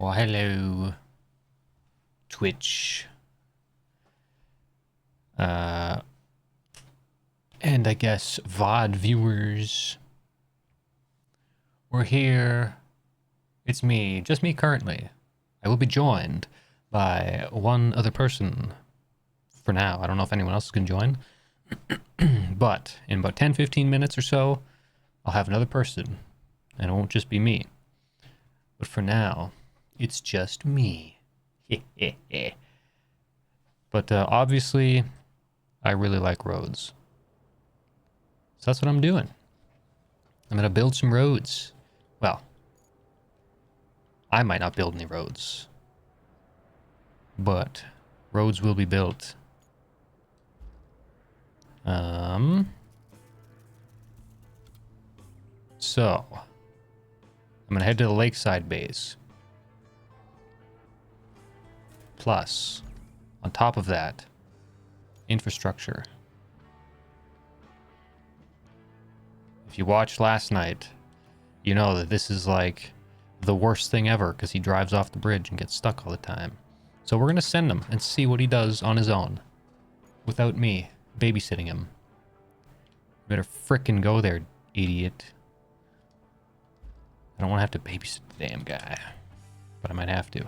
Well, hello, Twitch. And I guess VOD viewers. We're here. It's me, just me currently. I will be joined by one other person for now. I don't know if anyone else can join. But in about 10-15 minutes or so, I'll have another person. And it won't just be me. But for now, it's just me. But obviously, I really like roads. So that's what I'm doing. I'm going to build some roads. Well, I might not build any roads. But roads will be built. So, I'm going to head to the lakeside base. Plus, on top of that, infrastructure. If you watched last night, you know that this is like the worst thing ever because he drives off the bridge and gets stuck all the time. So we're going to send him and see what he does on his own without me babysitting him. Better frickin' go there, idiot. I don't want to have to babysit the damn guy, but I might have to.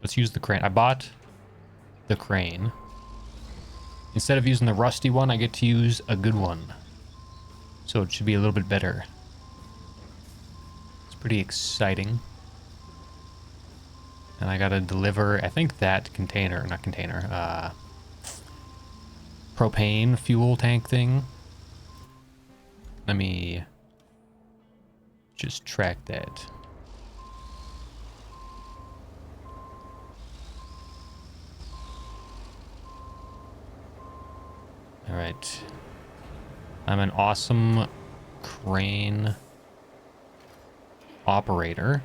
Let's use the crane. I bought the crane. Instead of using the rusty one, I get to use a good one. So it should be a little bit better. It's pretty exciting. And I gotta deliver, I think that container, not container, propane fuel tank thing. Let me just track that. All right. I'm an awesome crane operator.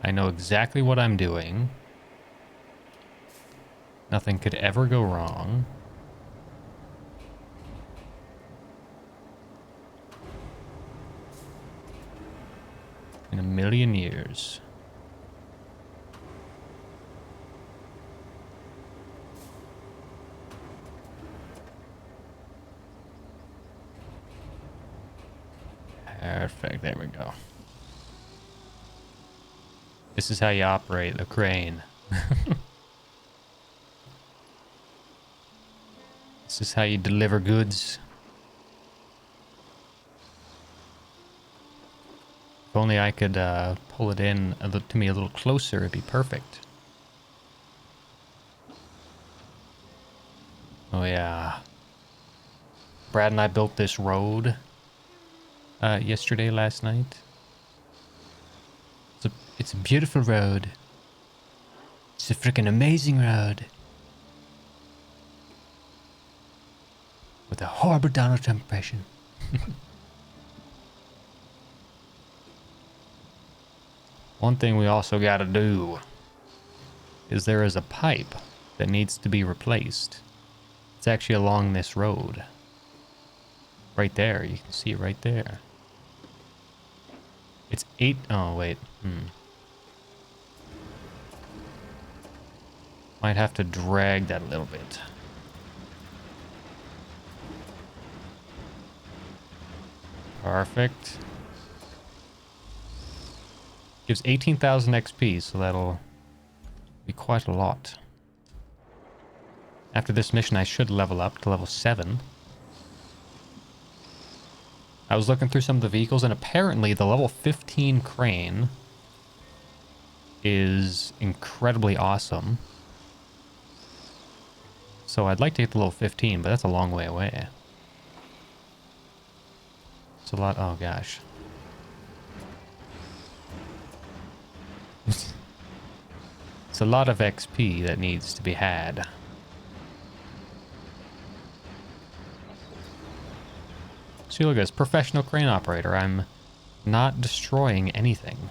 I know exactly what I'm doing. Nothing could ever go wrong. In a million years. Perfect, there we go. This is how you operate the crane. This is how you deliver goods. If only I could pull it in to me a little closer, it'd be perfect. Oh yeah. Brad and I built this road last night. It's a beautiful road. It's a freaking amazing road. With a horrible Donald Trump impression. One thing we also gotta do is there is a pipe that needs to be replaced. It's actually along this road. Right there, you can see it right there. It's 8, oh wait, Might have to drag that a little bit. Perfect. Gives 18,000 XP, so that'll be quite a lot. After this mission, I should level up to level 7. I was looking through some of the vehicles, and apparently the level 15 crane is incredibly awesome. So I'd like to get to level 15, but that's a long way away. It's a lot, oh gosh. It's a lot of XP that needs to be had. See, look at this, professional crane operator. I'm not destroying anything.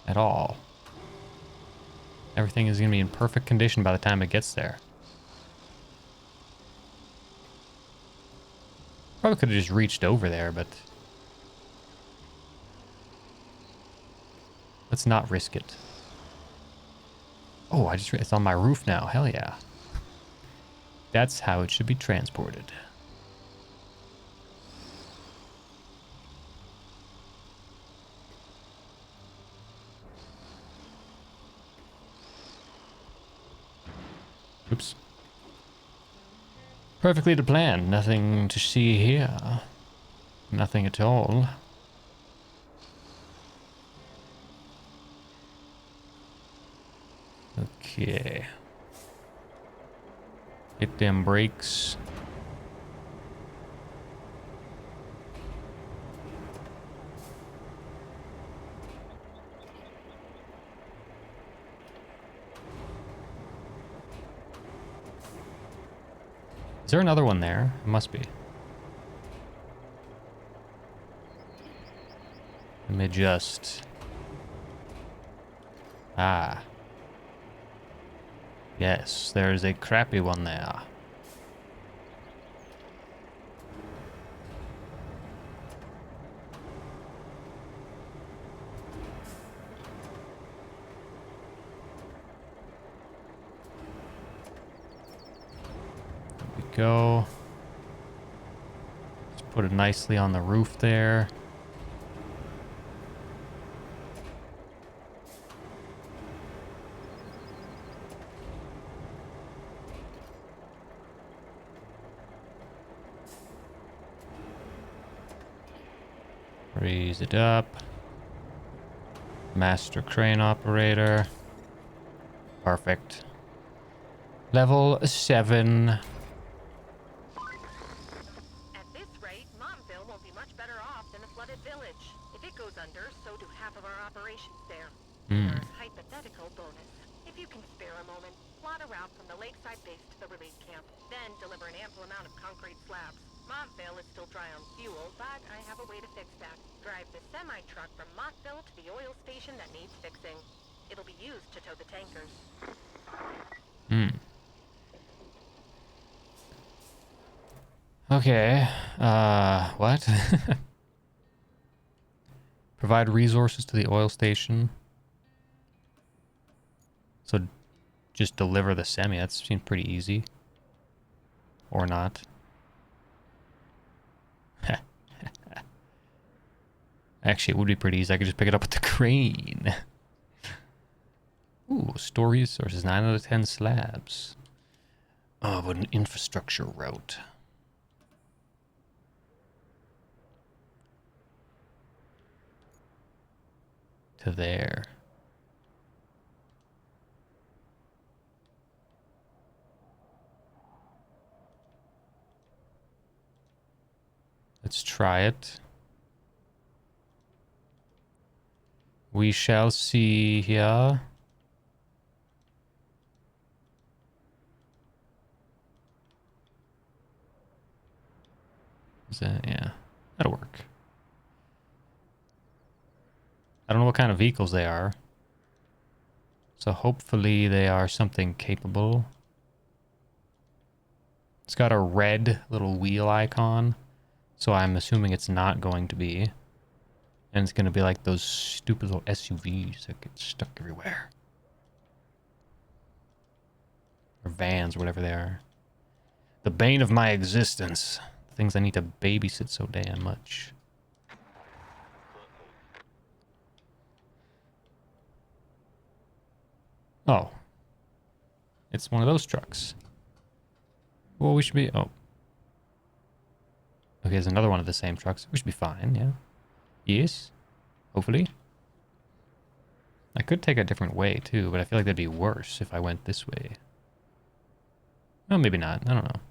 At all. Everything is going to be in perfect condition by the time it gets there. Probably could have just reached over there, but let's not risk it. Oh, it's on my roof now. Hell yeah. That's how it should be transported. Oops. Perfectly to plan. Nothing to see here. Nothing at all. Okay. Hit them brakes. Is there another one there? It must be. Let me just... Ah. Yes, there's a crappy one there. There we go. Let's put it nicely on the roof there. Raise it up. Master crane operator. Perfect. Level 7. At this rate, Momville won't be much better off than a flooded village. If it goes under, so do half of our operations there. There's hypothetical bonus. If you can spare a moment, plot a route from the lakeside base to the relief camp, then deliver an ample amount of concrete slabs. Montville is still dry on fuel, but I have a way to fix that. Drive the semi-truck from Montville to the oil station that needs fixing. It'll be used to tow the tankers. Okay. What? Provide resources to the oil station. So just deliver the semi. That seems pretty easy. Or not. Actually, it would be pretty easy. I could just pick it up with the crane. Ooh, store resources. 9 out of 10 slabs. Oh, what an infrastructure route. To there. Let's try it. We shall see here. Is that, yeah, that'll work. I don't know what kind of vehicles they are. So hopefully they are something capable. It's got a red little wheel icon. So I'm assuming it's not going to be. And it's going to be like those stupid little SUVs that get stuck everywhere. Or vans, or whatever they are. The bane of my existence. The things I need to babysit so damn much. Oh. It's one of those trucks. Well, we should be... Oh. Okay, there's another one of the same trucks. We should be fine, yeah. Yes. Hopefully. I could take a different way, too, but I feel like that'd be worse if I went this way. Well, maybe not. I don't know.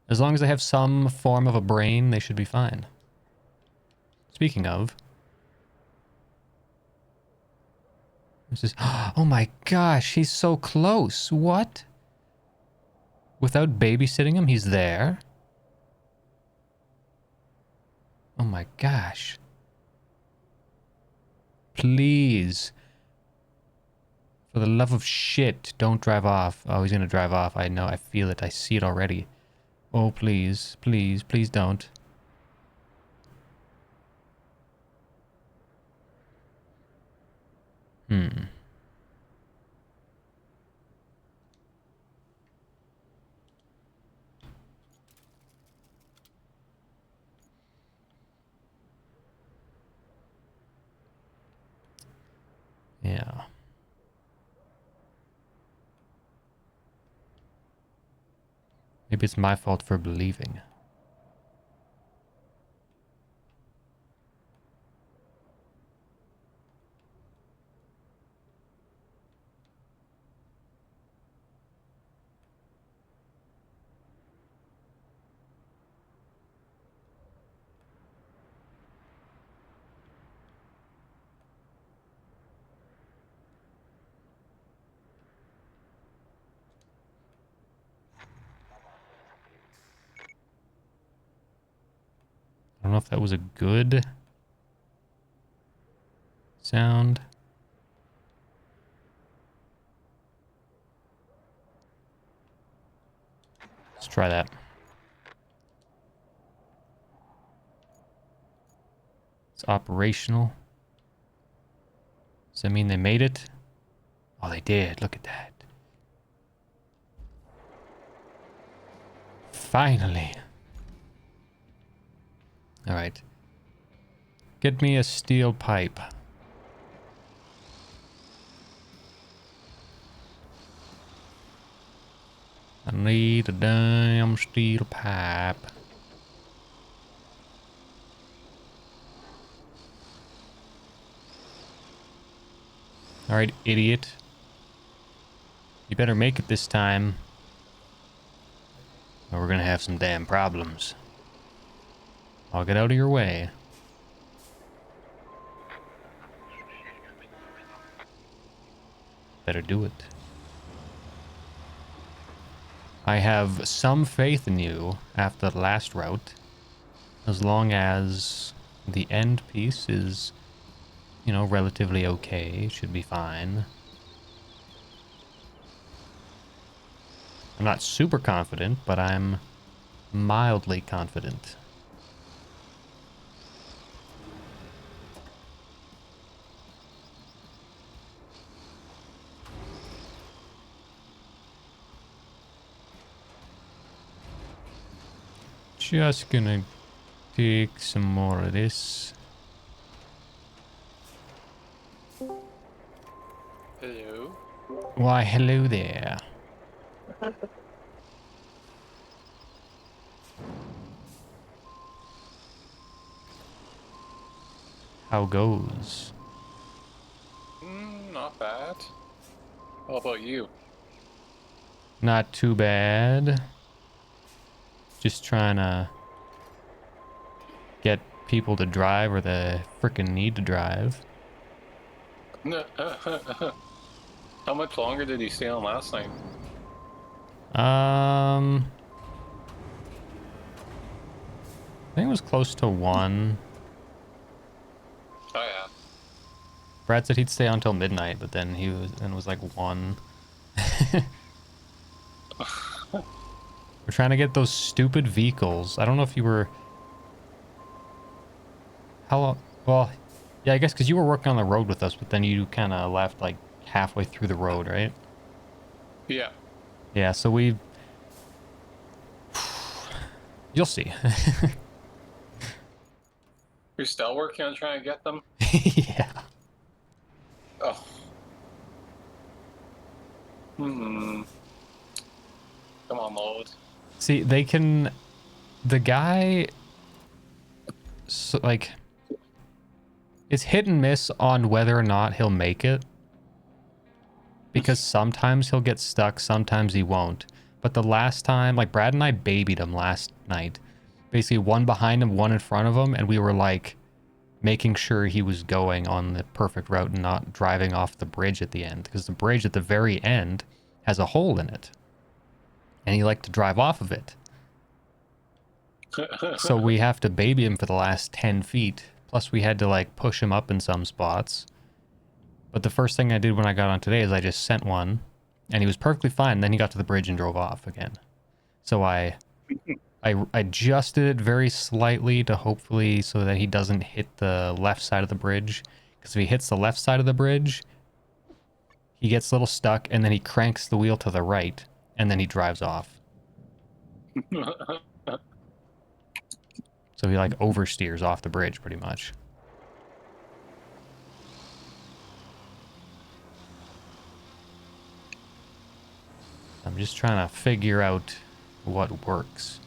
As long as they have some form of a brain, they should be fine. Speaking of... This is... Oh my gosh, he's so close. What? Without babysitting him, he's there? Oh my gosh. Please. For the love of shit, don't drive off. Oh, he's gonna drive off. I know. I feel it. I see it already. Oh, please. Please. Please don't. Hmm. Yeah. Maybe it's my fault for believing. I don't know if that was a good sound. Let's try that. It's operational. Does that mean they made it? Oh, they did. Look at that. Finally. All right. Get me a steel pipe. I need a damn steel pipe. All right, idiot. You better make it this time, or we're gonna have some damn problems. I'll get out of your way. Better do it. I have some faith in you after the last route, as long as the end piece is, you know, relatively okay. Should be fine. I'm not super confident, but I'm mildly confident. Just gonna take some more of this. Hello. Why, hello there. How goes? Not bad. How about you? Not too bad. Just trying to get people to drive or they frickin' need to drive. How much longer did he stay on last night? I think it was close to 1. Oh yeah. Brad said he'd stay on until midnight, but then was like 1. We're trying to get those stupid vehicles. I don't know if you were... How long? Well, yeah, I guess because you were working on the road with us, but then you kind of left like halfway through the road, right? Yeah. Yeah, so we... You'll see. You're still working on trying to get them? Yeah. Oh. Hmm. Come on, load. See, they can... The guy... So, like... It's hit and miss on whether or not he'll make it. Because sometimes he'll get stuck, sometimes he won't. But the last time... Like, Brad and I babied him last night. Basically, one behind him, one in front of him, and we were, like... making sure he was going on the perfect route and not driving off the bridge at the end. Because the bridge at the very end has a hole in it. And he liked to drive off of it. So we have to baby him for the last 10 feet. Plus we had to like push him up in some spots. But the first thing I did when I got on today is I just sent one, and he was perfectly fine. Then he got to the bridge and drove off again. So I adjusted it very slightly to hopefully so that he doesn't hit the left side of the bridge. Because if he hits the left side of the bridge, he gets a little stuck, and then he cranks the wheel to the right, and then he drives off. So he like oversteers off the bridge pretty much. I'm just trying to figure out what works.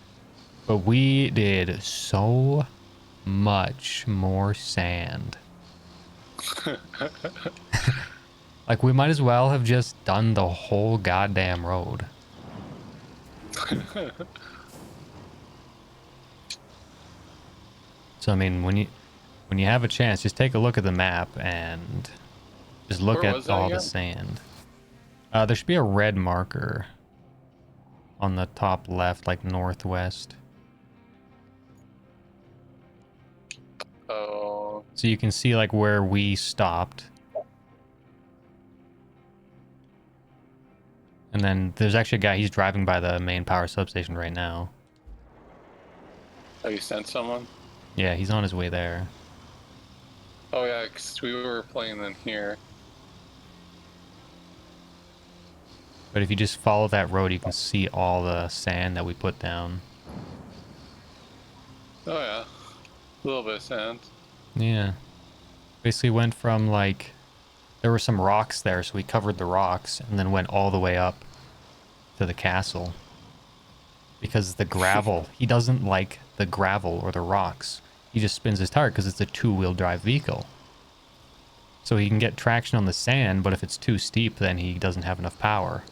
But we did so much more sand. Like, we might as well have just done the whole goddamn road. So, I mean, when you have a chance, just take a look at the map and just look at all the sand. There should be a red marker on the top left, like northwest. Oh. So you can see like where we stopped. And then there's actually a guy, he's driving by the main power substation right now. Have you sent someone? Yeah, he's on his way there. Oh yeah, 'cause we were playing in here. But if you just follow that road, you can see all the sand that we put down. Oh yeah, a little bit of sand. Yeah. Basically went from like, there were some rocks there, so we covered the rocks and then went all the way up to the castle. Because the gravel, he doesn't like the gravel or the rocks. He just spins his tire because it's a two-wheel drive vehicle. So he can get traction on the sand, but if it's too steep, then he doesn't have enough power.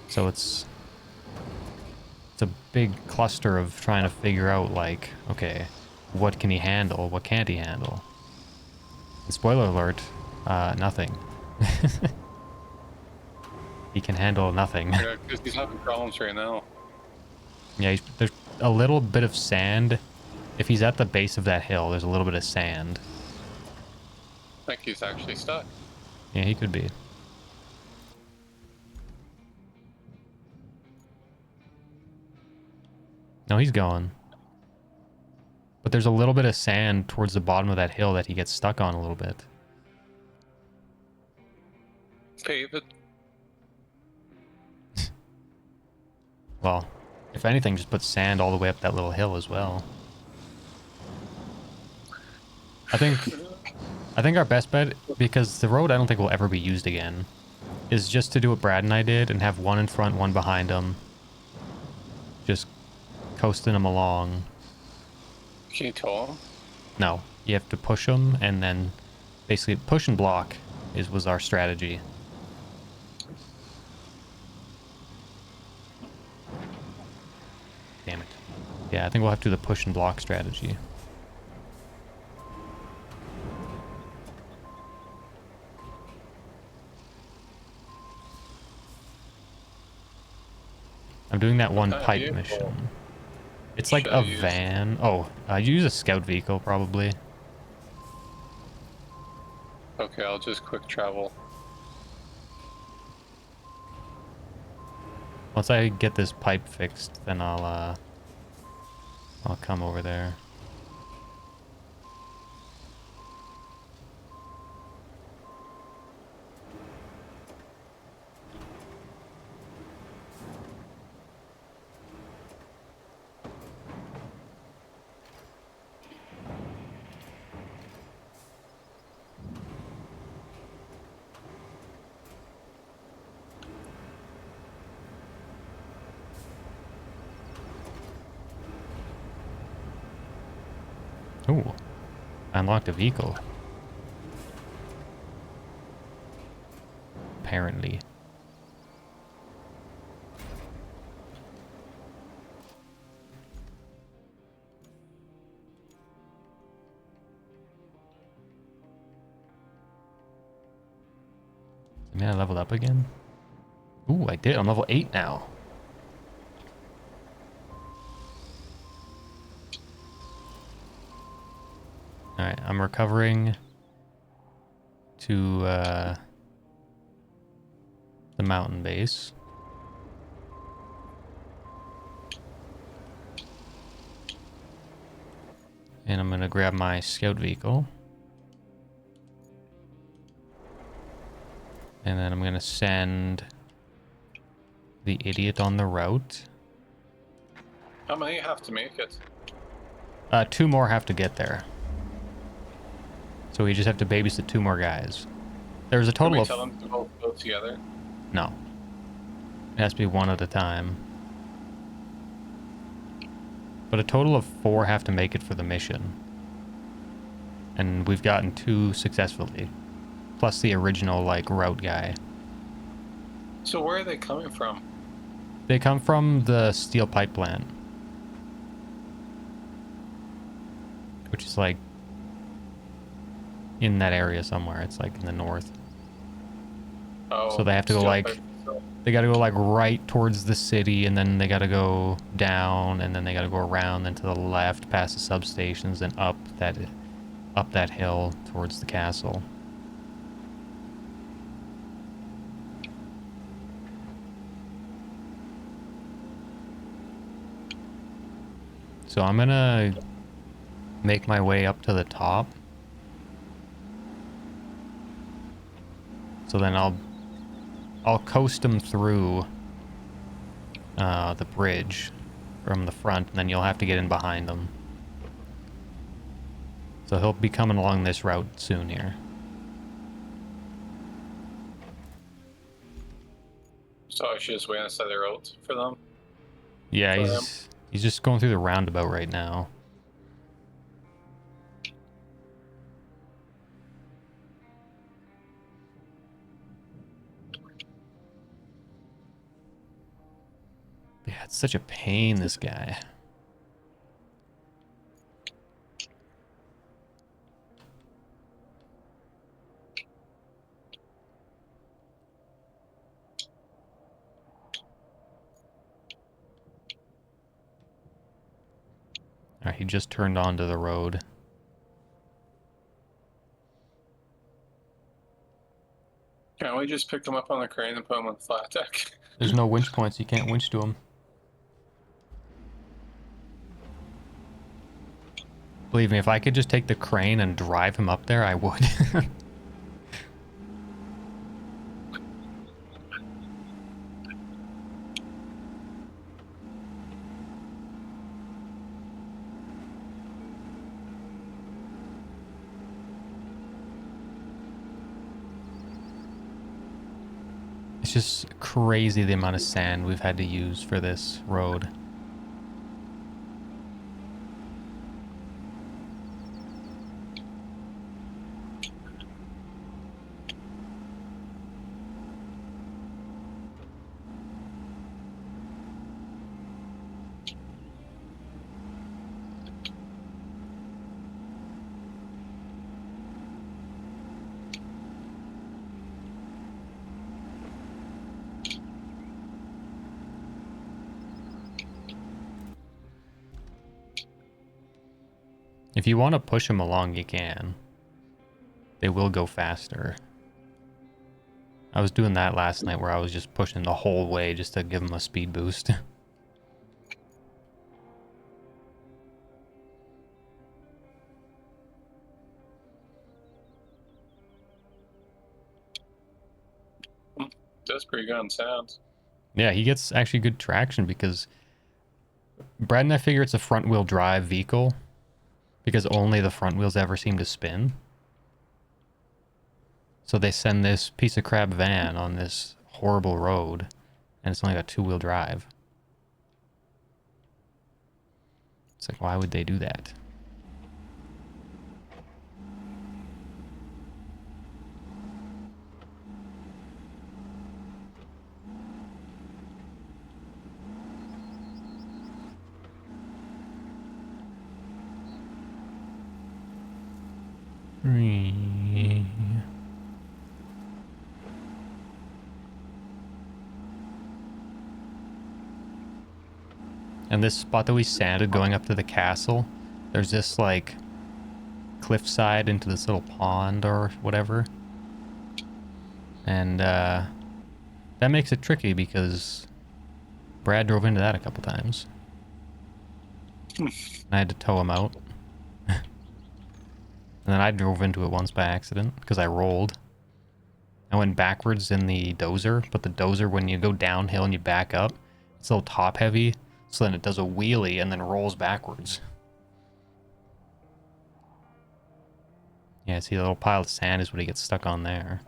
So it's a big cluster of trying to figure out, like, okay, what can he handle? What can't he handle? And spoiler alert, nothing. He can handle nothing. Yeah, because he's having problems right now. Yeah, there's a little bit of sand. If he's at the base of that hill, there's a little bit of sand. I think he's actually stuck. Yeah, he could be. No, he's going. But there's a little bit of sand towards the bottom of that hill that he gets stuck on a little bit. Pave it. Well, if anything, just put sand all the way up that little hill as well. I think our best bet, because the road I don't think will ever be used again, is just to do what Brad and I did and have one in front, one behind him. Just coasting them along. Can you tow him? No, you have to push them, and then basically push and block was our strategy. Damn it. Yeah, I think we'll have to do the push and block strategy. I'm doing that one pipe mission. It's like a van. Oh, I'd use a scout vehicle probably. Okay, I'll just quick travel. Once I get this pipe fixed, then I'll come over there. Ooh, I unlocked a vehicle. Apparently. Did I level up again? Ooh, I did. I'm level 8 now. Alright, I'm recovering to the mountain base. And I'm gonna grab my scout vehicle. And then I'm gonna send the idiot on the route. How many have to make it? 2 more have to get there. So we just have to babysit 2 more guys. There's a Can total we of... tell them to both go together? No. It has to be 1 at a time. But a total of 4 have to make it for the mission. And we've gotten 2 successfully. Plus the original, like, route guy. So where are they coming from? They come from the steel pipe plant. Which is, like, in that area somewhere. It's, like, in the north. Oh, So they have to go, steel like... pipe, so- They gotta go, like, right towards the city, and then they gotta go down, and then they gotta go around, then to the left, past the substations, and up that hill towards the castle. So I'm gonna make my way up to the top. So then I'll coast them through the bridge from the front, and then you'll have to get in behind them. So he'll be coming along this route soon here. So I should just wait inside the road for them? Yeah, For him. he's just going through the roundabout right now. Yeah, it's such a pain, this guy. Alright, he just turned onto the road. Can't we just pick them up on the crane and put them on the flat deck? There's no winch points, you can't winch to him. Believe me, if I could just take the crane and drive him up there, I would. It's just crazy the amount of sand we've had to use for this road. If you want to push them along, you can. They will go faster. I was doing that last night where I was just pushing the whole way just to give them a speed boost. That's pretty good on sound. Yeah, he gets actually good traction because Brad and I figure it's a front wheel drive vehicle because only the front wheels ever seem to spin. So they send this piece of crap van on this horrible road and it's only got 2-wheel drive. It's like, why would they do that? And this spot that we sanded going up to the castle, there's this like cliffside into this little pond or whatever. And that makes it tricky because Brad drove into that a couple times. And I had to tow him out. And then I drove into it once by accident because I rolled. I went backwards in the dozer, but the dozer, when you go downhill and you back up, it's a little top heavy, so then it does a wheelie and then rolls backwards. Yeah, see, the little pile of sand is what he gets stuck on there.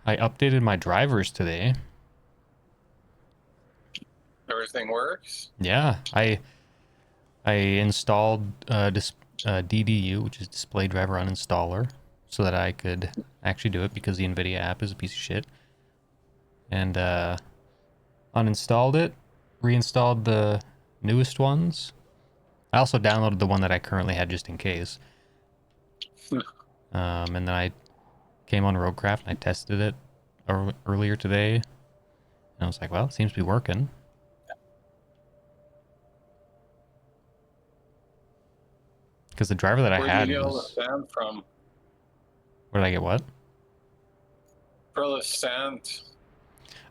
I updated my drivers today. Everything works? Yeah, I installed DDU, which is Display Driver Uninstaller, so that I could actually do it because the NVIDIA app is a piece of shit. And uninstalled it, reinstalled the newest ones. I also downloaded the one that I currently had just in case. And then I came on RoadCraft and I tested it earlier today. And I was like, well, it seems to be working. Because the driver that I Where had do you get all the was... sand from? Where did I get what? For the sand,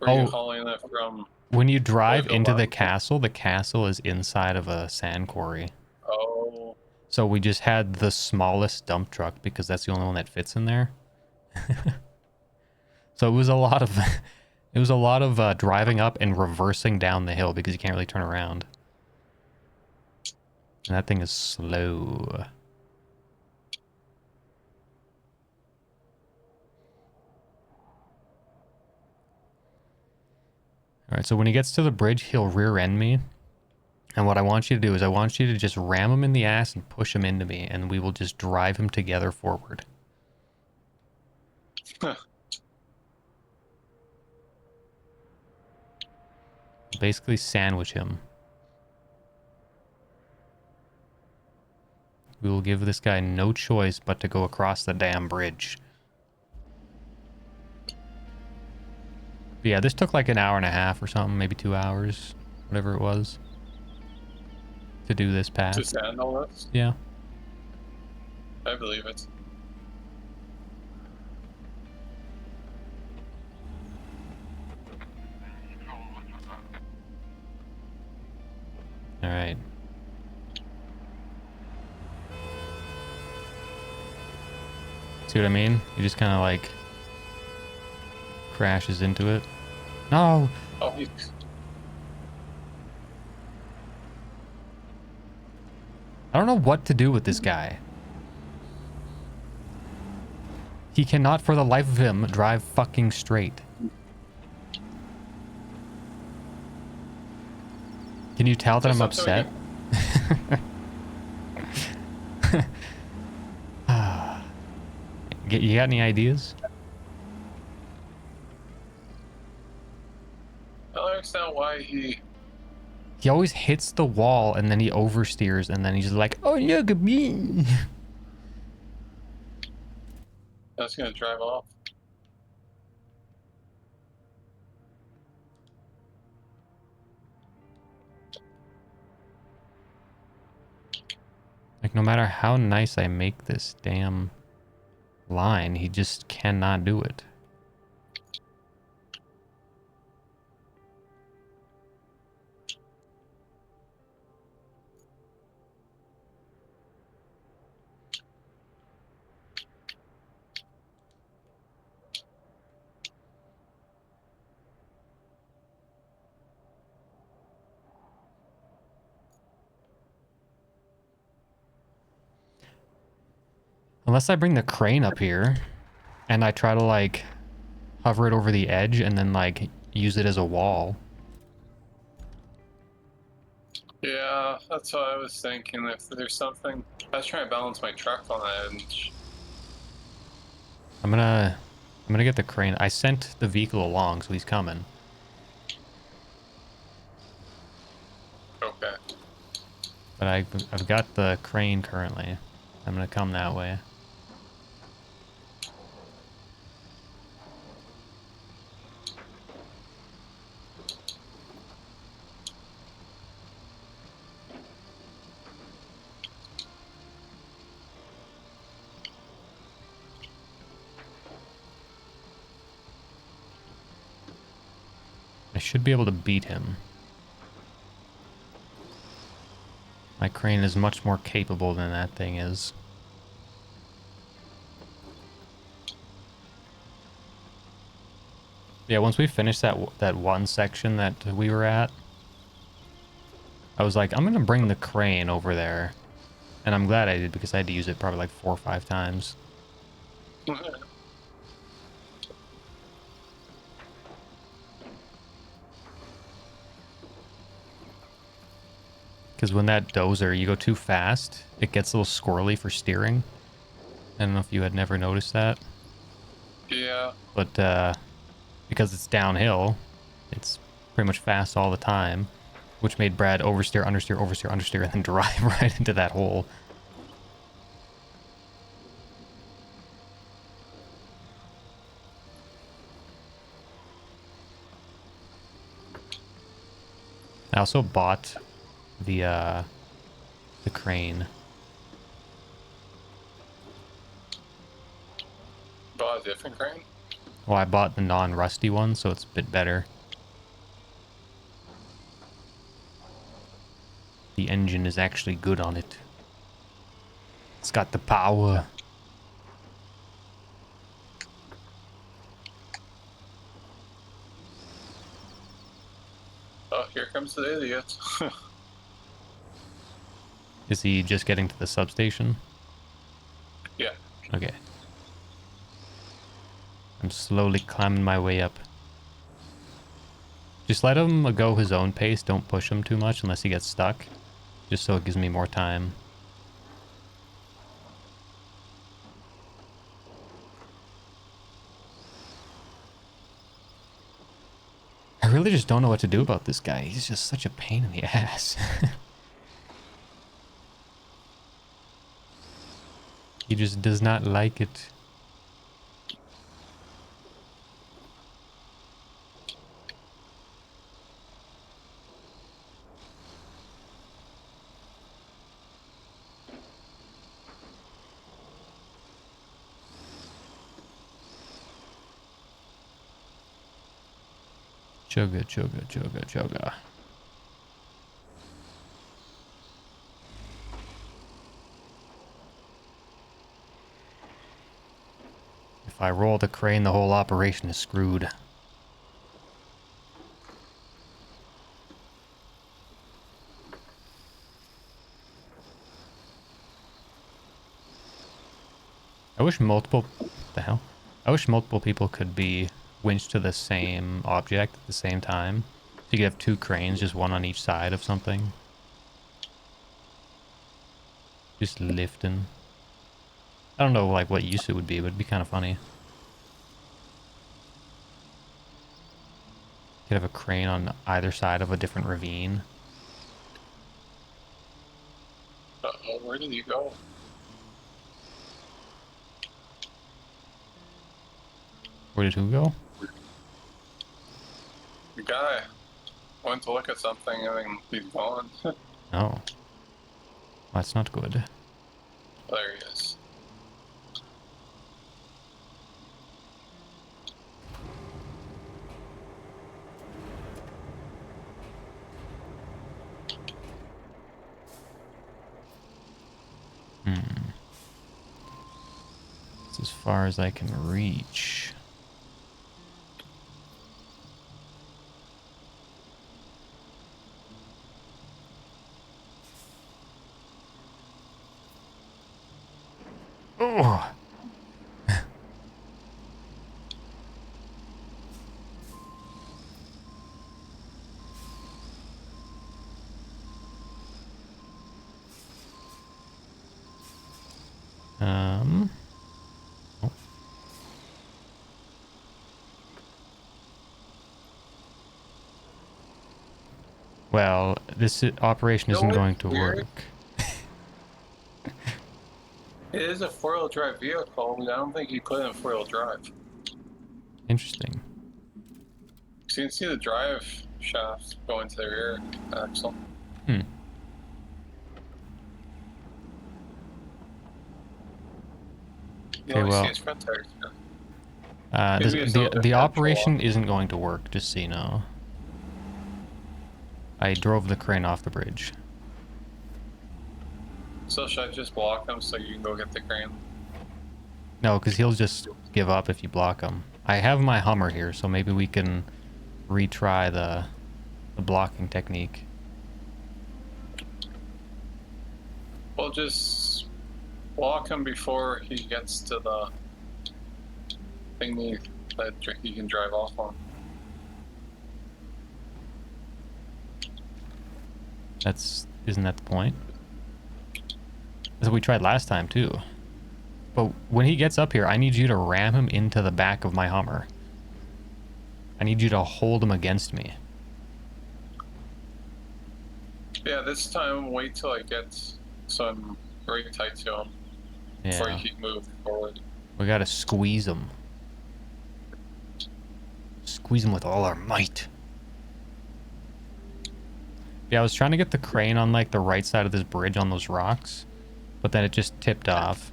where are you hauling it from? When you drive the into the line? castle is inside of a sand quarry. Oh. So we just had the smallest dump truck because that's the only one that fits in there. So it was a lot of driving up and reversing down the hill because you can't really turn around. And that thing is slow. Alright, so when he gets to the bridge, he'll rear end me. And what I want you to do is I want you to just ram him in the ass and push him into me, and we will just drive him together forward. Huh. Basically sandwich him. We will give this guy no choice but to go across the damn bridge. But yeah, this took like an hour and a half or something, maybe 2 hours, whatever it was, to do this path. To sand all this? Yeah. I believe it. All right. See what I mean? He just kind of like crashes into it. No! Oh, he's... I don't know what to do with this guy. He cannot for the life of him drive fucking straight. Can you tell that I'm upset? You got any ideas? I don't understand why he always hits the wall and then he oversteers and then he's like, oh, look at me. that's gonna drive off. Like, no matter how nice I make this damn line, he just cannot do it. Unless I bring the crane up here and I try to like hover it over the edge and then like use it as a wall. Yeah, that's what I was thinking. If there's something, I was trying to balance my truck on that edge. I'm gonna get the crane. I sent the vehicle along, so he's coming. Okay. But I've got the crane currently. I'm gonna come that way. should be able to beat him. My crane is much more capable than that thing is. Yeah, once we finished that one section that we were at, I was like, I'm gonna bring the crane over there. And I'm glad I did, because I had to use it probably like 4 or 5 times. Because when that dozer, you go too fast, it gets a little squirrely for steering. I don't know if you had never noticed that. Yeah. But because it's downhill, it's pretty much fast all the time, which made Brad oversteer, understeer, oversteer, understeer, and then drive right into that hole. I also bought the crane. Bought a different crane? Well, I bought the non-rusty one, so it's a bit better. The engine is actually good on it. It's got the power. Oh, here comes the idiot. Is he just getting to the substation? Yeah. Okay. I'm slowly climbing my way up. Just let him go his own pace. Don't push him too much unless he gets stuck. Just so it gives me more time. I really just don't know what to do about this guy. He's just such a pain in the ass. He just does not like it. Chugga, chugga, chugga, chugga. If I roll the crane, the whole operation is screwed. I wish multiple... What the hell? I wish multiple people could be winched to the same object at the same time. So you could have 2 cranes, just one on each side of something. Just lifting. I don't know like what use it would be, but it'd be kind of funny. You could have a crane on either side of a different ravine. Uh-oh, where did he go? Where did who go? The guy went to look at something and then he's gone. Oh. That's not good. There he is. It's as far as I can reach. Oh. Oh. Well, this operation isn't going to work. It is a 4-wheel drive vehicle, but I don't think you put it in 4-wheel drive. Interesting. So you can see the drive shaft going to the rear axle. Hmm. You Okay, only well, see his front tires. the operation isn't going to work, just so you know. I drove the crane off the bridge. So should I just block him so you can go get the crane? No, because he'll just give up if you block him. I have my Hummer here, so maybe we can retry the blocking technique. Well, just block him before he gets to the thingy that he can drive off on. Isn't that the point? That's what we tried last time too. But when he gets up here, I need you to ram him into the back of my Hummer. I need you to hold him against me. Yeah, this time wait till I get some very tight to him before Yeah. he can move forward. We gotta squeeze him. Squeeze him with all our might. Yeah, I was trying to get the crane on like the right side of this bridge on those rocks, but then it just tipped off.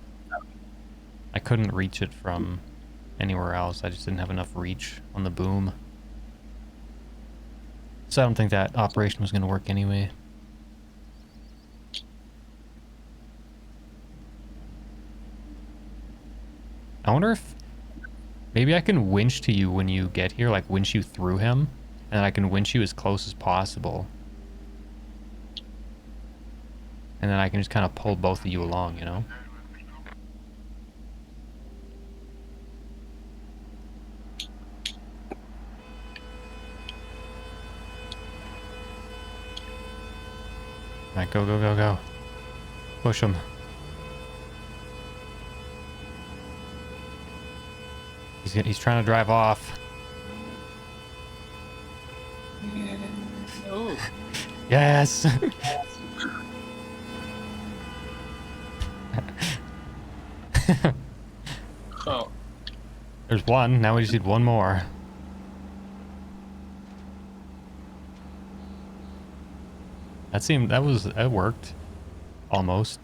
I couldn't reach it from anywhere else. I just didn't have enough reach on the boom. So I don't think that operation was going to work anyway. I wonder if maybe I can winch to you when you get here, like winch you through him, and I can winch you as close as possible. And then I can just kind of pull both of you along, you know? Alright, go, go, go, go. Push him. He's trying to drive off. Ooh. Yes! Oh. There's one. Now we just need one more. That worked. Almost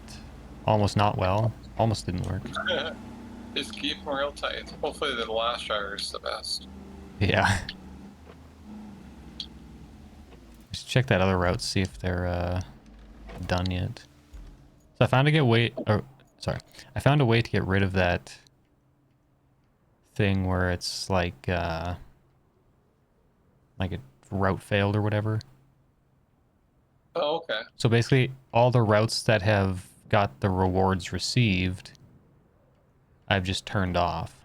not well. Almost didn't work. Just keep them real tight. Hopefully the last driver is the best. Yeah. Let's check that other route, see if they're done yet. So I found I found a way to get rid of that thing where it's like a route failed or whatever. Oh, okay. So basically, all the routes that have got the rewards received, I've just turned off.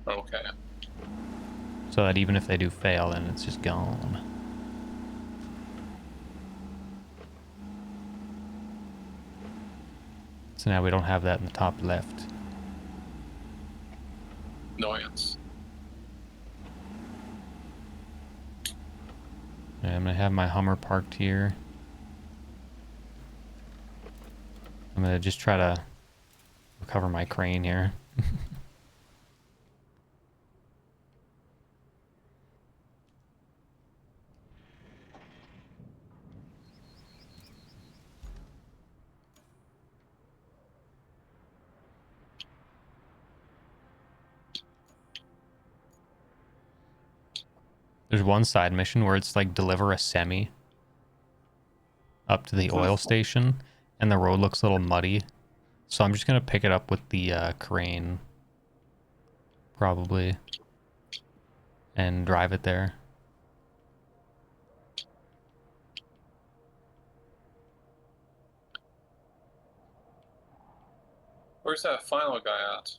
Okay. So that even if they do fail, then it's just gone. So now we don't have that in the top left. Annoyance. Yeah, I'm gonna have my Hummer parked here. I'm gonna just try to recover my crane here. There's one side mission where it's like deliver a semi up to the oil station, and the road looks a little muddy. So I'm just gonna pick it up with the crane, probably, and drive it there. Where's that final guy at?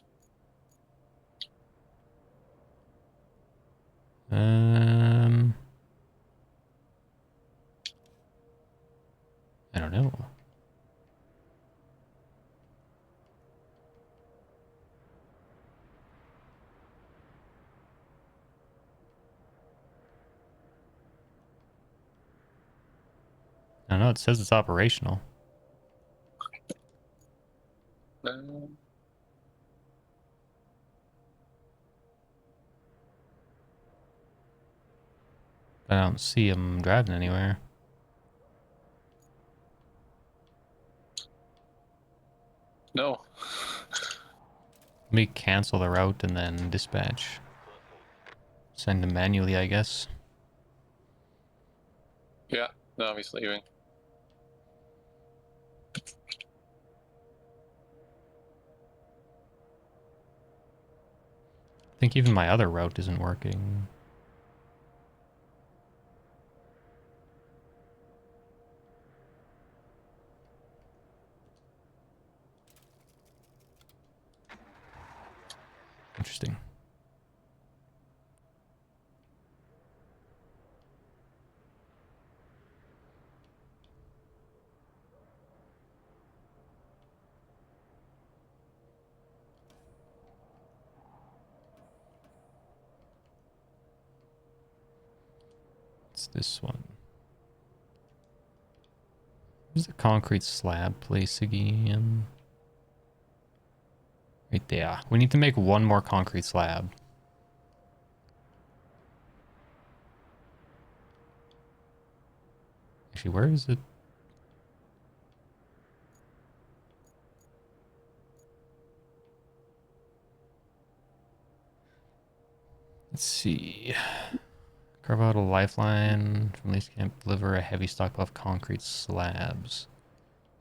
I don't know. I don't know, it says it's operational. No. I don't see him driving anywhere. No. Let me cancel the route and then dispatch. Send them manually, I guess. Yeah, no, he's leaving. I think even my other route isn't working. Interesting. It's this one. Where's the concrete slab place again? Right there. We need to make one more concrete slab. Actually, where is it? Let's see. Carve out a lifeline from this camp. Deliver a heavy stockpile of concrete slabs.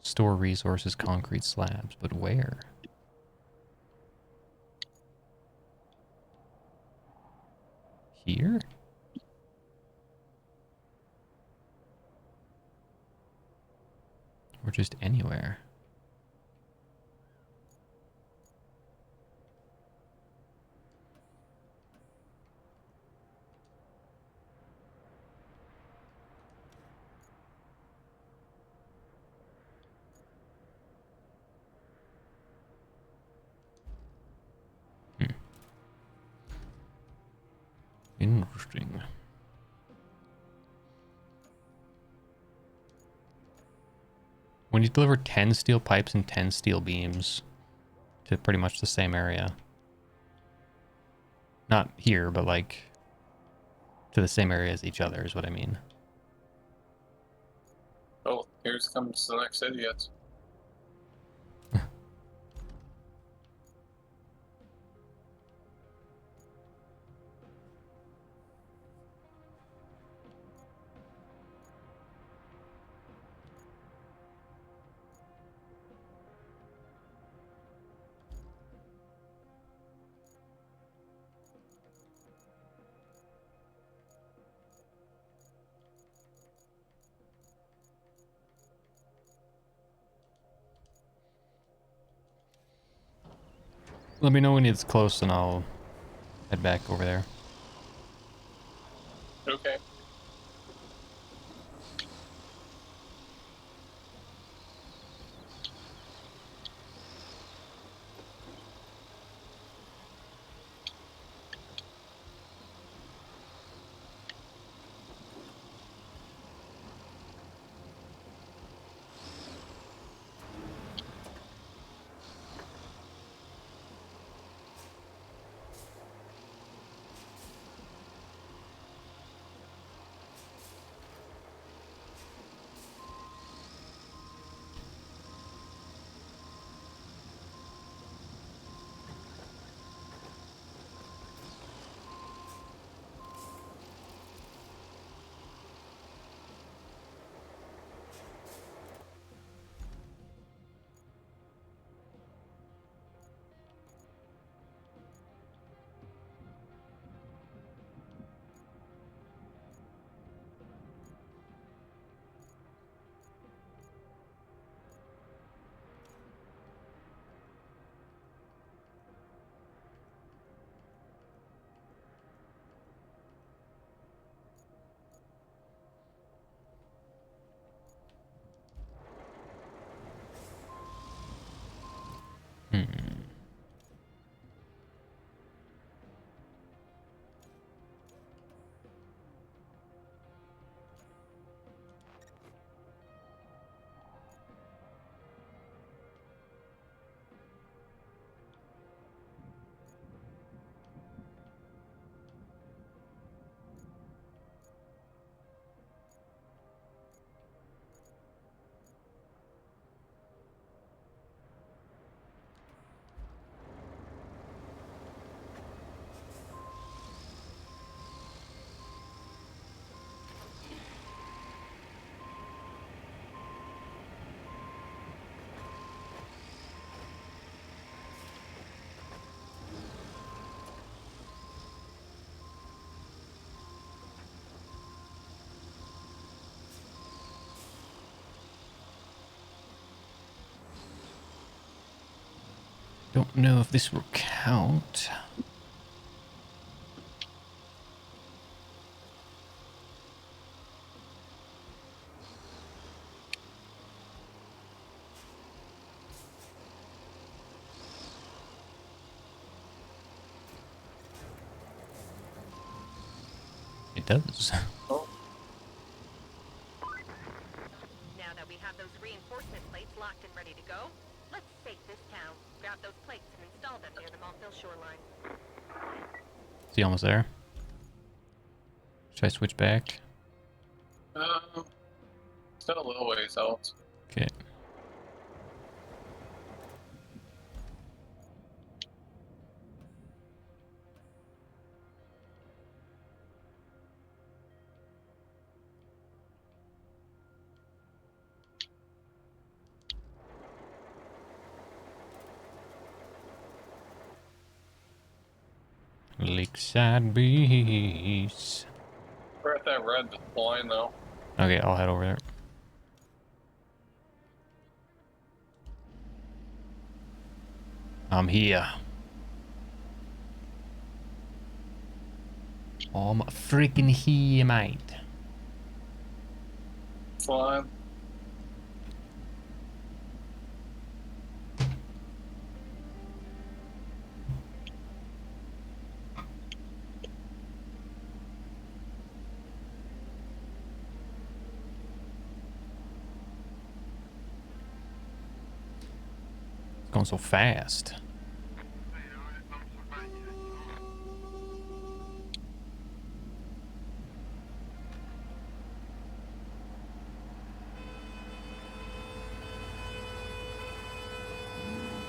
Store resources, concrete slabs. But where? Here? Or just anywhere? Interesting. When you deliver 10 steel pipes and 10 steel beams to pretty much the same area. Not here, but like to the same area as each other is what I mean. Oh, here's comes the next idiot. Let me know when it's close and I'll head back over there. Okay. Don't know if this will count. It does. Oh, Now that we have those reinforcement plates locked and ready to go, let's save this town. Grab those plates and install them near the Montville shoreline. Is he almost there? Should I switch back? still a little ways out. Okay. Lakeside Beast. We're at that red line though. Okay, I'll head over there. I'm here. I'm freaking here, mate. Flying. It's going so fast.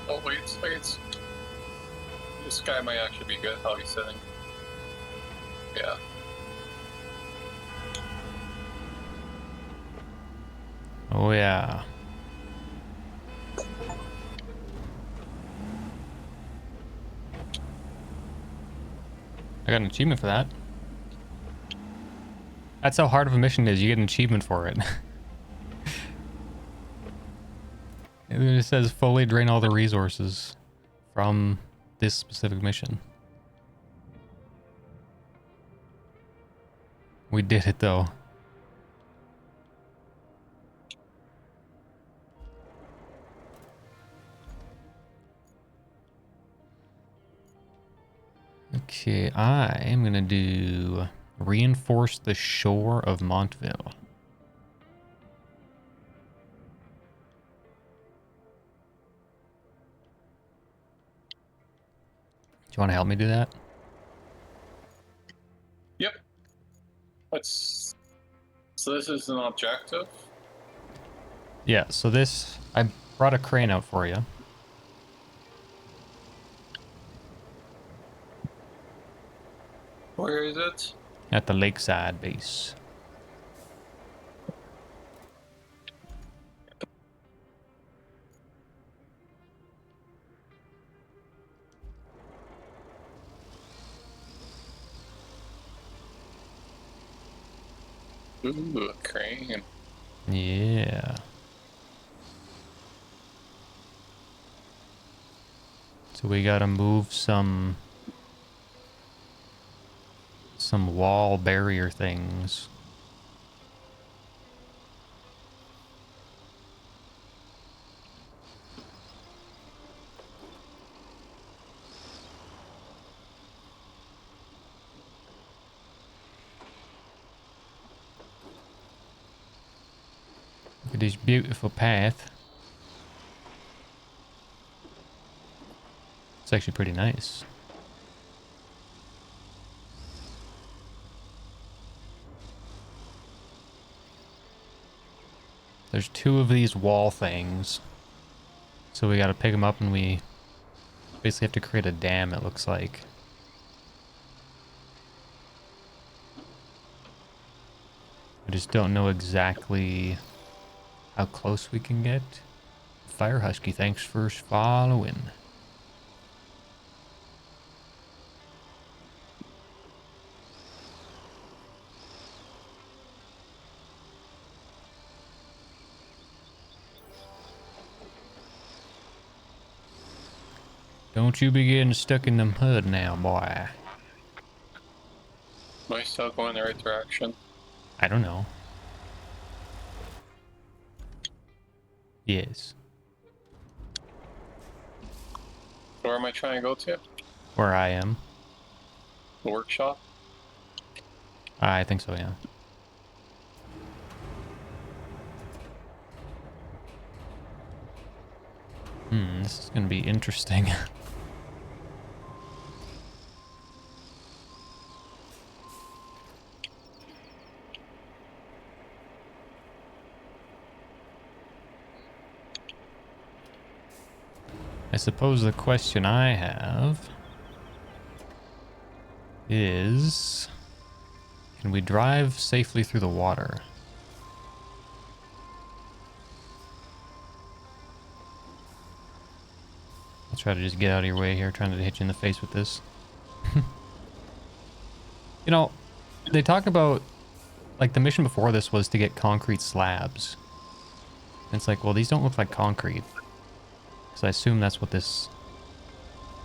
Oh wait. This guy might actually be good how he's sitting. Yeah. Oh yeah. I got an achievement for that. That's how hard of a mission it is. You get an achievement for it. It says fully drain all the resources from this specific mission. We did it though. Okay, I am gonna do reinforce the shore of Montville. Do you want to help me do that? Yep. Let's. So this is an objective. Yeah, so this, I brought a crane out for you. Where is it? At the lakeside base. Ooh, a crane. Yeah. So we gotta move some wall barrier things. Look at this beautiful path. It's actually pretty nice. There's two of these wall things. So we gotta pick them up and we basically have to create a dam, it looks like. I just don't know exactly how close we can get. Fire Husky, thanks for following. Don't you be getting stuck in the mud now, boy. Am I still going the right direction? I don't know. Yes. Where am I trying to go to? Where I am. The workshop? I think so, yeah. This is gonna be interesting. I suppose the question I have is, can we drive safely through the water? I'll try to just get out of your way here, trying to hit you in the face with this. You know, they talk about, like, the mission before this was to get concrete slabs. And it's like, well, these don't look like concrete. So I assume that's what this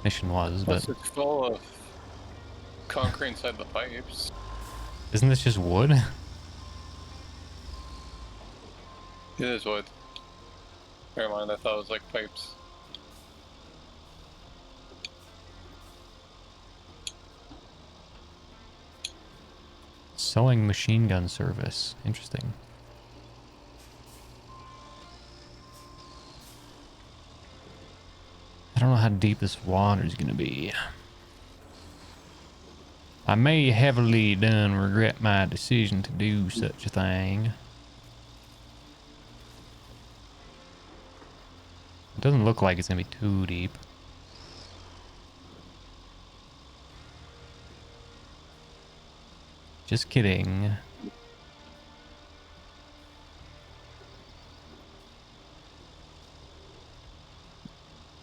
mission was, but Plus, it's full of concrete inside the pipes. isn't this just wood? It is wood. Never mind, I thought it was like pipes. Sewing machine gun service. Interesting. I don't know how deep this water is going to be. I may heavily done regret my decision to do such a thing. It doesn't look like it's going to be too deep. Just kidding.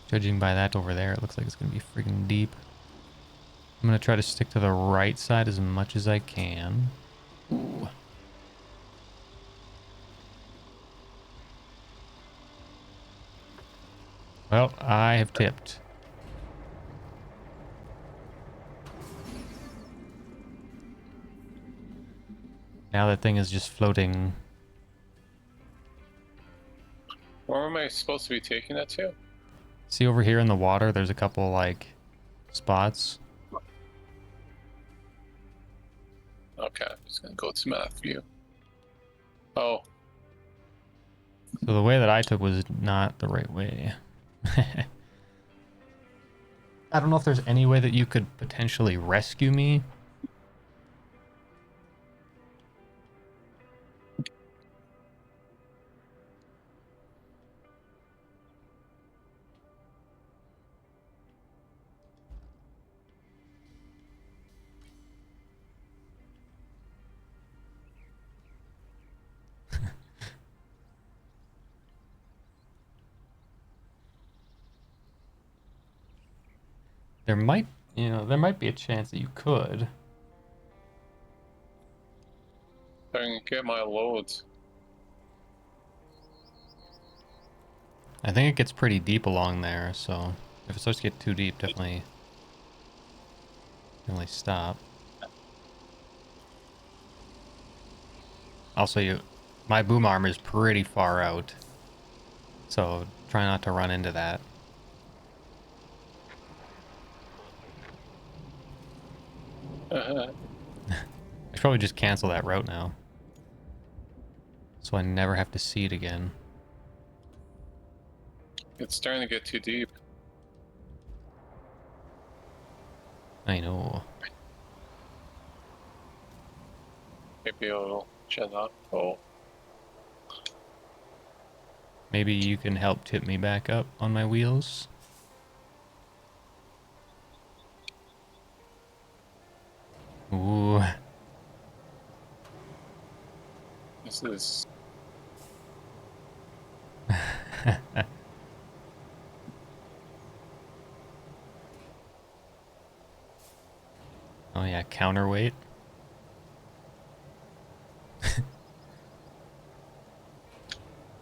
Judging by that over there, it looks like it's going to be freaking deep. I'm going to try to stick to the right side as much as I can. Ooh. Well, I have tipped. Now that thing is just floating. Where am I supposed to be taking it to? See over here in the water, there's a couple, like, spots. Okay, I'm just gonna go to map view. Oh, So the way that I took was not the right way. I don't know if there's any way that you could potentially rescue me. There might, there might be a chance that you could. I can get my loads. I think it gets pretty deep along there, so if it starts to get too deep, definitely stop. Also, my boom arm is pretty far out, so try not to run into that. I should probably just cancel that route now, so I never have to see it again. It's starting to get too deep. I know. Maybe it'll chin up. Oh, Maybe you can help tip me back up on my wheels. Ooh. this is. Oh yeah, counterweight.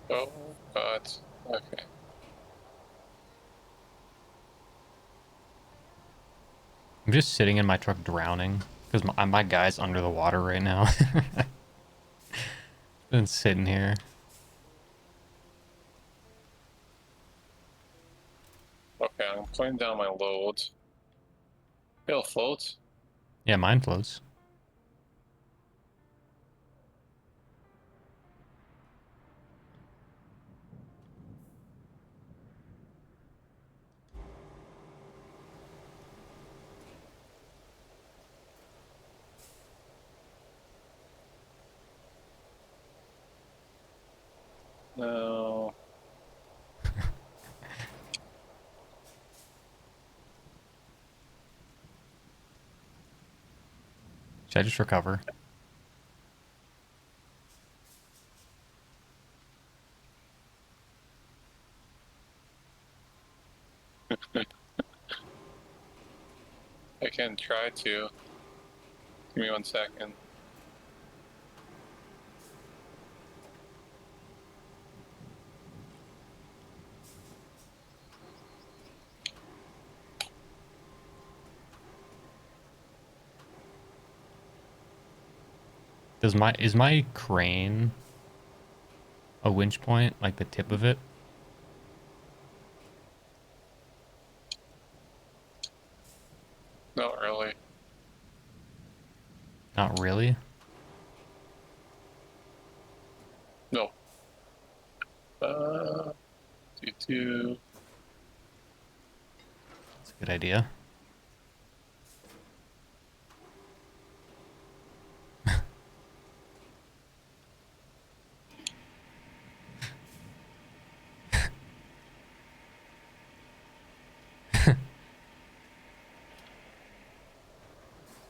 Oh, God. Okay. I'm just sitting in my truck drowning because my guy's under the water right now. Been sitting here. Okay, I'm putting down my load. It'll float. Yeah, mine floats. No. Should I just recover? I can try to. Give me 1 second. Is my crane a winch point, like the tip of it? Not really. Not really. No. Do. That's a good idea.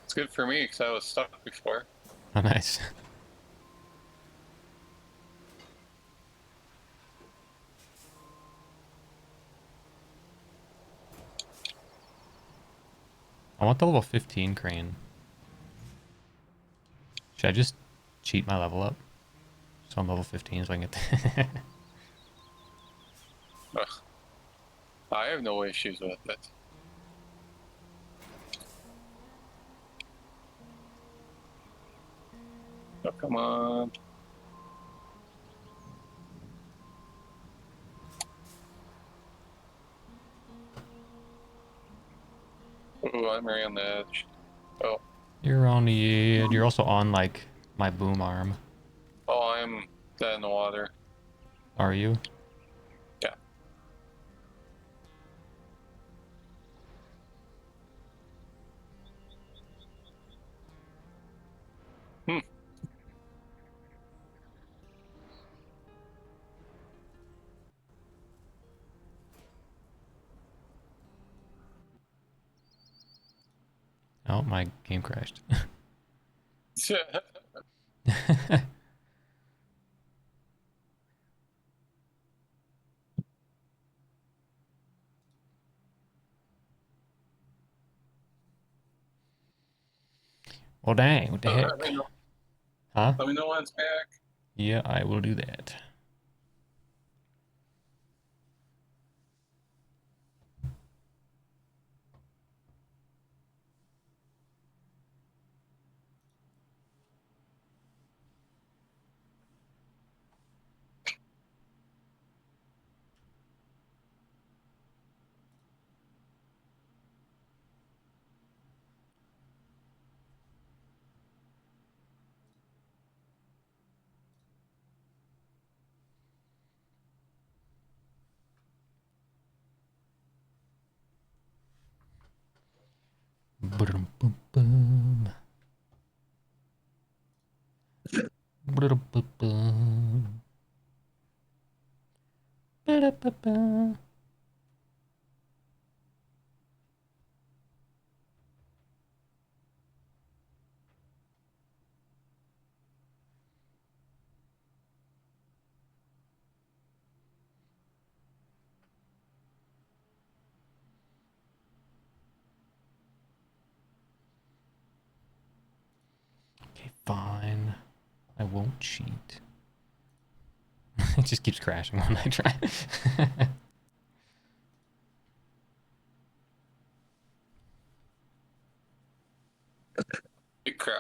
It's good for me because I was stuck before. Oh, nice. I want the level 15 crane. Should I just cheat my level up? So I'm level 15 so I can get Ugh. I have no issues with it. Oh, come on. Ooh, I'm right on the edge. Oh. You're on the edge. You're also on, like, my boom arm. Oh, I'm dead in the water. Are you? Yeah. Hmm. Oh, my game crashed. Well, dang. What the Let heck? me know. Huh? Let me know when it's back. Yeah, I will do that. Ba-dum-bum-bum. Ba-dum-bum-bum. Ba-da-ba-ba. Okay, fine. I won't cheat. It just keeps crashing when I try.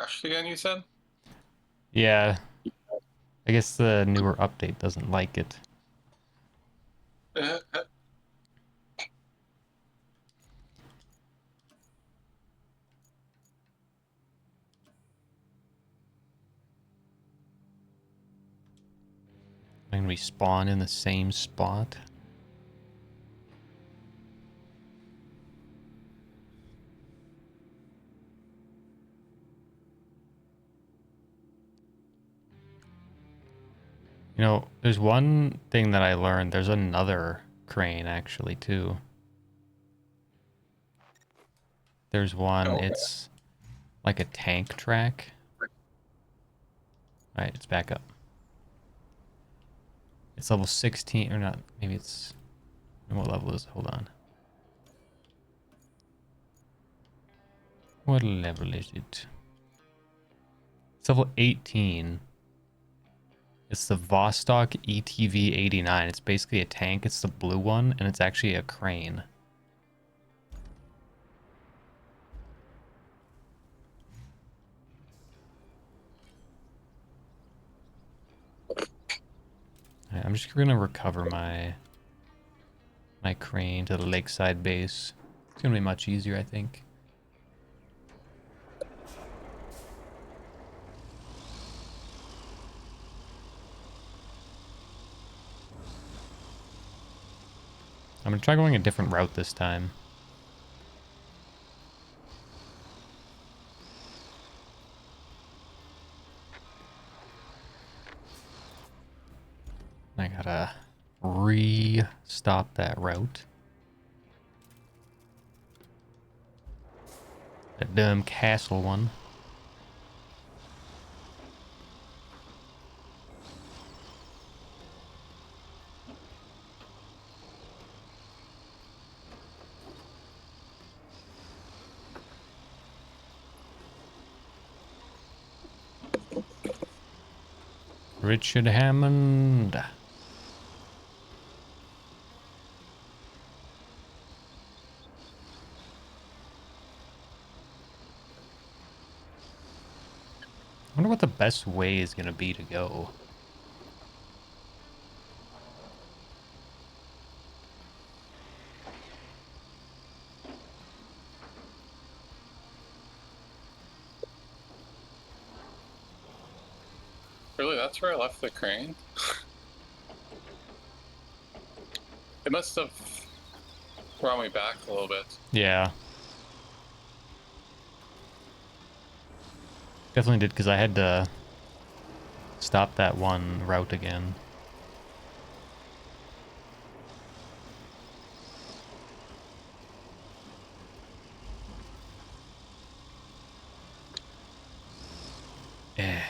crashed again, you said? Yeah. I guess the newer update doesn't like it. And we spawn in the same spot. You know, there's one thing that I learned. There's another crane, actually, too. There's one, Okay. it's like a tank track. Alright, it's back up. It's level 16, or not, maybe it's... What level is it? Hold on. What level is it? It's level 18. It's the Vostok ETV 89. It's basically a tank. It's the blue one, and it's actually a crane. Alright, I'm just gonna recover my crane to the lakeside base. It's gonna be much easier, I think. I'm gonna try going a different route this time. I gotta re-stop that route. That dumb castle one. Richard Hammond. I wonder what the best way is gonna be to go. Really, that's where I left the crane? It must have brought me back a little bit. Yeah. Definitely did, because I had to stop that one route again. Eh.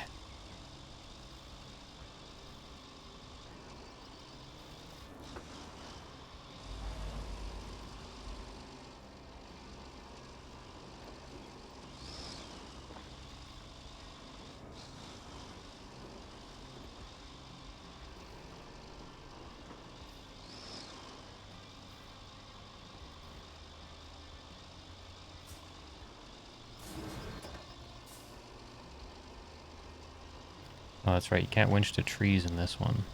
Oh, that's right. You can't winch to trees in this one.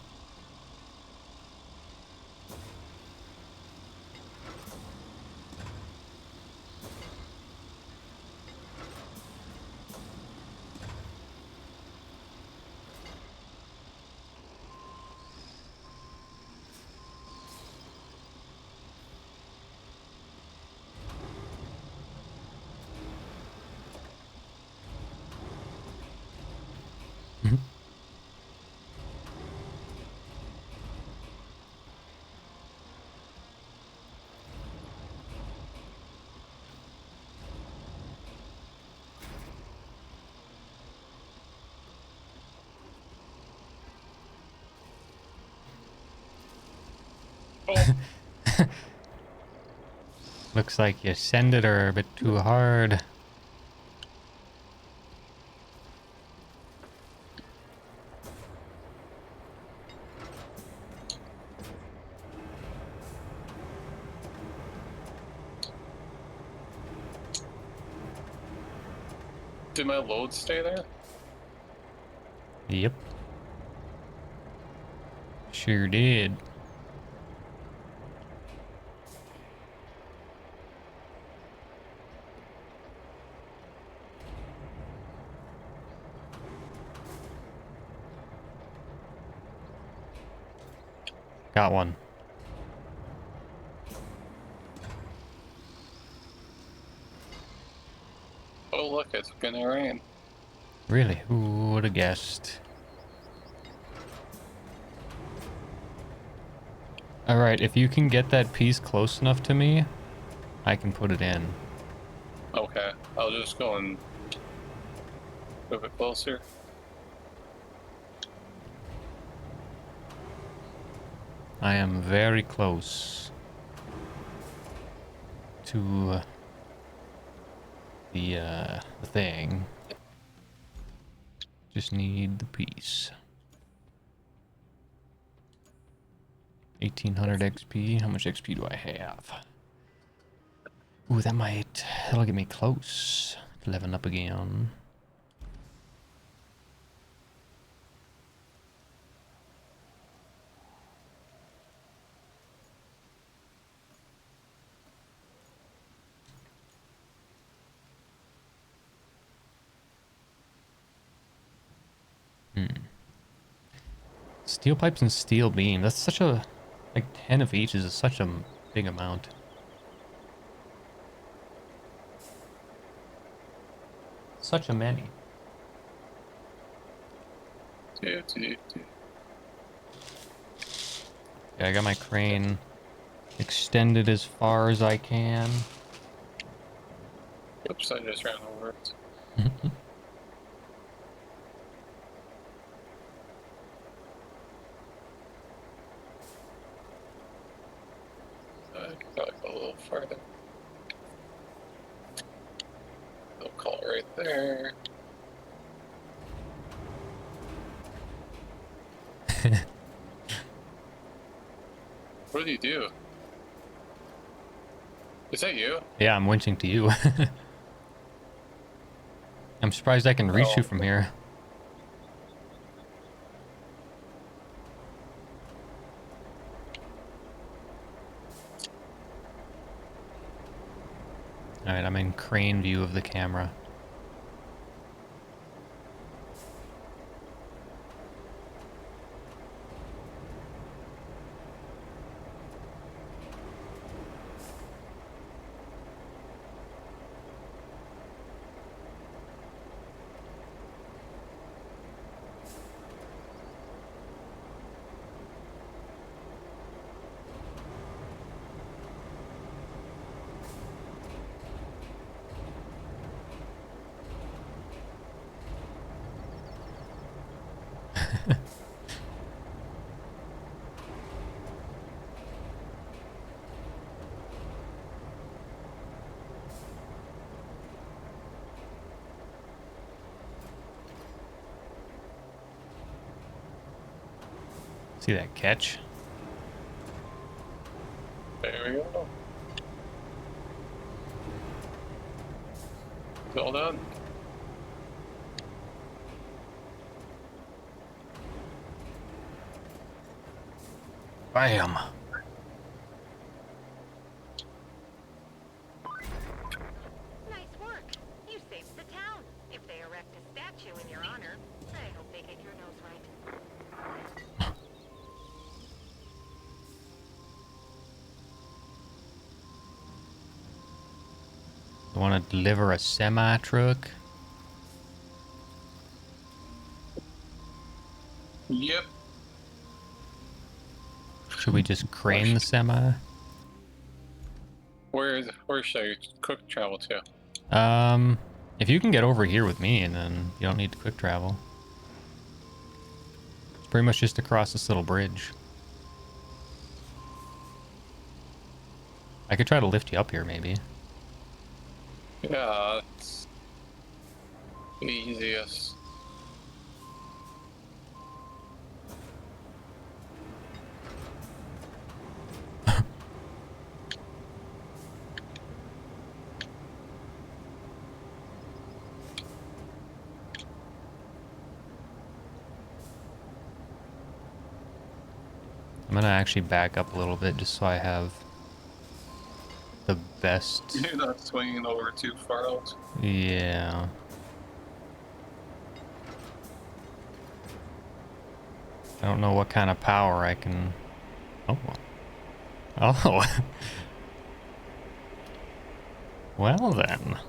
Oh, Looks like you sended her a bit too hard. Did my load stay there? Yep. Sure did. Got one. Oh look, it's gonna rain. Really? Who would have guessed? Alright, if you can get that piece close enough to me, I can put it in. Okay, I'll just go and move it closer. I am very close to the thing. Just need the piece. 1800 XP. How much XP do I have? Ooh, that'll get me close to leveling up again. Steel pipes and steel beam. That's such a... Like 10 of each is such a big amount. Such a many. Yeah, Okay, I got my crane extended as far as I can. oops, I just ran over it. I could probably go a little farther. They'll call it right there. What do you do? Is that you? Yeah, I'm winching to you. I'm surprised I can reach you from here. Alright, I'm in crane view of the camera. See that catch? There we go. It's all done. Bam! Nice work. You saved the town. If they erect a statue in your honor, I hope they get your nose right. I want to deliver a semi-truck. Yep. Should we just crane the semi? Where should I quick travel to? If you can get over here with me, and then you don't need to quick travel. It's pretty much just across this little bridge. I could try to lift you up here, maybe. Yeah, it's the easiest. gonna actually back up a little bit just so I have the best. You're not swinging over too far out. Yeah. I don't know what kind of power I can... Oh. Oh. Well then.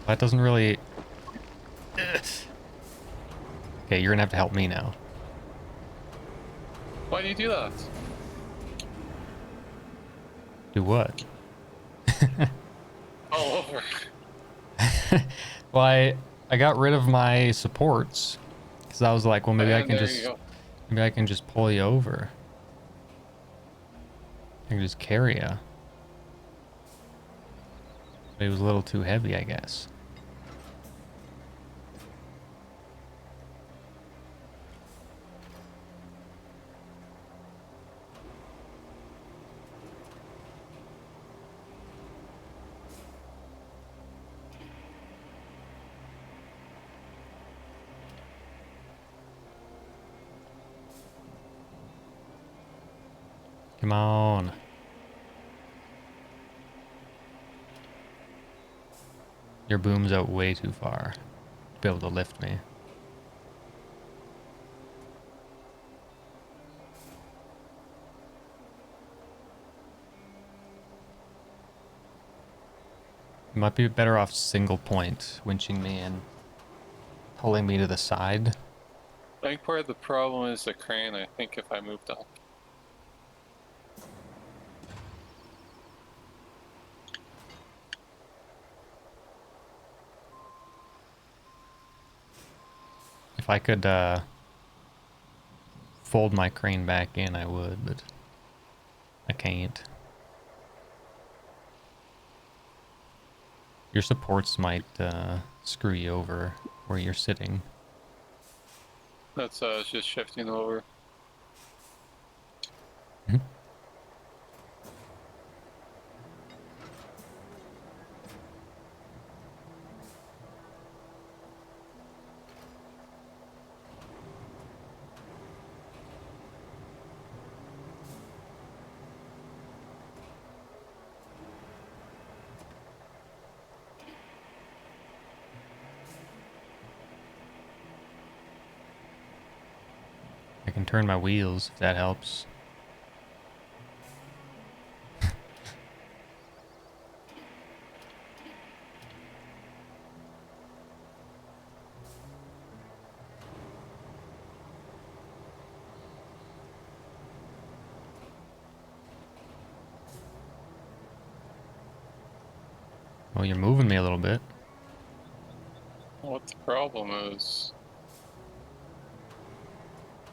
That doesn't really... Okay, you're gonna have to help me now. Why do you do that? Do what? All over. Well, I got rid of my supports because I was like, well, maybe I And can there just... you go. Maybe I can just pull you over. I can just carry you. But it was a little too heavy, I guess. Come on. Your boom's out way too far to be able to lift me. You might be better off single point winching me and pulling me to the side. I think part of the problem is the crane. I think if I moved up. If I could fold my crane back in, I would, but I can't. Your supports might screw you over where you're sitting. That's it's just shifting over. Mhm. I can turn my wheels if that helps. Well, you're moving me a little bit. What the problem is?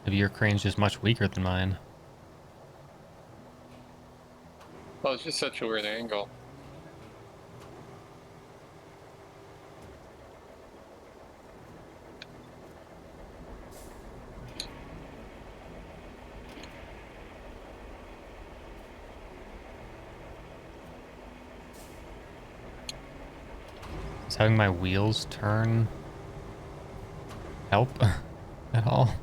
Maybe your crane's just much weaker than mine. Well, it's just such a weird angle. Is having my wheels turn help at all?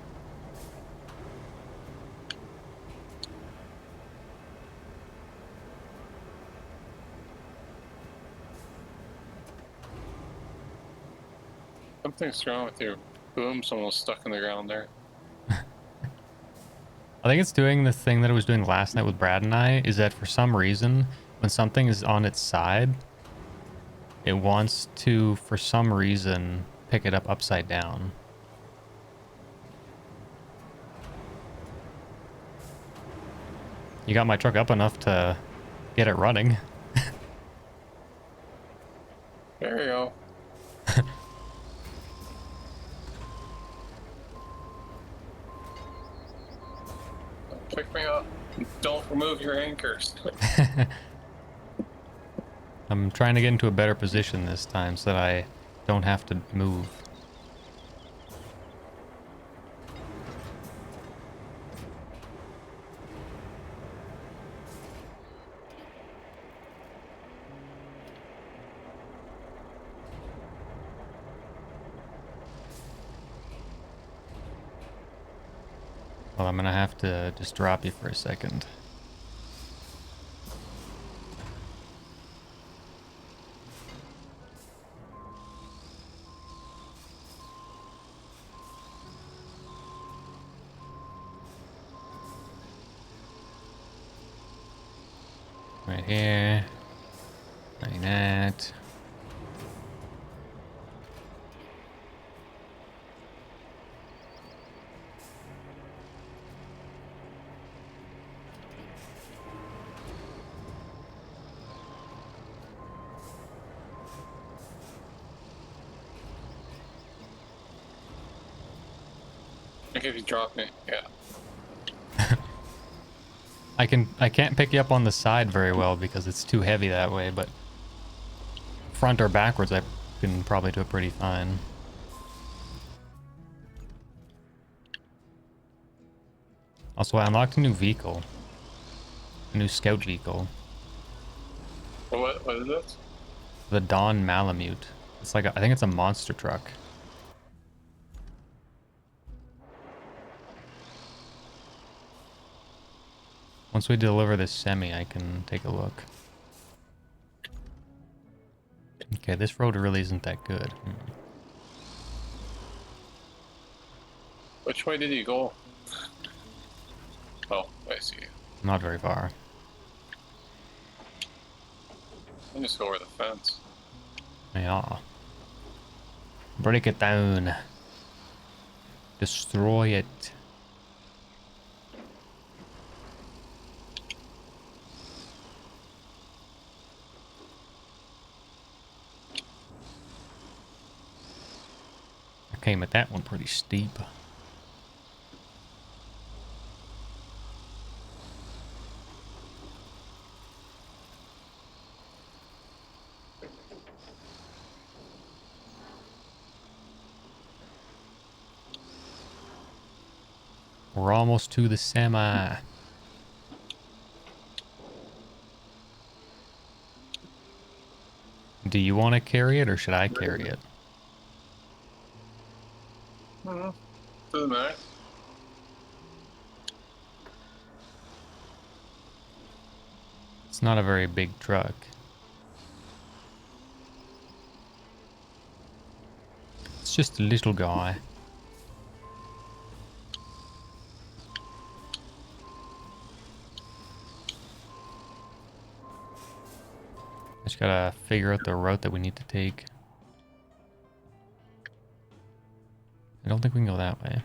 Something's wrong with your boom's almost stuck in the ground there. I think it's doing the thing that it was doing last night with Brad and I, is that for some reason, when something is on its side, it wants to, for some reason, pick it up upside down. You got my truck up enough to get it running. There you go. Pick me up. Don't remove your anchors. I'm trying to get into a better position this time so that I don't have to move. Well, I'm gonna have to just drop you for a second. Right here. Like that. Like if you drop me, yeah. I can't pick you up on the side very well because it's too heavy that way, but front or backwards I can probably do it pretty fine. Also, I unlocked a new vehicle. A new scout vehicle. What is this? The Dawn Malamute. It's like I think it's a monster truck. Once we deliver this semi, I can take a look. Okay, this road really isn't that good. Which way did you go? Oh, I see. Not very far. I just go over the fence. Yeah. Break it down. Destroy it. I came at that one pretty steep. We're almost to the semi. Do you want to carry it or should I carry it? Doesn't matter. It's not a very big truck. It's just a little guy. Just gotta figure out the route that we need to take. I don't think we can go that way.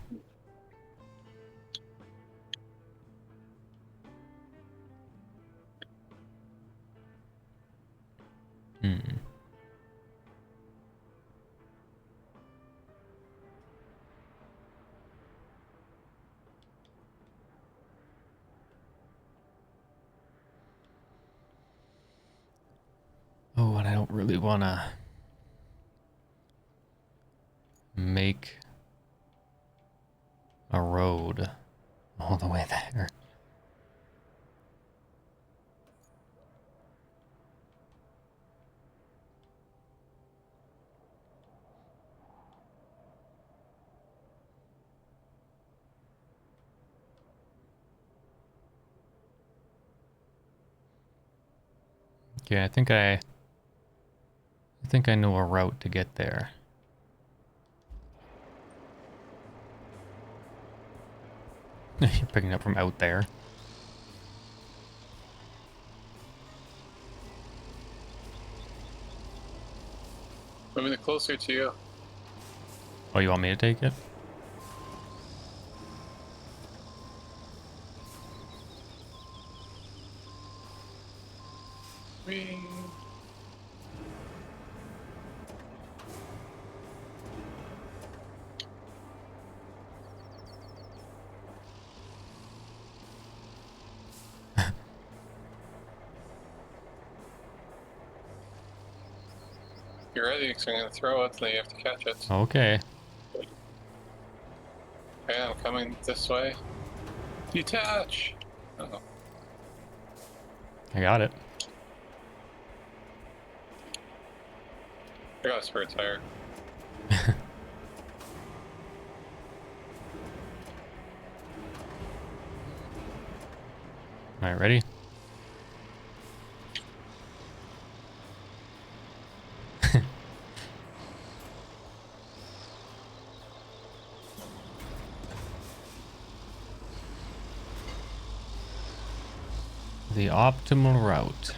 Oh, and I don't really want to make a road all the way there. Okay, I think I know a route to get there. You're picking up from out there. Moving closer to you. Oh, you want me to take it? Whee. You're ready, because I'm going to throw it, then you have to catch it. Okay. Okay, I'm coming this way. Detach! Oh. I got it. I got a spare tire. Alright, ready? The optimal route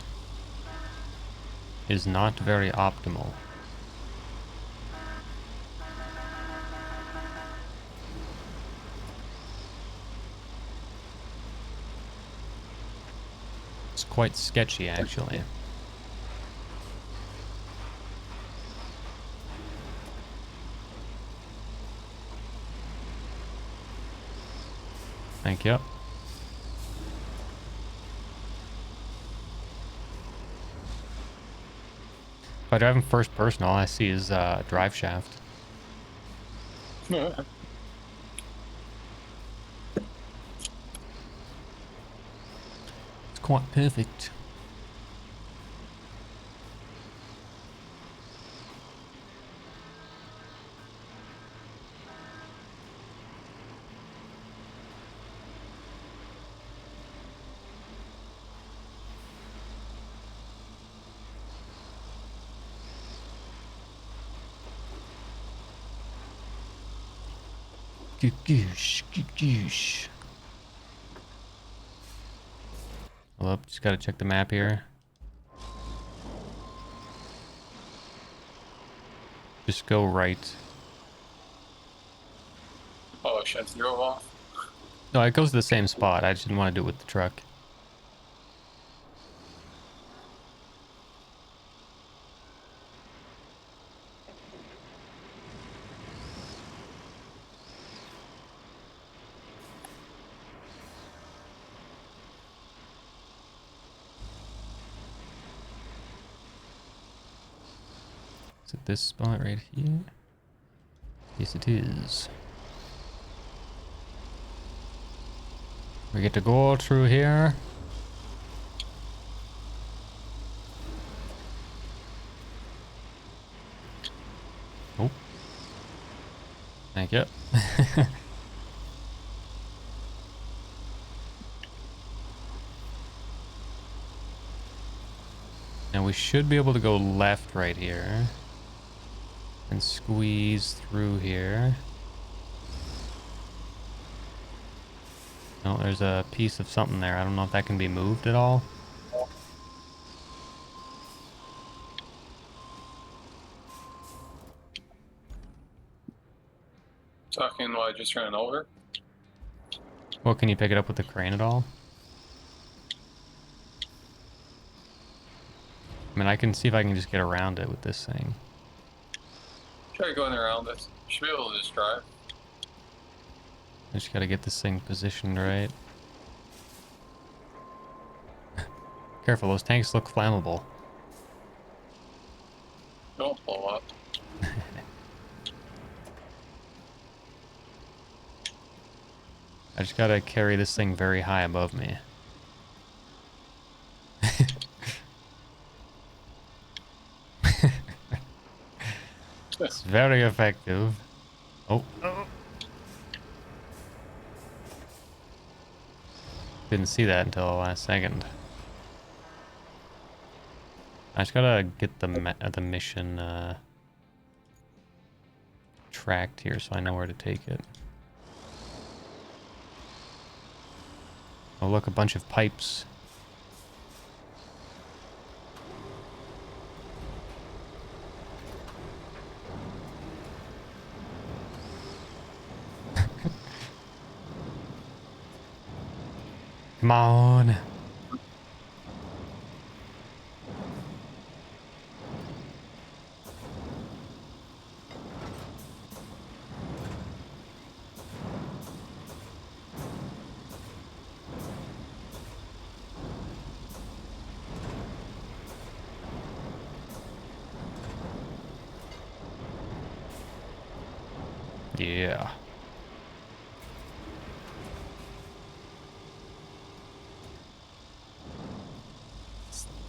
is not very optimal. It's quite sketchy, actually. Thank you. If I drive in first person, all I see is drive shaft. It's quite perfect. Goosh, goosh. Hold up, just gotta check the map here. Just go right. Oh, shit, you drove off? No, it goes to the same spot. I just didn't want to do it with the truck. Is it this spot right here? Yes, it is. We get to go through here. Oh. Thank you. Now we should be able to go left right here. And squeeze through here. No, there's a piece of something there. I don't know if that can be moved at all. Talking what I just ran over? Well, can you pick it up with the crane at all? I mean, I can see if I can just get around it with this thing. Try going around this. You should be able to just drive. I just gotta get this thing positioned right. Careful, those tanks look flammable. Don't blow up. I just gotta carry this thing very high above me. It's very effective. Oh. Didn't see that until the last second. I just gotta get the mission tracked here so I know where to take it. Oh look, a bunch of pipes. Come on. Yeah.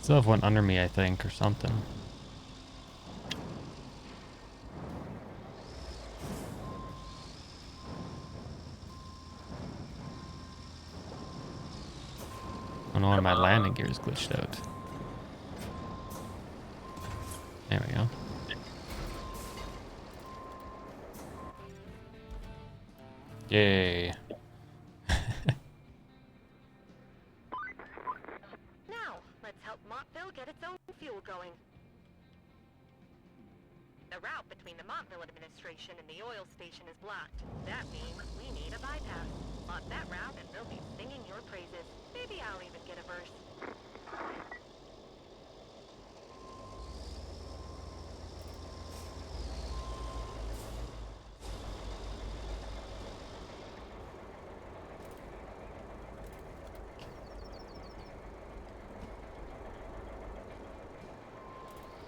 Still have one under me, I think, or something. Oh no, my landing gear is glitched out. There we go. Yay. Now, let's help Montville get its own fuel going. The route between the Montville administration and the oil station is blocked. That means we need a bypass. On that route, and they'll be singing your praises. Maybe I'll even get a verse.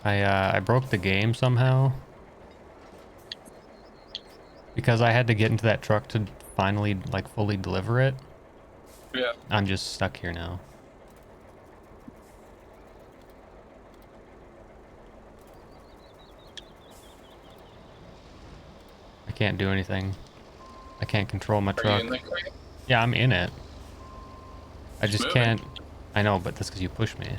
I broke the game somehow. Because I had to get into that truck to finally, like, fully deliver it. Yeah. I'm just stuck here now. I can't do anything. I can't control my Are you truck. in the crate? Yeah, I'm in it. I It's just moving. can't... I know, but that's because you pushed me.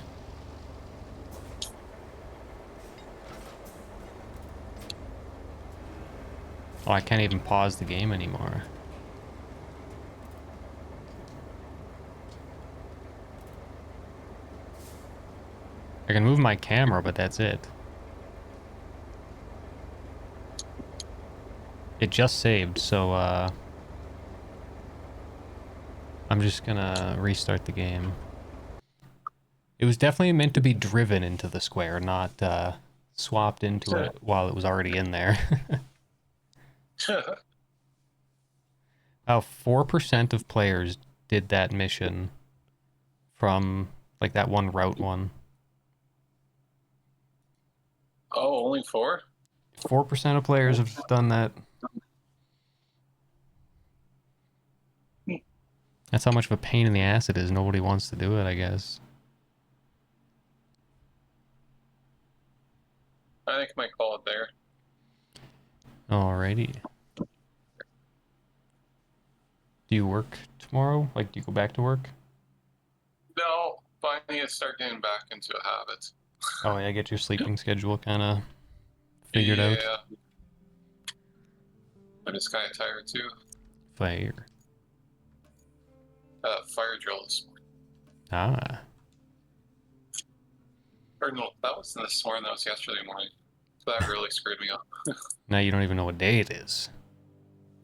Oh, I can't even pause the game anymore. I can move my camera, but that's it. It just saved, so I'm just gonna restart the game. It was definitely meant to be driven into the square, not swapped into it while it was already in there. Oh, 4% of players did that mission from, like, that one route one. Oh, only 4? 4% of players have done that. That's how much of a pain in the ass it is. Nobody wants to do it, I guess. I think I might call it there. Alrighty. Do you work tomorrow? Like, do you go back to work? No, but I need to start getting back into a habit. Oh, yeah, get your sleeping schedule kind of figured out. Yeah. I'm just kind of tired too. Fire. Fire drill this morning. Ah. Or no, that wasn't this morning, that was yesterday morning. So that really screwed me up. Now you don't even know what day it is.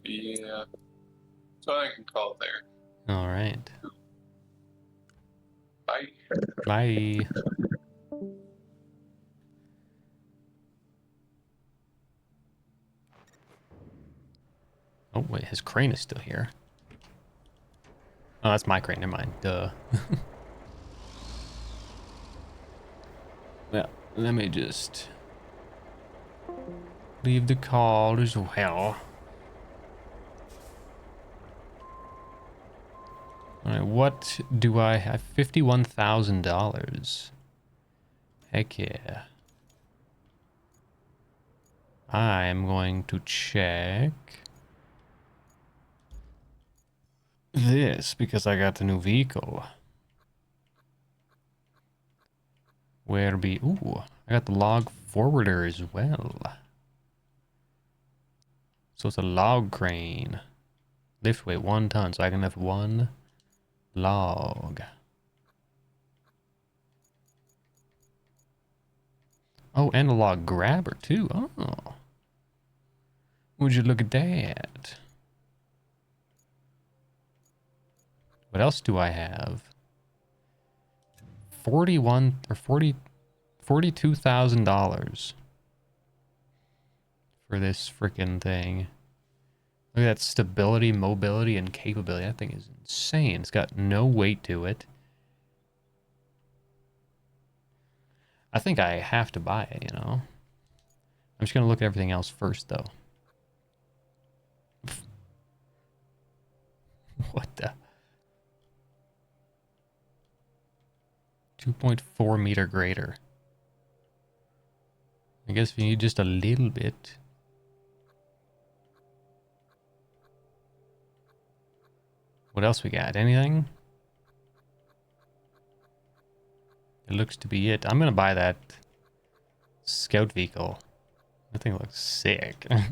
Yeah. So I can call it there. Alright. Bye. Bye. Oh, wait, his crane is still here. Oh, that's my crane, never mind. Duh. Well, let me just leave the call as well. Alright, what do I have? $51,000. Heck yeah. I'm going to check this because I got the new vehicle. Where be? Ooh, I got the log forwarder as well. So it's a log crane. Lift weight 1 ton, so I can lift 1 log. Oh, and a log grabber too. Oh. Would you look at that? What else do I have? 42,000 for this freaking thing. Look at that stability, mobility, and capability. That thing is insane. It's got no weight to it. I think I have to buy it, you know? I'm just gonna look at everything else first, though. What the? 2.4 meter greater. I guess we need just a little bit. What else we got? Anything? It looks to be it. I'm gonna buy that scout vehicle. That thing looks sick. The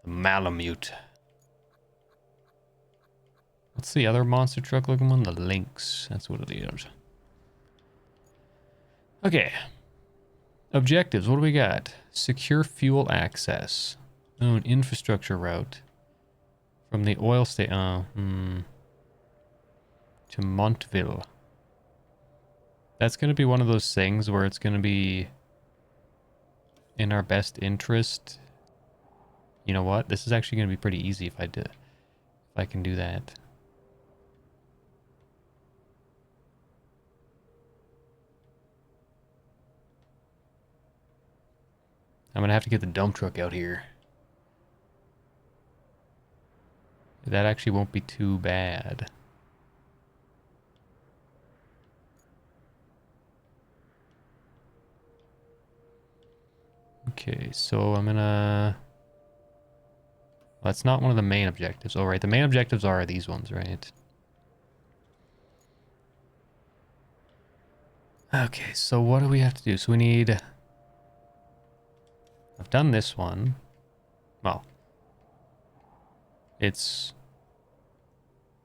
Malamute. What's the other monster truck looking one? The Lynx. That's what it is. Okay. Objectives. What do we got? Secure fuel access. Oh, an infrastructure route. From the oil station. To Montville. That's going to be one of those things where it's going to be in our best interest. You know what? This is actually going to be pretty easy if I can do that. I'm going to have to get the dump truck out here. That actually won't be too bad. Okay, so I'm gonna... Well, that's not one of the main objectives. Oh, right, the main objectives are these ones, right? Okay, so what do we have to do? So we need... I've done this one. Well, it's...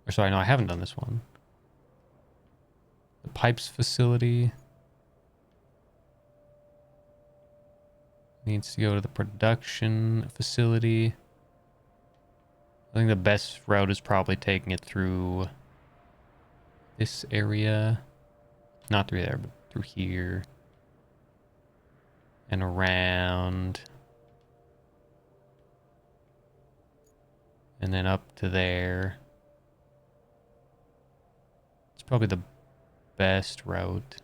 Or sorry, no, I haven't done this one. The pipes facility needs to go to the production facility. I think the best route is probably taking it through this area. Not through there, but through here. And around. And then up to there. It's probably the best route.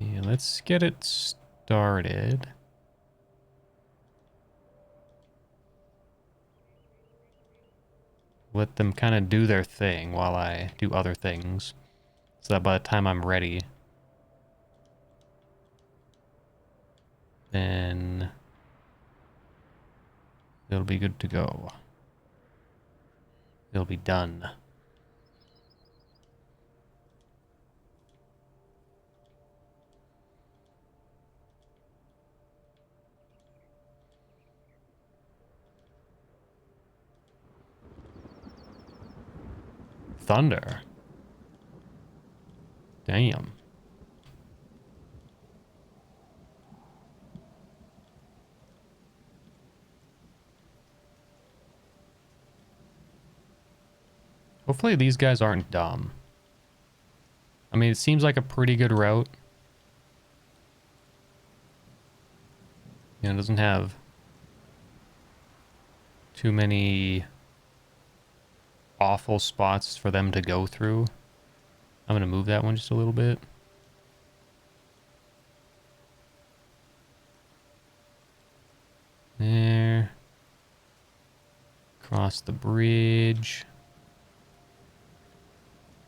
Yeah, let's get it started. Let them kind of do their thing while I do other things. So that by the time I'm ready, then it'll be good to go. It'll be done. Thunder. Damn. Hopefully these guys aren't dumb. I mean, it seems like a pretty good route. You know, it doesn't have too many awful spots for them to go through. I'm going to move that one just a little bit. There. Cross the bridge.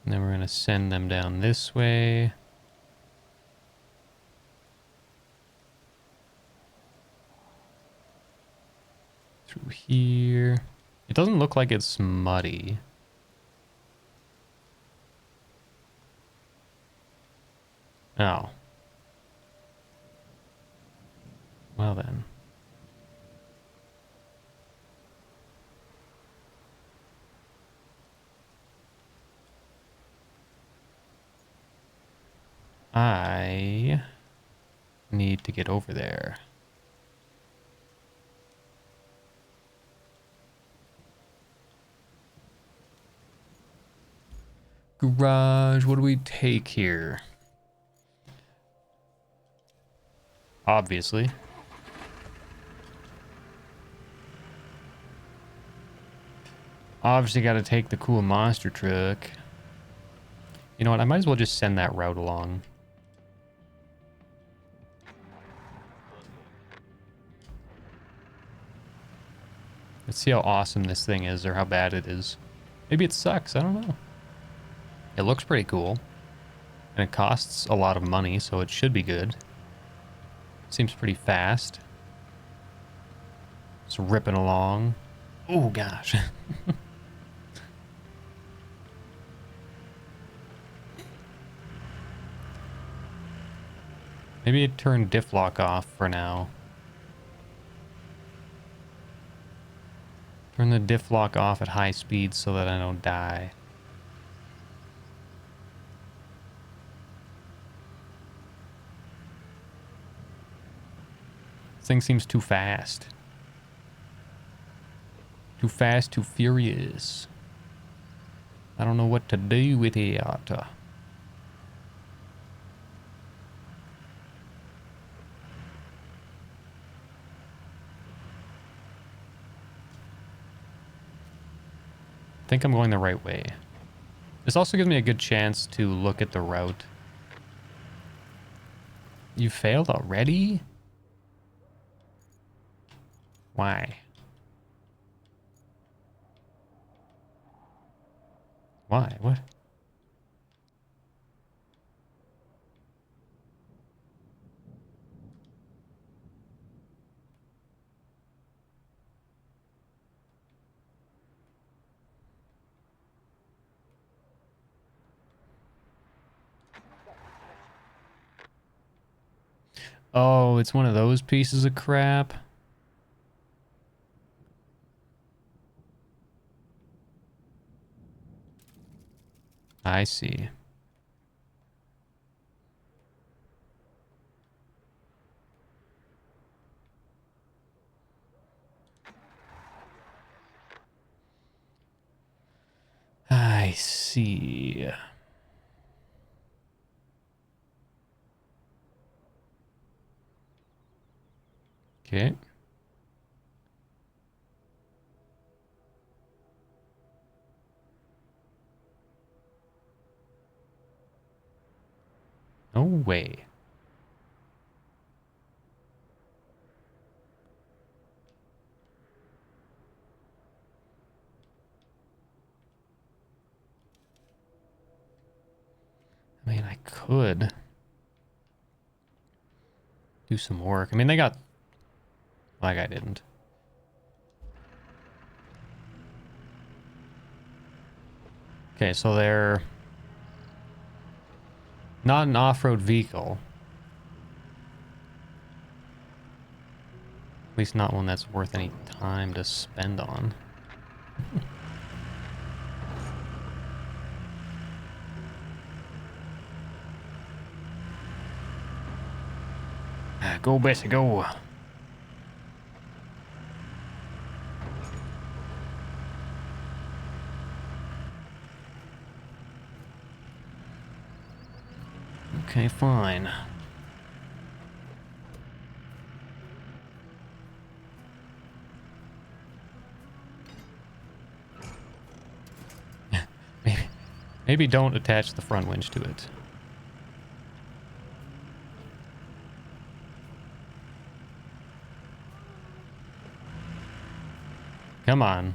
And then we're going to send them down this way. Through here. It doesn't look like it's muddy. Oh. Well then. I need to get over there. Garage, what do we take here? Obviously. Obviously got to take the cool monster truck. You know what? I might as well just send that route along. Let's see how awesome this thing is or how bad it is. Maybe it sucks. I don't know. It looks pretty cool. And it costs a lot of money, so it should be good. Seems pretty fast. Just ripping along. Oh gosh. Maybe turn diff lock off for now. Turn the diff lock off at high speed so that I don't die. This thing seems too fast. Too fast, too furious. I don't know what to do with it. I think I'm going the right way. This also gives me a good chance to look at the route. You failed already? Why? Why? What? Oh, it's one of those pieces of crap. I see. I see. Okay. No way. I mean, I could do some work. I mean, they got... Like I didn't. Okay, so they're... Not an off-road vehicle. At least not one that's worth any time to spend on. Go, Bessie, go. Okay, fine. Maybe don't attach the front winch to it. Come on.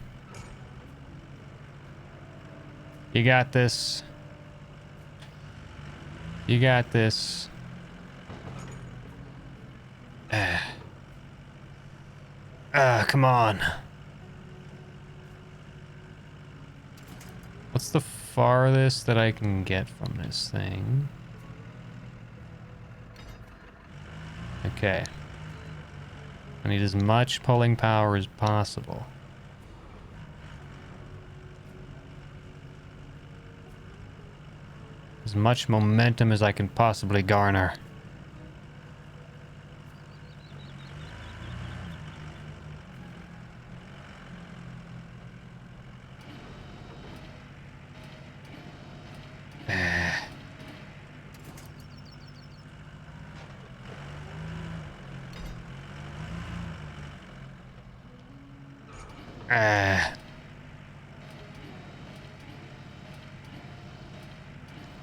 You got this. You got this. Come on. What's the farthest that I can get from this thing? Okay. I need as much pulling power as possible. As much momentum as I can possibly garner.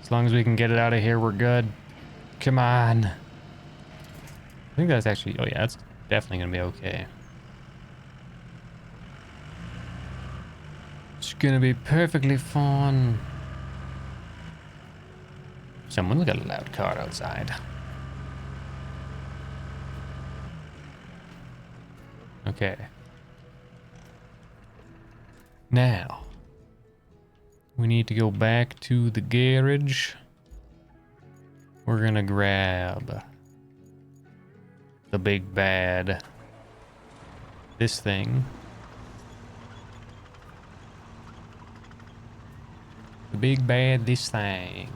As long as we can get it out of here, we're good. Come on. I think that's actually... Oh, yeah, that's definitely going to be okay. It's going to be perfectly fine. Someone's got a loud car outside. Okay. Now, we need to go back to the garage. We're gonna grab the big bad, this thing. The big bad, this thing.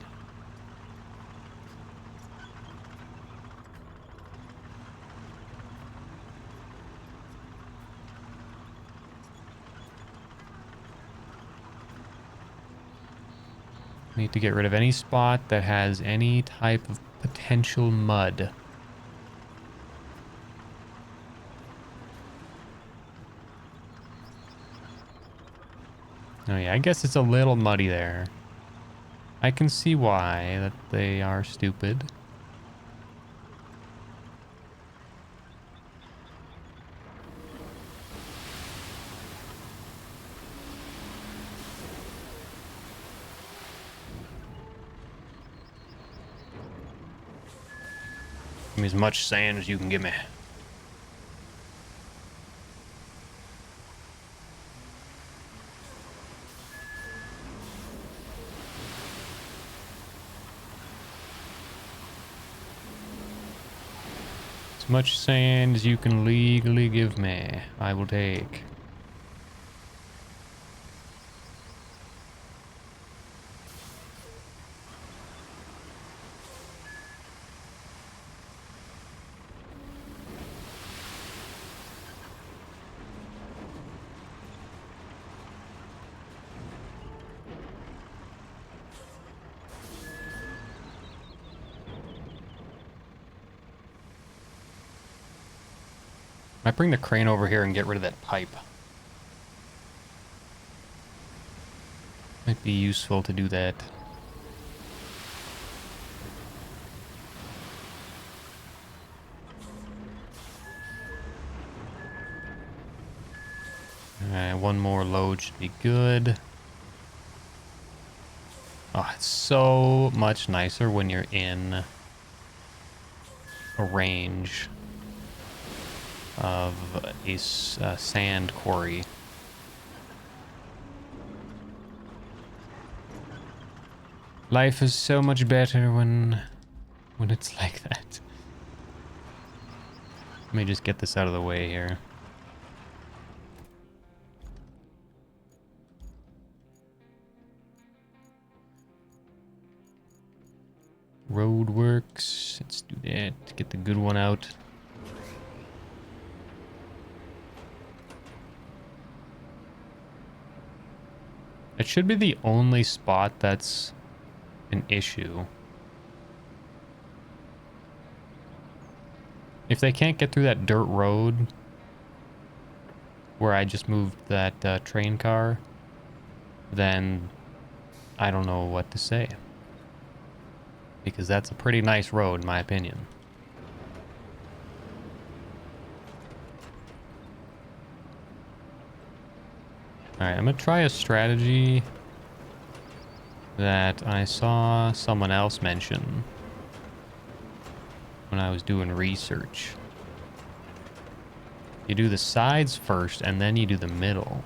Need to get rid of any spot that has any type of potential mud. Oh yeah, I guess it's a little muddy there. I can see why that they are stupid. Give me as much sand as you can give me. As much sand as you can legally give me, I will take. Might bring the crane over here and get rid of that pipe. Might be useful to do that. Alright, one more load should be good. Oh, it's so much nicer when you're in a range of a sand quarry. Life is so much better when it's like that. Let me just get this out of the way here. Roadworks. Let's do that. Get the good one out. It should be the only spot that's an issue. If they can't get through that dirt road where I just moved that train car, then I don't know what to say. Because that's a pretty nice road, in my opinion. Alright, I'm gonna try a strategy that I saw someone else mention when I was doing research. You do the sides first, and then you do the middle.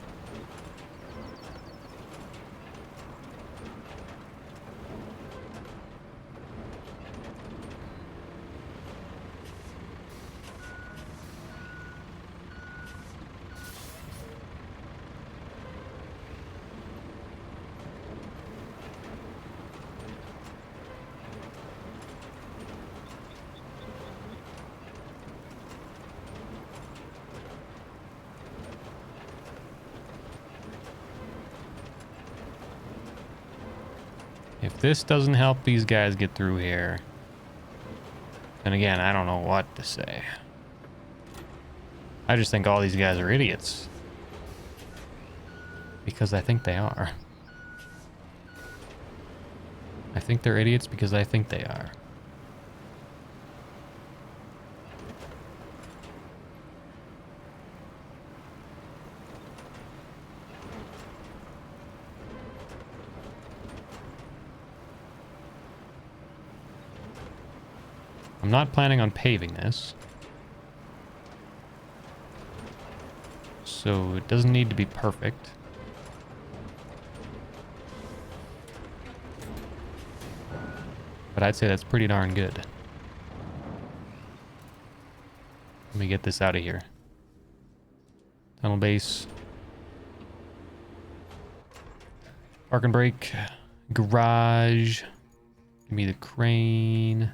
If this doesn't help these guys get through here, then again, I don't know what to say. I just think all these guys are idiots. Because I think they are. I think they're idiots because I think they are. I'm not planning on paving this. So it doesn't need to be perfect. but I'd say that's pretty darn good. Let me get this out of here. Tunnel base. Park and brake. Garage. Give me the crane.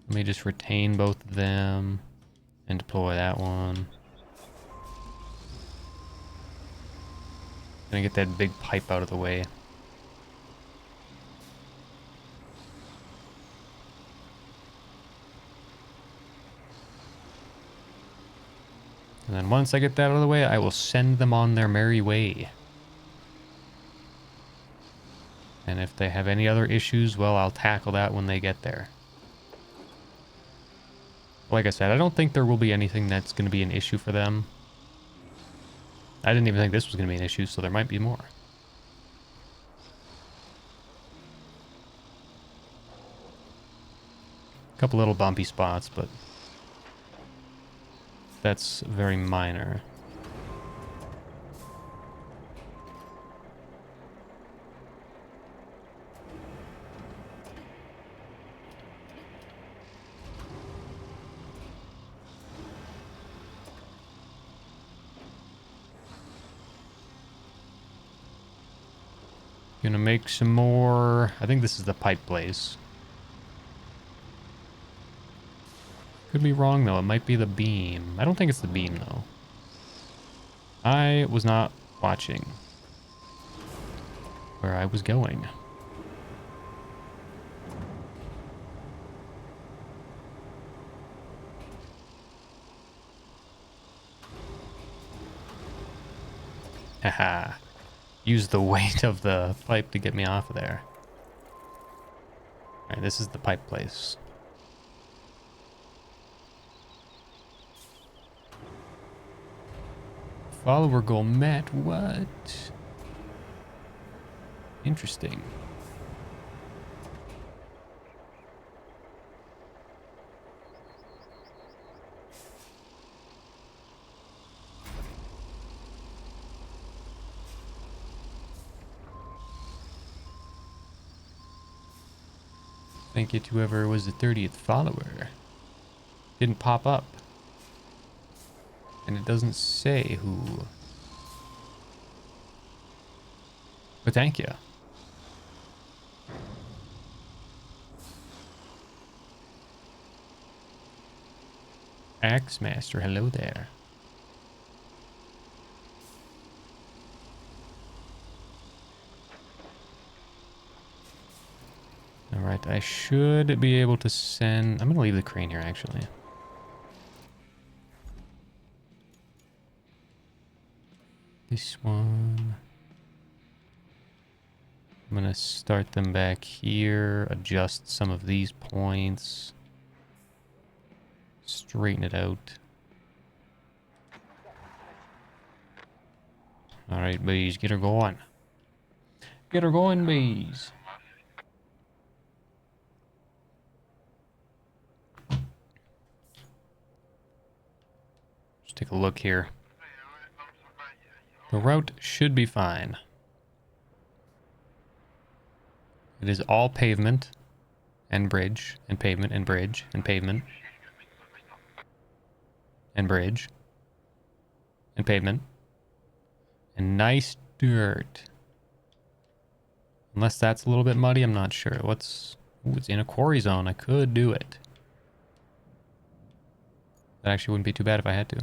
Let me just retain both of them and deploy that one. Gonna get that big pipe out of the way. And then once I get that out of the way, I will send them on their merry way. And if they have any other issues, well, I'll tackle that when they get there. Like I said, I don't think there will be anything that's going to be an issue for them. I didn't even think this was going to be an issue, so there might be more. A couple little bumpy spots, but that's very minor. Gonna make some more. I think this is the pipe place. Could be wrong though. It might be the beam. I don't think it's the beam though. I was not watching where I was going. Haha. Use the weight of the pipe to get me off of there. Alright, this is the pipe place. Follower goal met. What? Interesting. Thank you to whoever was the 30th follower. Didn't pop up. And it doesn't say who. But thank you. Axemaster, hello there. Alright, I should be able to send... I'm going to leave the crane here, actually. This one. I'm going to start them back here, adjust some of these points, straighten it out. Alright, bees, get her going. Get her going, bees. Take a look here. The route should be fine. It is all pavement and bridge and pavement and bridge and pavement and bridge and pavement and nice dirt. Unless that's a little bit muddy, I'm not sure. What's... Ooh, it's in a quarry zone. I could do it. That actually wouldn't be too bad if I had to.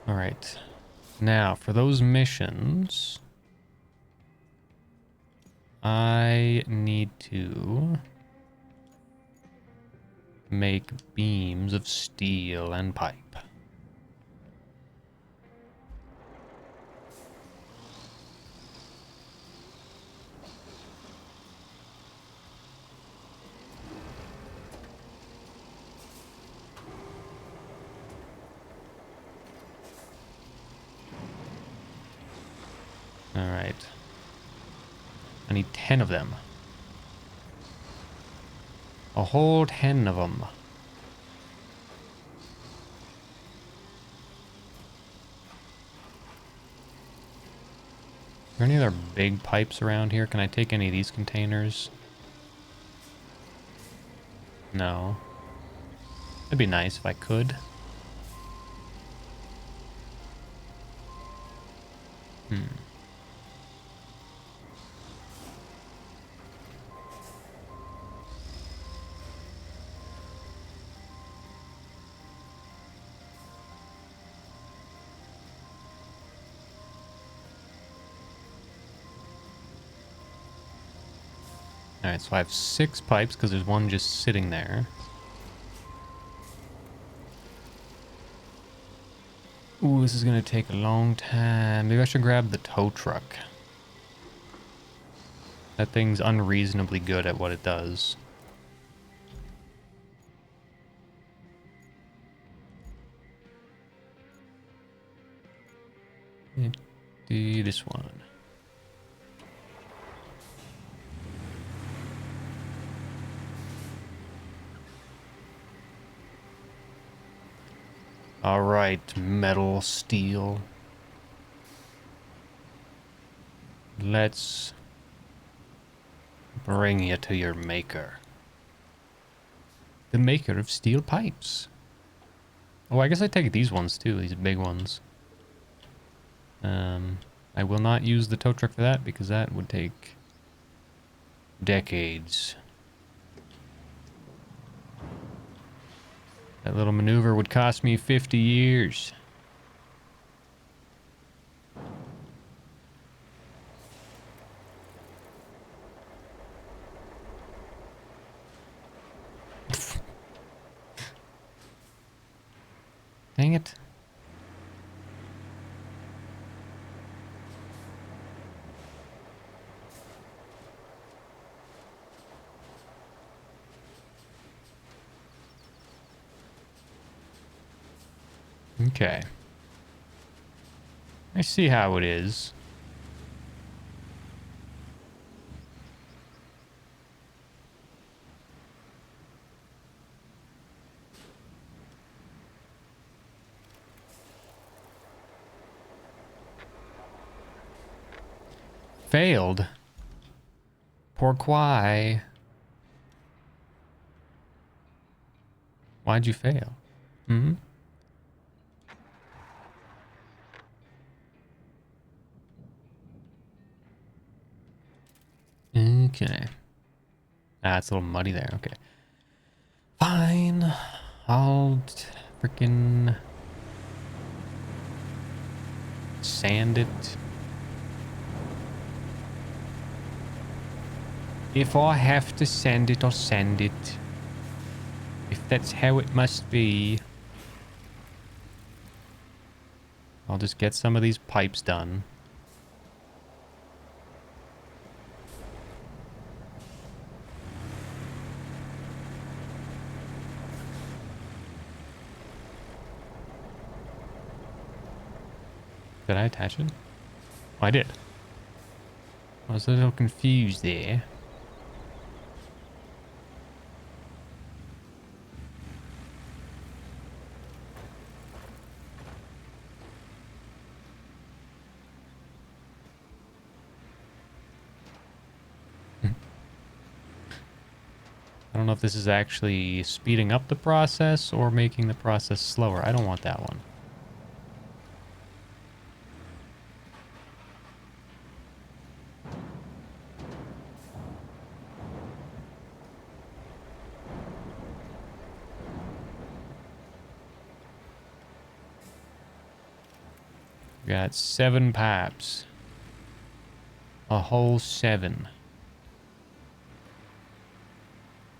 Alright, now for those missions, I need to make beams of steel and pipe. Alright. I need 10 of them. A whole 10 of them. there any other big pipes around here? Can I take any of these containers? No. It'd be nice if I could. Alright, so I have 6 pipes because there's one just sitting there. Ooh, this is gonna take a long time. Maybe I should grab the tow truck. That thing's unreasonably good at what it does. Do this one. All right, metal, steel. Let's bring you to your maker. The maker of steel pipes. Oh, I guess I take these ones too, these big ones. I will not use the tow truck for that because that would take decades. That little maneuver would cost me 50 years. Dang it. Okay. I see how it is. Failed. Pourquoi? Why'd you fail? Hmm? Okay. Ah, it's a little muddy there. Okay. Fine. I'll freaking sand it. If I have to sand it, I'll sand it. If that's how it must be. I'll just get some of these pipes done. Did I attach it? Oh, I did. I was a little confused there. I don't know if this is actually speeding up the process or making the process slower. I don't want that one. We got 7 pipes. A whole 7.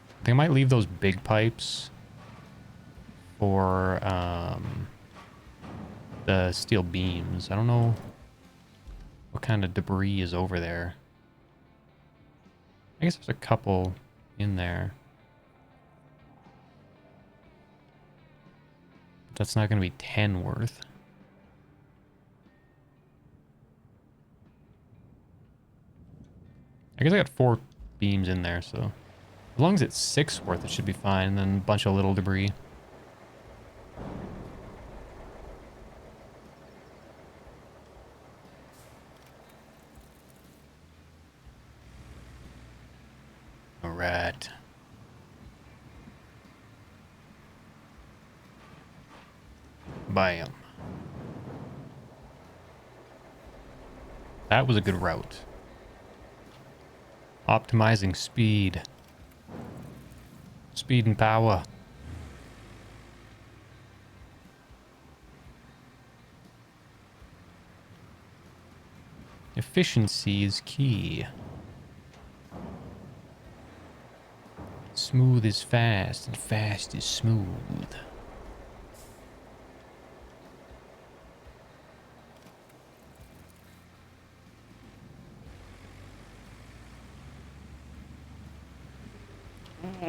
I think I might leave those big pipes for the steel beams. I don't know what kind of debris is over there. I guess there's a couple in there. But that's not going to be 10 worth. I guess I got 4 beams in there, so as long as it's 6 worth, it should be fine. And then a bunch of little debris. right. Bam. That was a good route. Optimizing speed. Speed and power. Efficiency is key. Smooth is fast, and fast is smooth.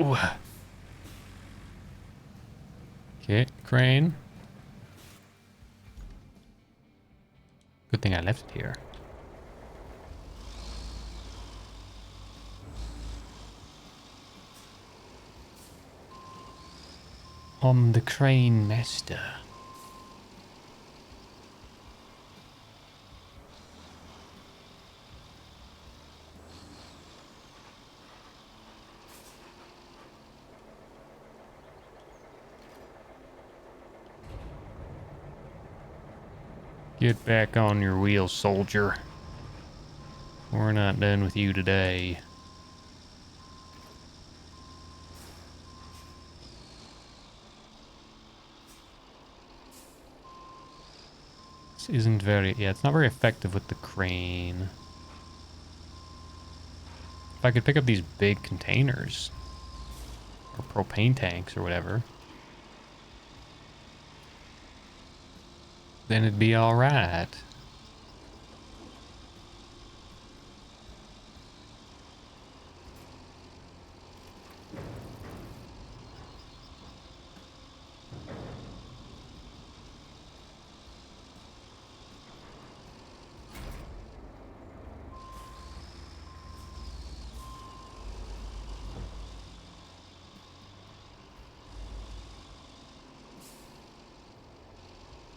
Ooh. Okay, crane. Good thing I left it here. I'm the crane master. Get back on your wheel, soldier. We're not done with you today. This isn't very... Yeah, it's not very effective with the crane. If I could pick up these big containers. Or propane tanks or whatever. Then it'd be alright.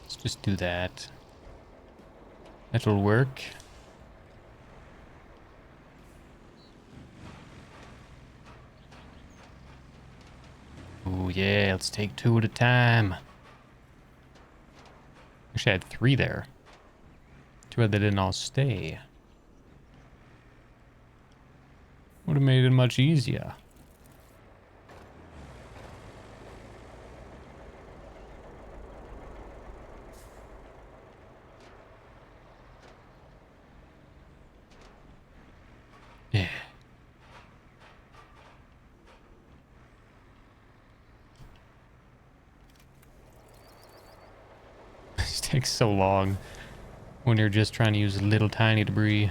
Let's just do that. That'll work. Oh yeah, let's take 2 at a time. Actually, I had 3 there. Too bad they didn't all stay. Would have made it much easier. Yeah. This takes so long when you're just trying to use little tiny debris.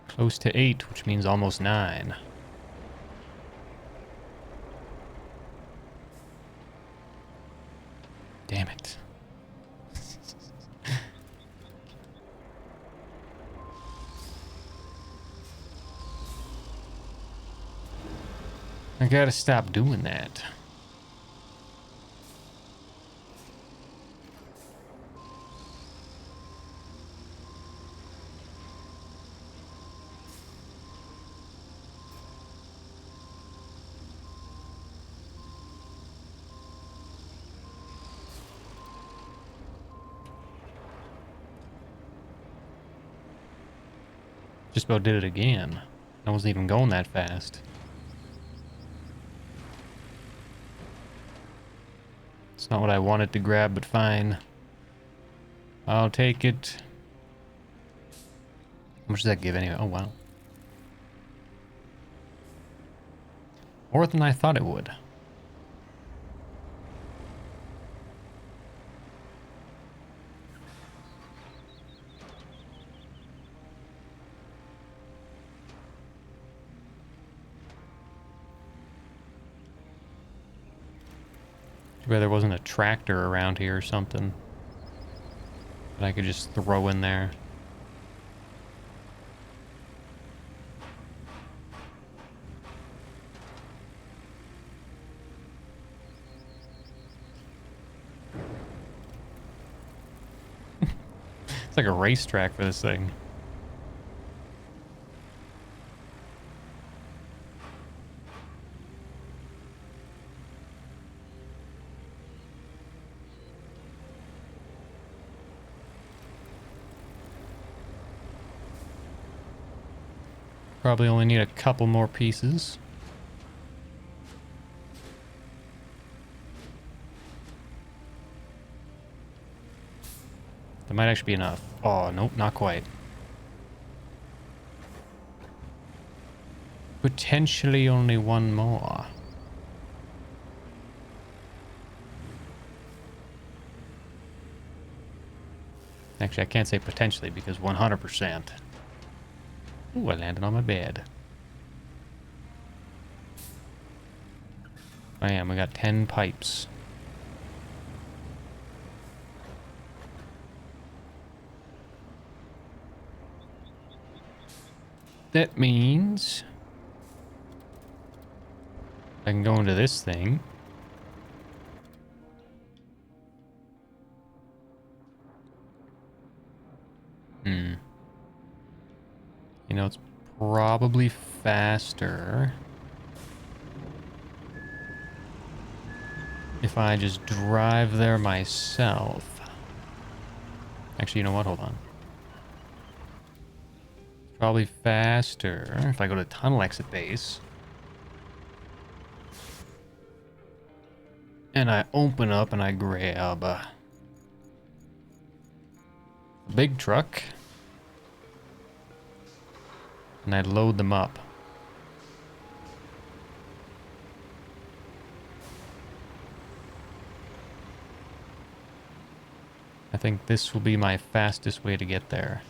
Close to 8, which means almost 9. Damn it. I gotta stop doing that. Just about did it again. I wasn't even going that fast. It's not what I wanted to grab, but fine. I'll take it. How much does that give anyway? Oh, wow. More than I thought it would. Too bad there wasn't a tractor around here or something that I could just throw in there. It's like a racetrack for this thing. Probably only need a couple more pieces. That might actually be enough. Oh, nope, not quite. Potentially only one more. Actually, I can't say potentially because 100%. Ooh, I landed on my bed. I am. We got 10 pipes. That means I can go into this thing. You know, it's probably faster if I just drive there myself. Actually, you know what? Hold on. Probably faster if I go to tunnel exit base. And I open up and I grab a big truck. And I load them up. I think this will be my fastest way to get there.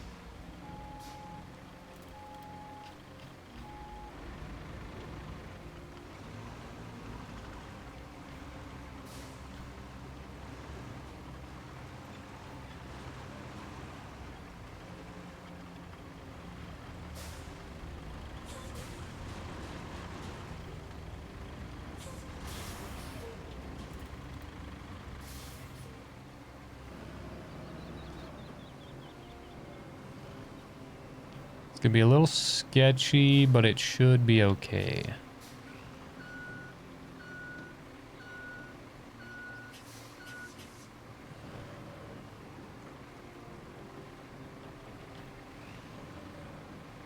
It's gonna be a little sketchy, but it should be okay.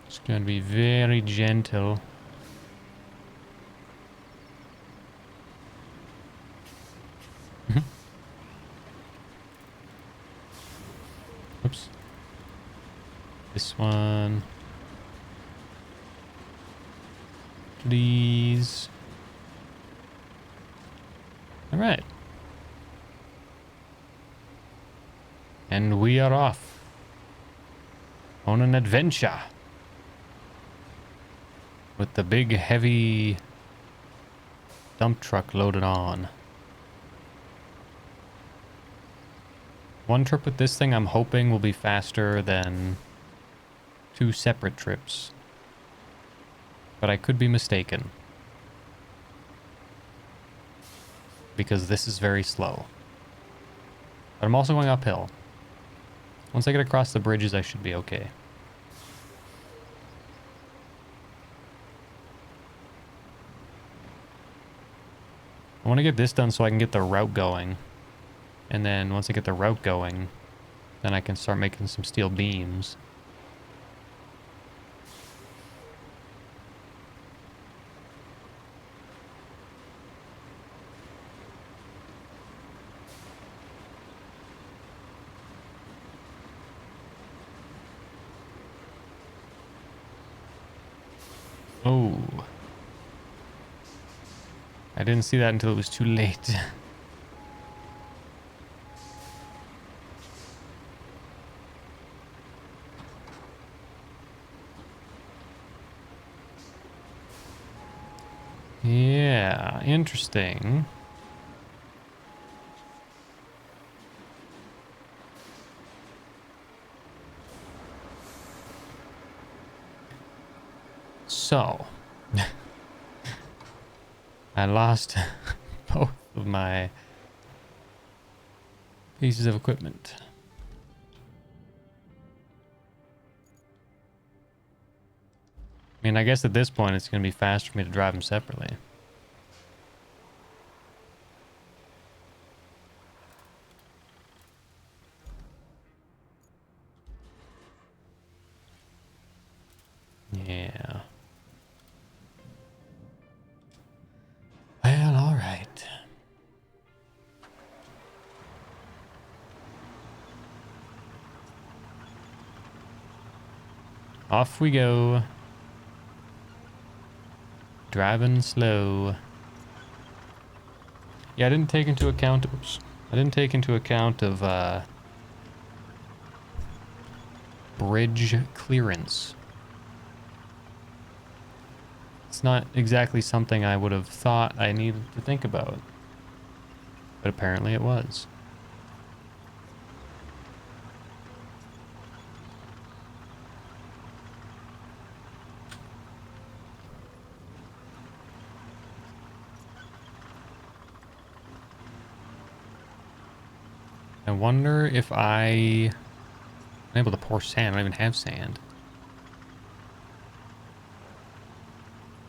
It's gonna be very gentle. Oops. This one. Please. All right. And we are off on an adventure with the big heavy dump truck loaded on. One trip with this thing I'm hoping will be faster than 2 separate trips. But I could be mistaken. Because this is very slow. But I'm also going uphill. Once I get across the bridges, I should be okay. I want to get this done so I can get the route going. And then once I get the route going, then I can start making some steel beams. Oh. I didn't see that until it was too late. Yeah, interesting. So, I lost both of my pieces of equipment. I mean, I guess at this point it's going to be faster for me to drive them separately. Yeah. Well, all right. Off we go. Driving slow. Yeah, I didn't take into account. Oops. I didn't take into account of bridge clearance. It's not exactly something I would have thought I needed to think about, but apparently it was. I wonder if I'm able to pour sand. I don't even have sand.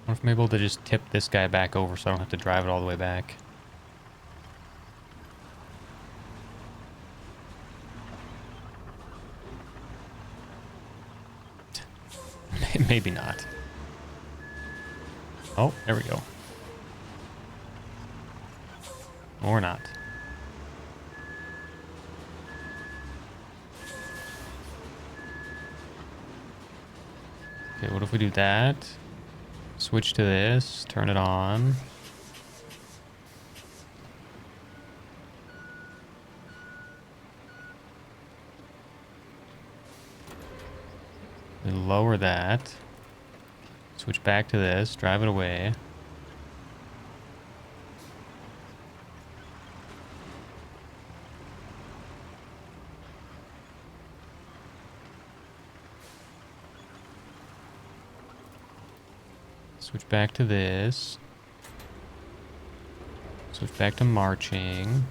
I wonder if I'm able to just tip this guy back over so I don't have to drive it all the way back. Maybe not. Oh, there we go. Or not. Okay, what if we do that? Switch to this, turn it on. We lower that. Switch back to this, drive it away. Switch back to this. Switch back to marching.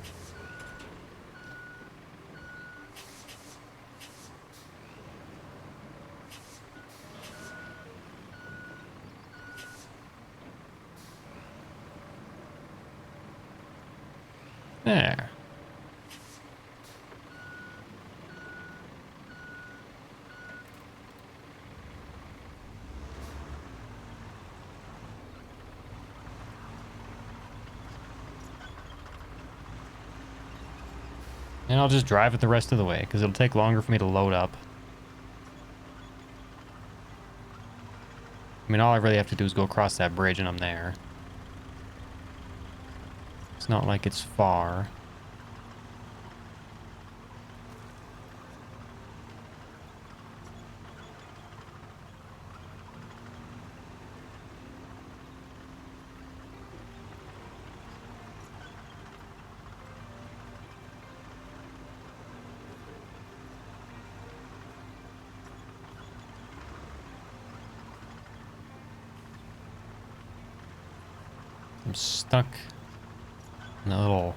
There. And I'll just drive it the rest of the way, because it'll take longer for me to load up. I mean, all I really have to do is go across that bridge and I'm there. It's not like it's far. I'm stuck in a little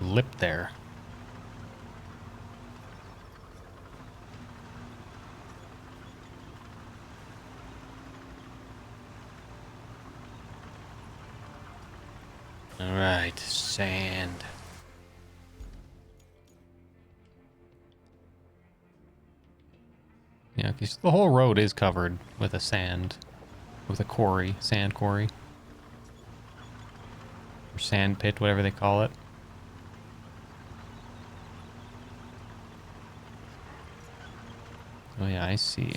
lip there. All right, sand. Yeah, because the whole road is covered with a quarry, sand quarry. Or sand pit, whatever they call it. Oh yeah, I see.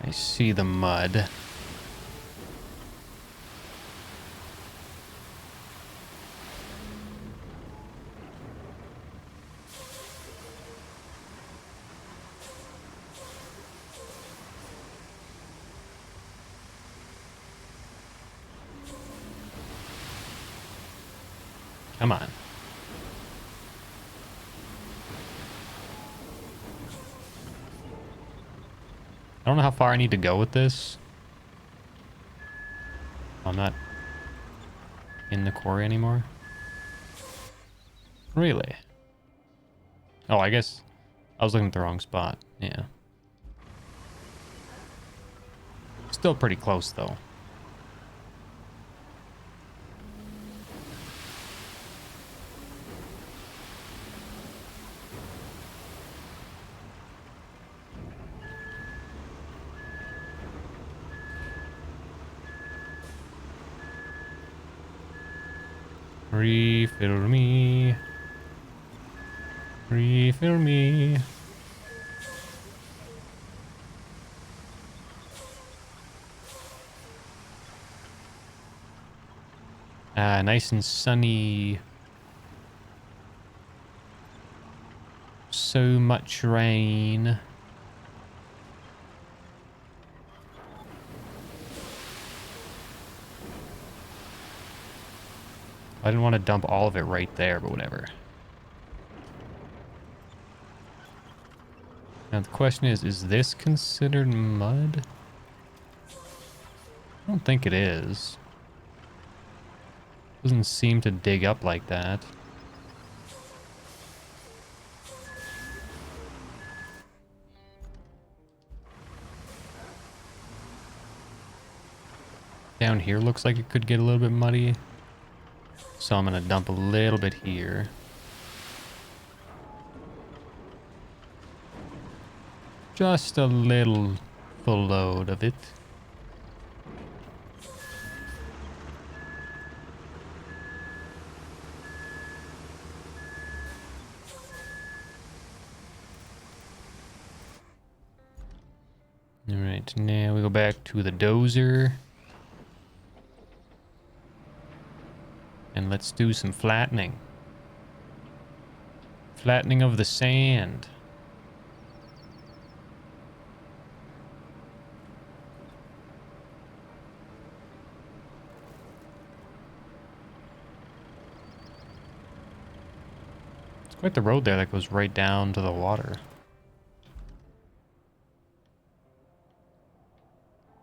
I see the mud. Come on. I don't know how far I need to go with this. I'm not in the quarry anymore. Really? Oh, I guess I was looking at the wrong spot. Yeah. Still pretty close, though. Refill me. Refill me. Nice and sunny. So much rain. I didn't want to dump all of it right there, but whatever. Now the question is this considered mud? I don't think it is. Doesn't seem to dig up like that. Down here looks like it could get a little bit muddy. So I'm gonna dump a little bit here. Just a little full load of it. Alright, now we go back to the dozer. And let's do some flattening. Flattening of the sand. It's quite the road there that goes right down to the water.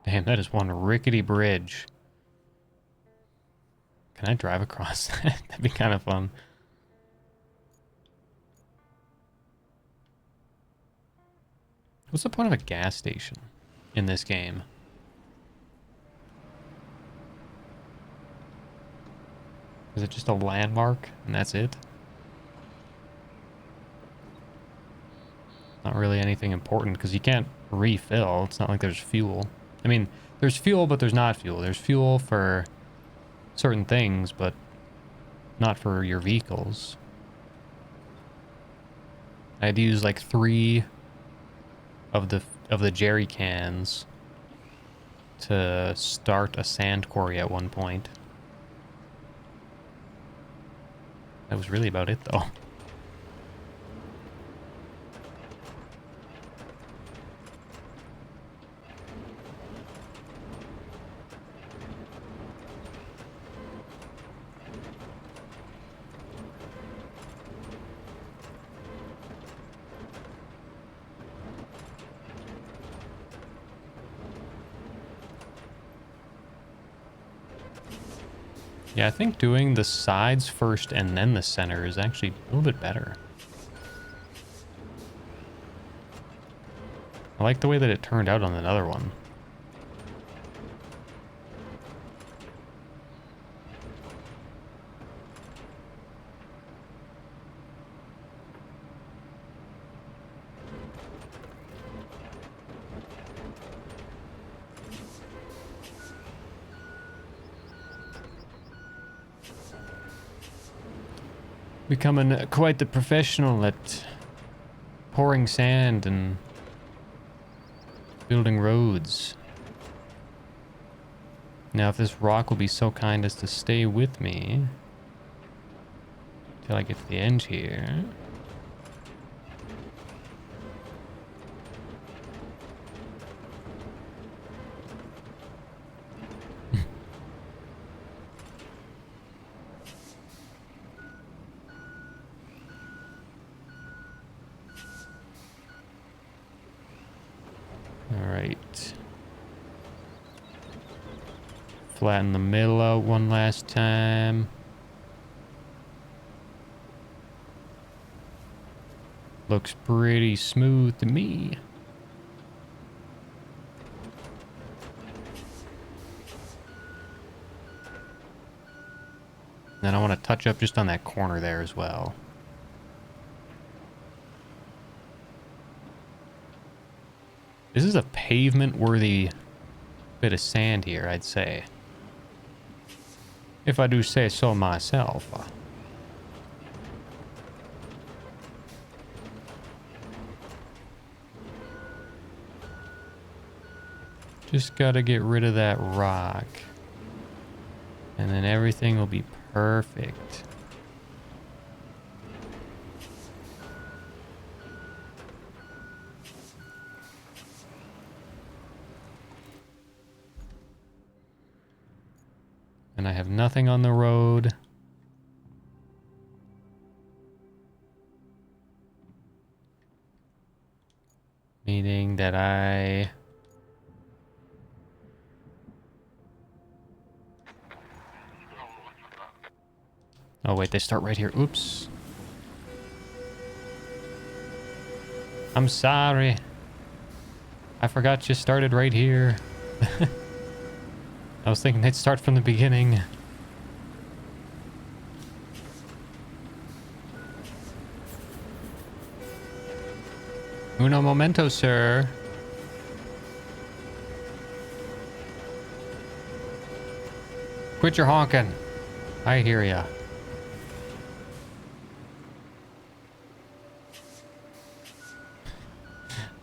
Damn, that is one rickety bridge. Can I drive across that? That'd be kind of fun. What's the point of a gas station in this game? Is it just a landmark and that's it? Not really anything important because you can't refill. It's not like there's fuel. I mean, there's fuel, but there's not fuel. There's fuel for certain things, but not for your vehicles. I had to use like 3 of the jerry cans to start a sand quarry at one point. That was really about it, though. Yeah, I think doing the sides first and then the center is actually a little bit better. I like the way that it turned out on another one. Becoming quite the professional at pouring sand and building roads. Now, if this rock will be so kind as to stay with me till I get to the end here. Flatten the middle out one last time. Looks pretty smooth to me. Then I want to touch up just on that corner there as well. This is a pavement-worthy bit of sand here, I'd say. If I do say so myself. Just gotta get rid of that rock. And then everything will be perfect. And I have nothing on the road. Meaning that I... Oh wait, they start right here. Oops. I'm sorry. I forgot you started right here. I was thinking they'd start from the beginning. Uno momento, sir. Quit your honking. I hear ya.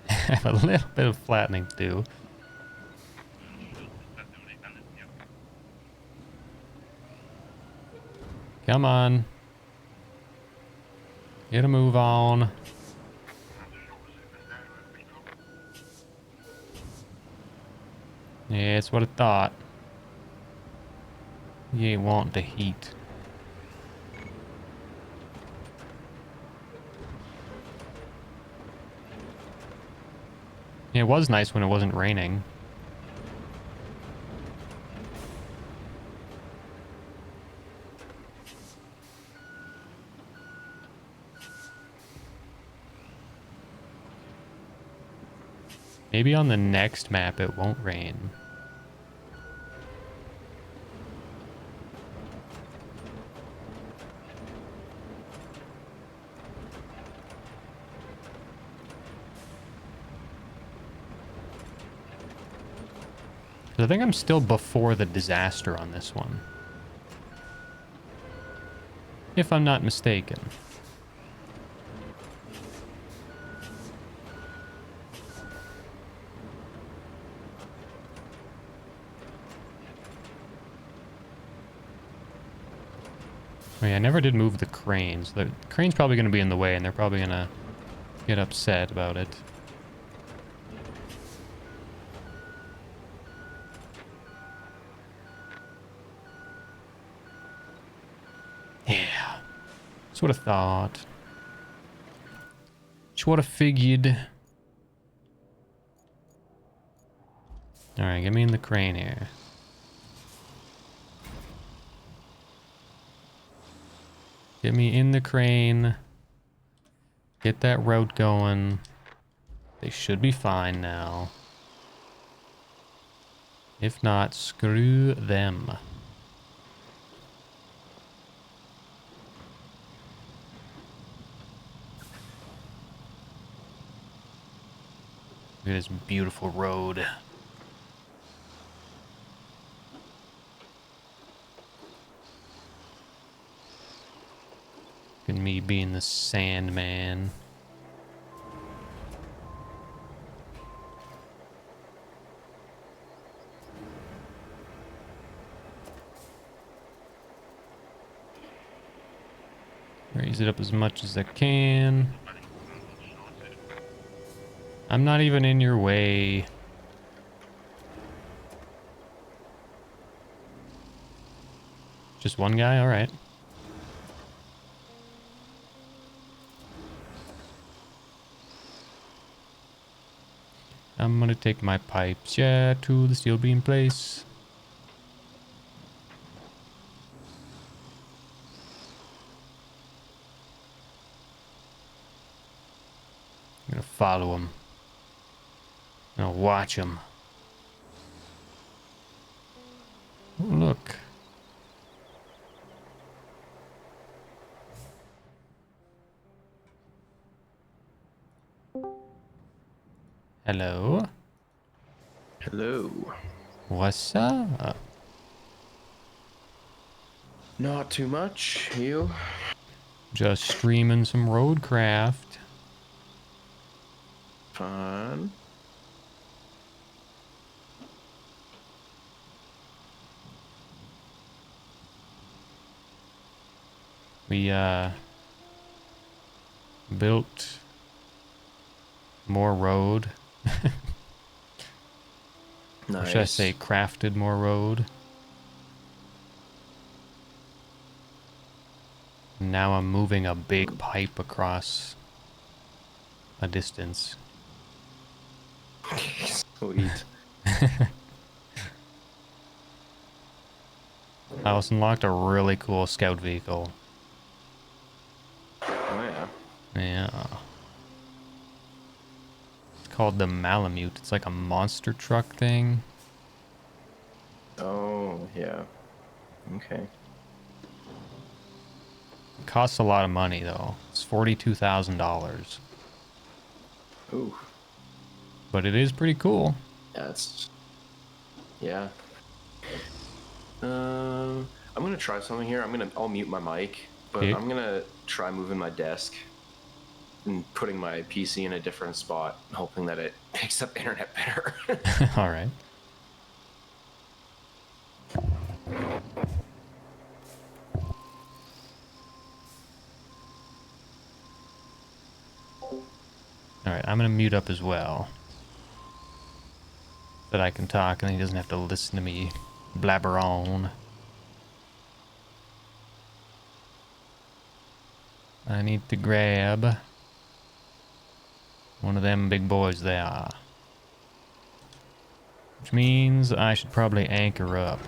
I have a little bit of flattening to do. Come on. Get a move on. Yeah, it's what I thought. You ain't wanting to heat. Yeah, it was nice when it wasn't raining. Maybe on the next map it won't rain. I think I'm still before the disaster on this one. If I'm not mistaken. Oh yeah, I never did move the cranes. The crane's probably going to be in the way, and they're probably going to get upset about it. Yeah. That's what I thought. Just what I figured. Alright, get me in the crane here. Get me in the crane. Get that route going. They should be fine now. If not, screw them. Look at this beautiful road. Look at me being the Sandman. Raise it up as much as I can. I'm not even in your way. Just one guy? Alright. I'm gonna take my pipes, yeah, to the steel beam place. I'm gonna follow him. I'm gonna watch him. Oh, look. Hello. Hello. What's up? Not too much. You? Just streaming some RoadCraft. Fun. We built more road. Or should I say Nice. crafted more road? Now I'm moving a big pipe across a distance. Sweet. I also unlocked a really cool scout vehicle. Oh yeah. Yeah. It's called the Malamute. It's like a monster truck thing. Oh yeah. Okay. It costs a lot of money though. It's $42,000. Ooh. But it is pretty cool. That's. Yeah. I'm gonna try something here. I'll mute my mic, but Okay. I'm gonna try moving my desk and putting my PC in a different spot, hoping that it picks up internet better. All right. All right, I'm going to mute up as well. So that I can talk and he doesn't have to listen to me blabber on. I need to grab one of them big boys there. Which means I should probably anchor up.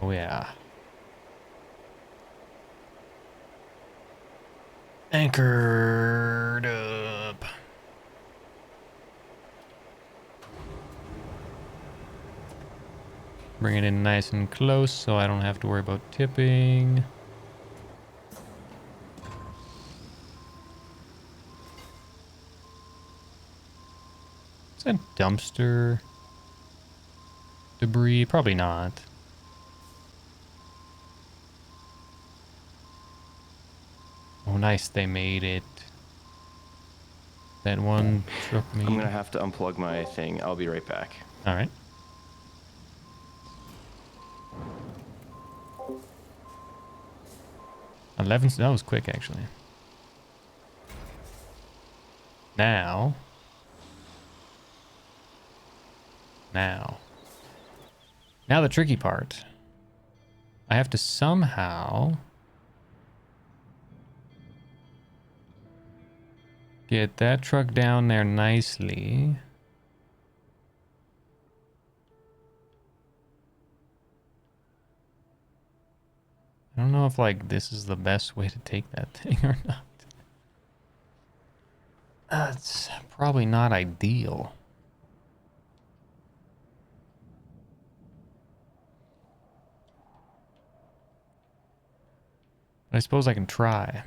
Oh yeah. Anchored up. Bring it in nice and close so I don't have to worry about tipping. Is that dumpster debris? Probably not. Oh, nice. They made it. That one struck me. I'm gonna have to unplug my thing. I'll be right back. All right. That was quick, actually. Now. Now the tricky part. I have to somehow get that truck down there nicely. I don't know if, like, this is the best way to take that thing or not. It's probably not ideal. But I suppose I can try.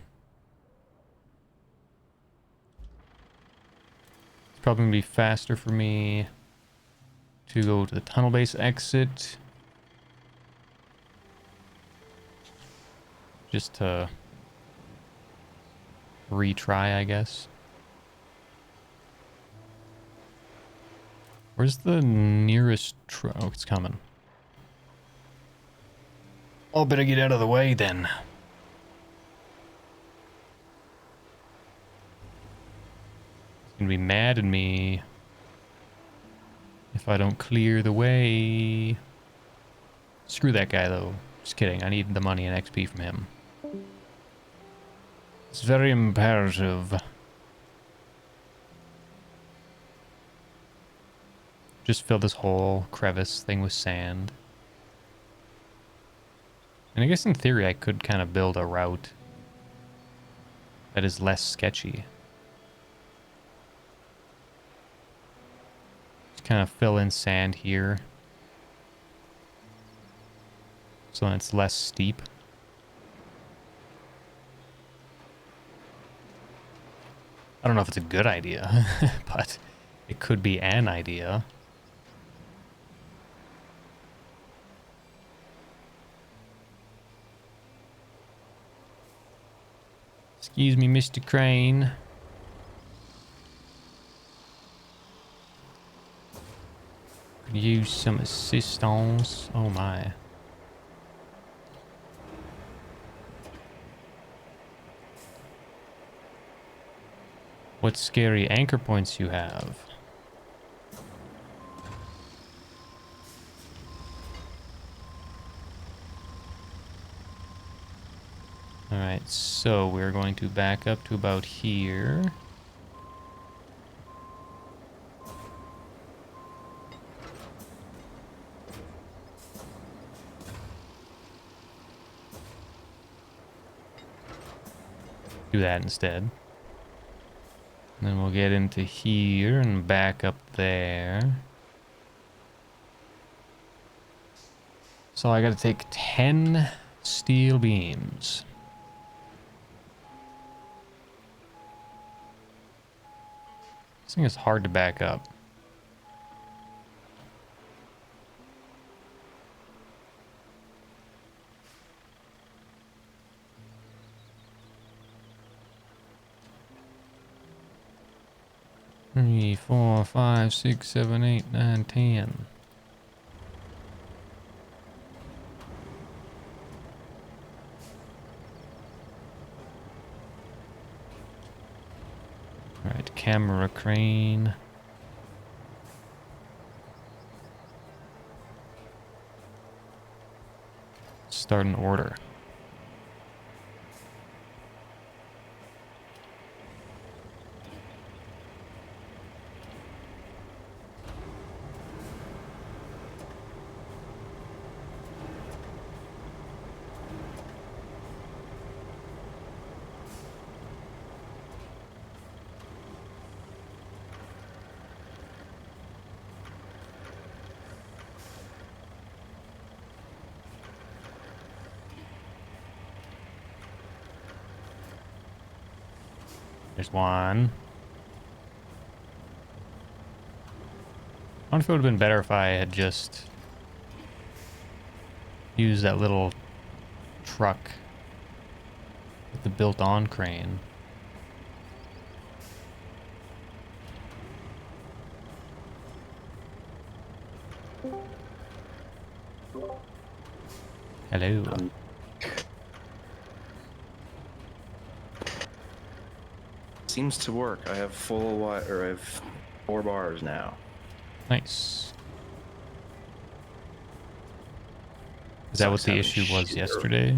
It's probably going to be faster for me to go to the tunnel base exit. Just to retry, I guess. Where's the nearest truck? Oh, it's coming. Oh, better get out of the way then. He's gonna be mad at me if I don't clear the way. Screw that guy though. Just kidding. I need the money and XP from him. It's very imperative. Just fill this whole crevice thing with sand. And I guess in theory I could kind of build a route that is less sketchy. Just kind of fill in sand here. so it's less steep. I don't know if it's a good idea, but it could be an idea. Excuse me, Mr. Crane. Could use some assistance. Oh my. What scary anchor points you have. Alright, so we're going to back up to about here. Do that instead. Then we'll get into here and back up there. So I gotta take 10 steel beams. This thing is hard to back up. Three, 4, 5, 6, 7, 8, 9, 10. Alright, camera crane. Start an order. There's one. I wonder if it would have been better if I had just used that little truck with the built-on crane. Hello. Seems to work. I have I have 4 bars now. Nice. Is that what the issue was yesterday?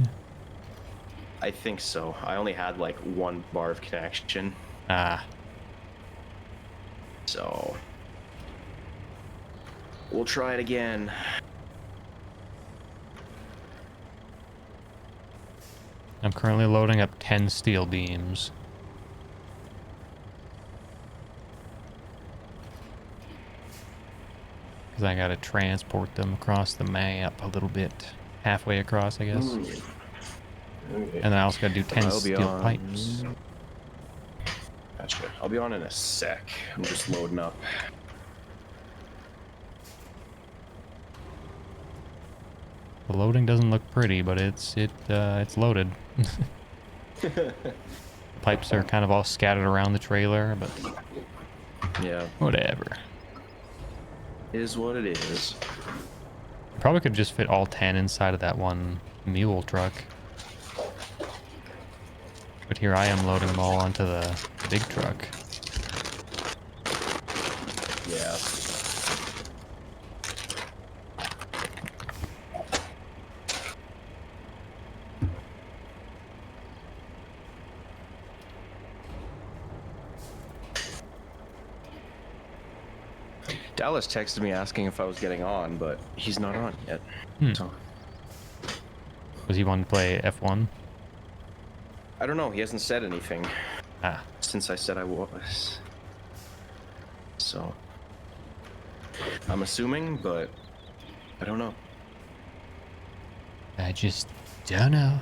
I think so. I only had like 1 bar of connection. Ah. So we'll try it again. I'm currently loading up 10 steel beams. Because I gotta transport them across the map a little bit. Halfway across, I guess. Okay. And then I also gotta do 10 I'll be steel on. pipes. Gotcha. I'll be on in a sec. I'm just loading up. The loading doesn't look pretty, but it's loaded. Pipes are kind of all scattered around the trailer, but Yeah. whatever. Is what it is. Probably could just fit all 10 inside of that one mule truck. But here I am loading them all onto the big truck. Yeah. Dallas texted me asking if I was getting on, but he's not on yet. So Was he wanting to play F1? I don't know. He hasn't said anything Ah, since I said I was. So I'm assuming, but I don't know. I just don't know.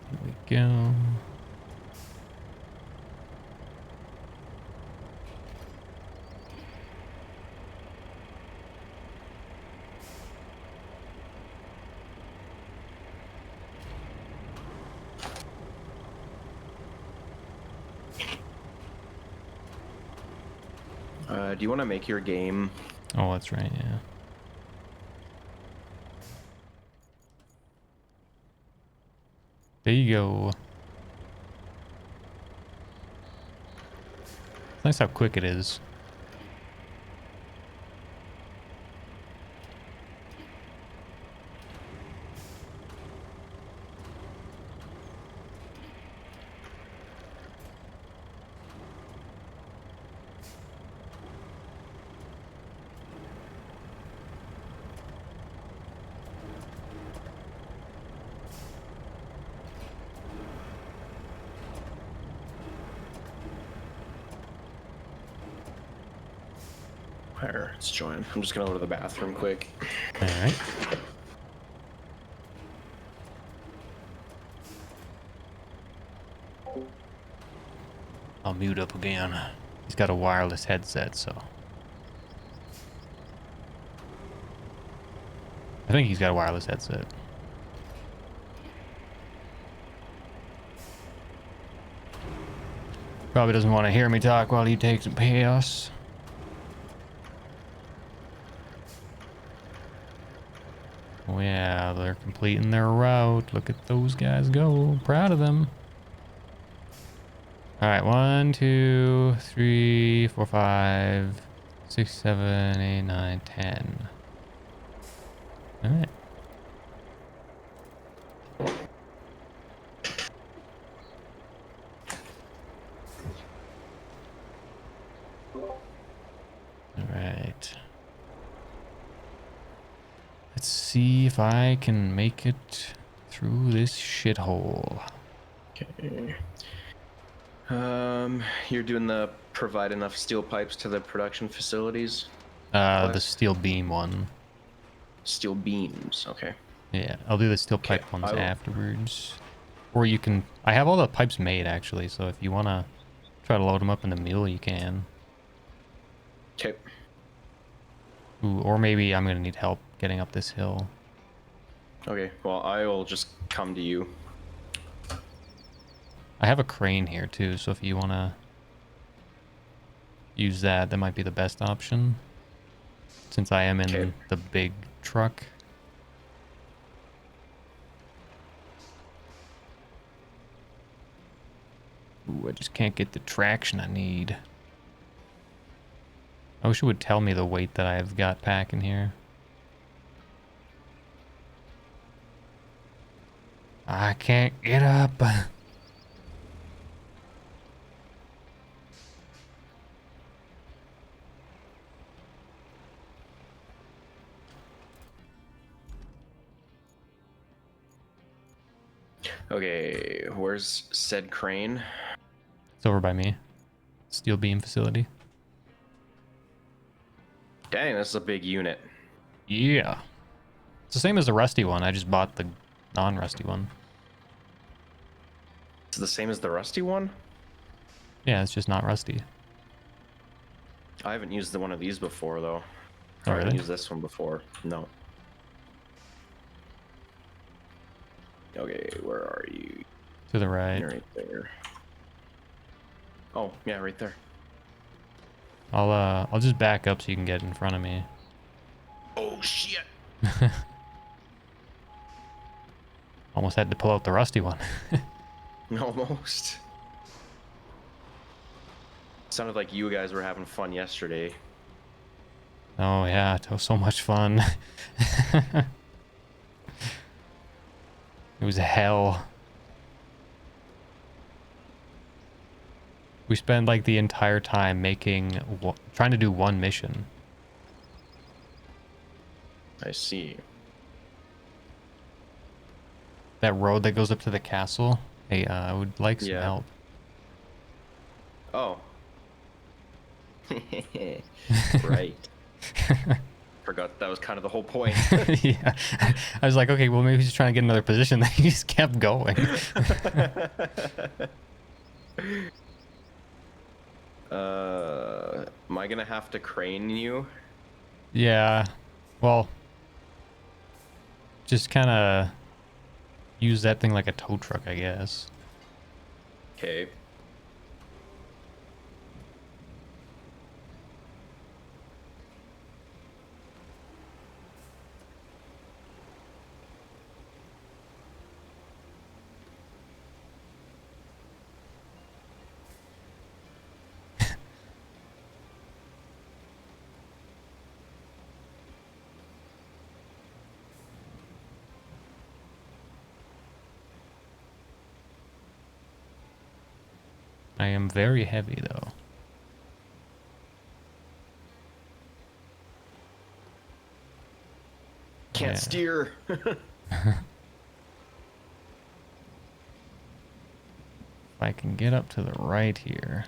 Here we go. Do you want to make your game? Oh, that's right, yeah. There you go. It's nice how quick it is. Here, let's join. I'm just gonna go to the bathroom quick. All right. I'll mute up again. He's got a wireless headset, so. I think he's got a wireless headset. Probably doesn't want to hear me talk while he takes a piss. Oh yeah, they're completing their route. Look at those guys go. Proud of them. All right, 1, 2, 3, 4, 5, 6, 7, 8, 9, 10. All right. All right. Let's see if I can make it through this shithole. Okay. You're doing the provide enough steel pipes to the production facilities? The steel beam one. Steel beams, okay. Yeah, I'll do the steel Okay, pipe ones I will. afterwards. Or you can... I have all the pipes made, actually, so if you want to try to load them up in the mule, you can. Okay. Ooh, or maybe I'm going to need help getting up this hill. Okay, well, I will just come to you. I have a crane here, too, so if you want to use that, that might be the best option. Since I am in Okay. the big truck. Ooh, I just can't get the traction I need. I wish it would tell me the weight that I've got packing here. I can't get up. Okay, where's said crane? It's over by me. Steel beam facility. Dang, this is a big unit. Yeah. It's the same as the rusty one. I just bought the non-rusty one. It's the same as the rusty one? Yeah, it's just not rusty. I haven't used the one of these before, though. Oh, I haven't really? used this one before. No. Okay, where are you? To the right. You're right there. Oh, yeah, right there. I'll just back up so you can get in front of me. Oh, shit! Almost had to pull out the rusty one. Almost. Sounded like you guys were having fun yesterday. Oh yeah, it was so much fun. It was hell. We spent like the entire time trying to do one mission. I see. That road that goes up to the castle. Hey, I would like some help. Oh. Right. Forgot that was kind of the whole point. Yeah. I was like, okay, well, maybe he's trying to get another position. Then he just kept going. Am I gonna have to crane you? Yeah. Well, just kind of use that thing like a tow truck, I guess. Okay. I am very heavy, though. Can't steer. If I can get up to the right here,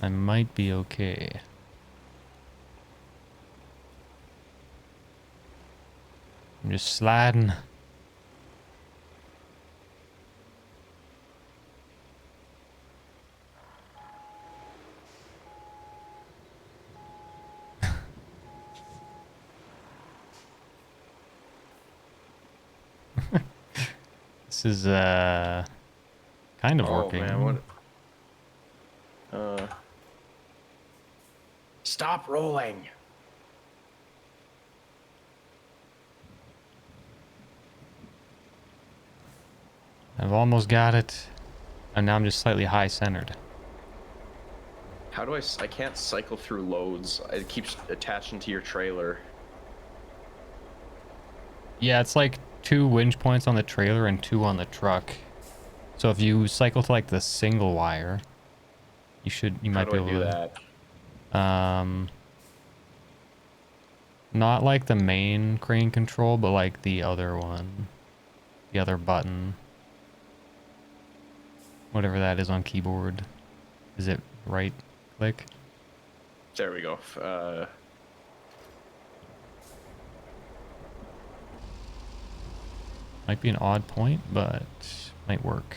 I might be okay. I'm just sliding. This is kind of working. Man, what? Stop rolling. I've almost got it. And now I'm just slightly high centered. How do I can't cycle through loads. It keeps attaching to your trailer. Yeah, it's like 2 winch points on the trailer and 2 on the truck. So if you cycle to like the single wire, you might be able to do that. Not like the main crane control, but like the other one. The other button. Whatever that is on keyboard. Is it right click? There we go. Might be an odd point, but might work.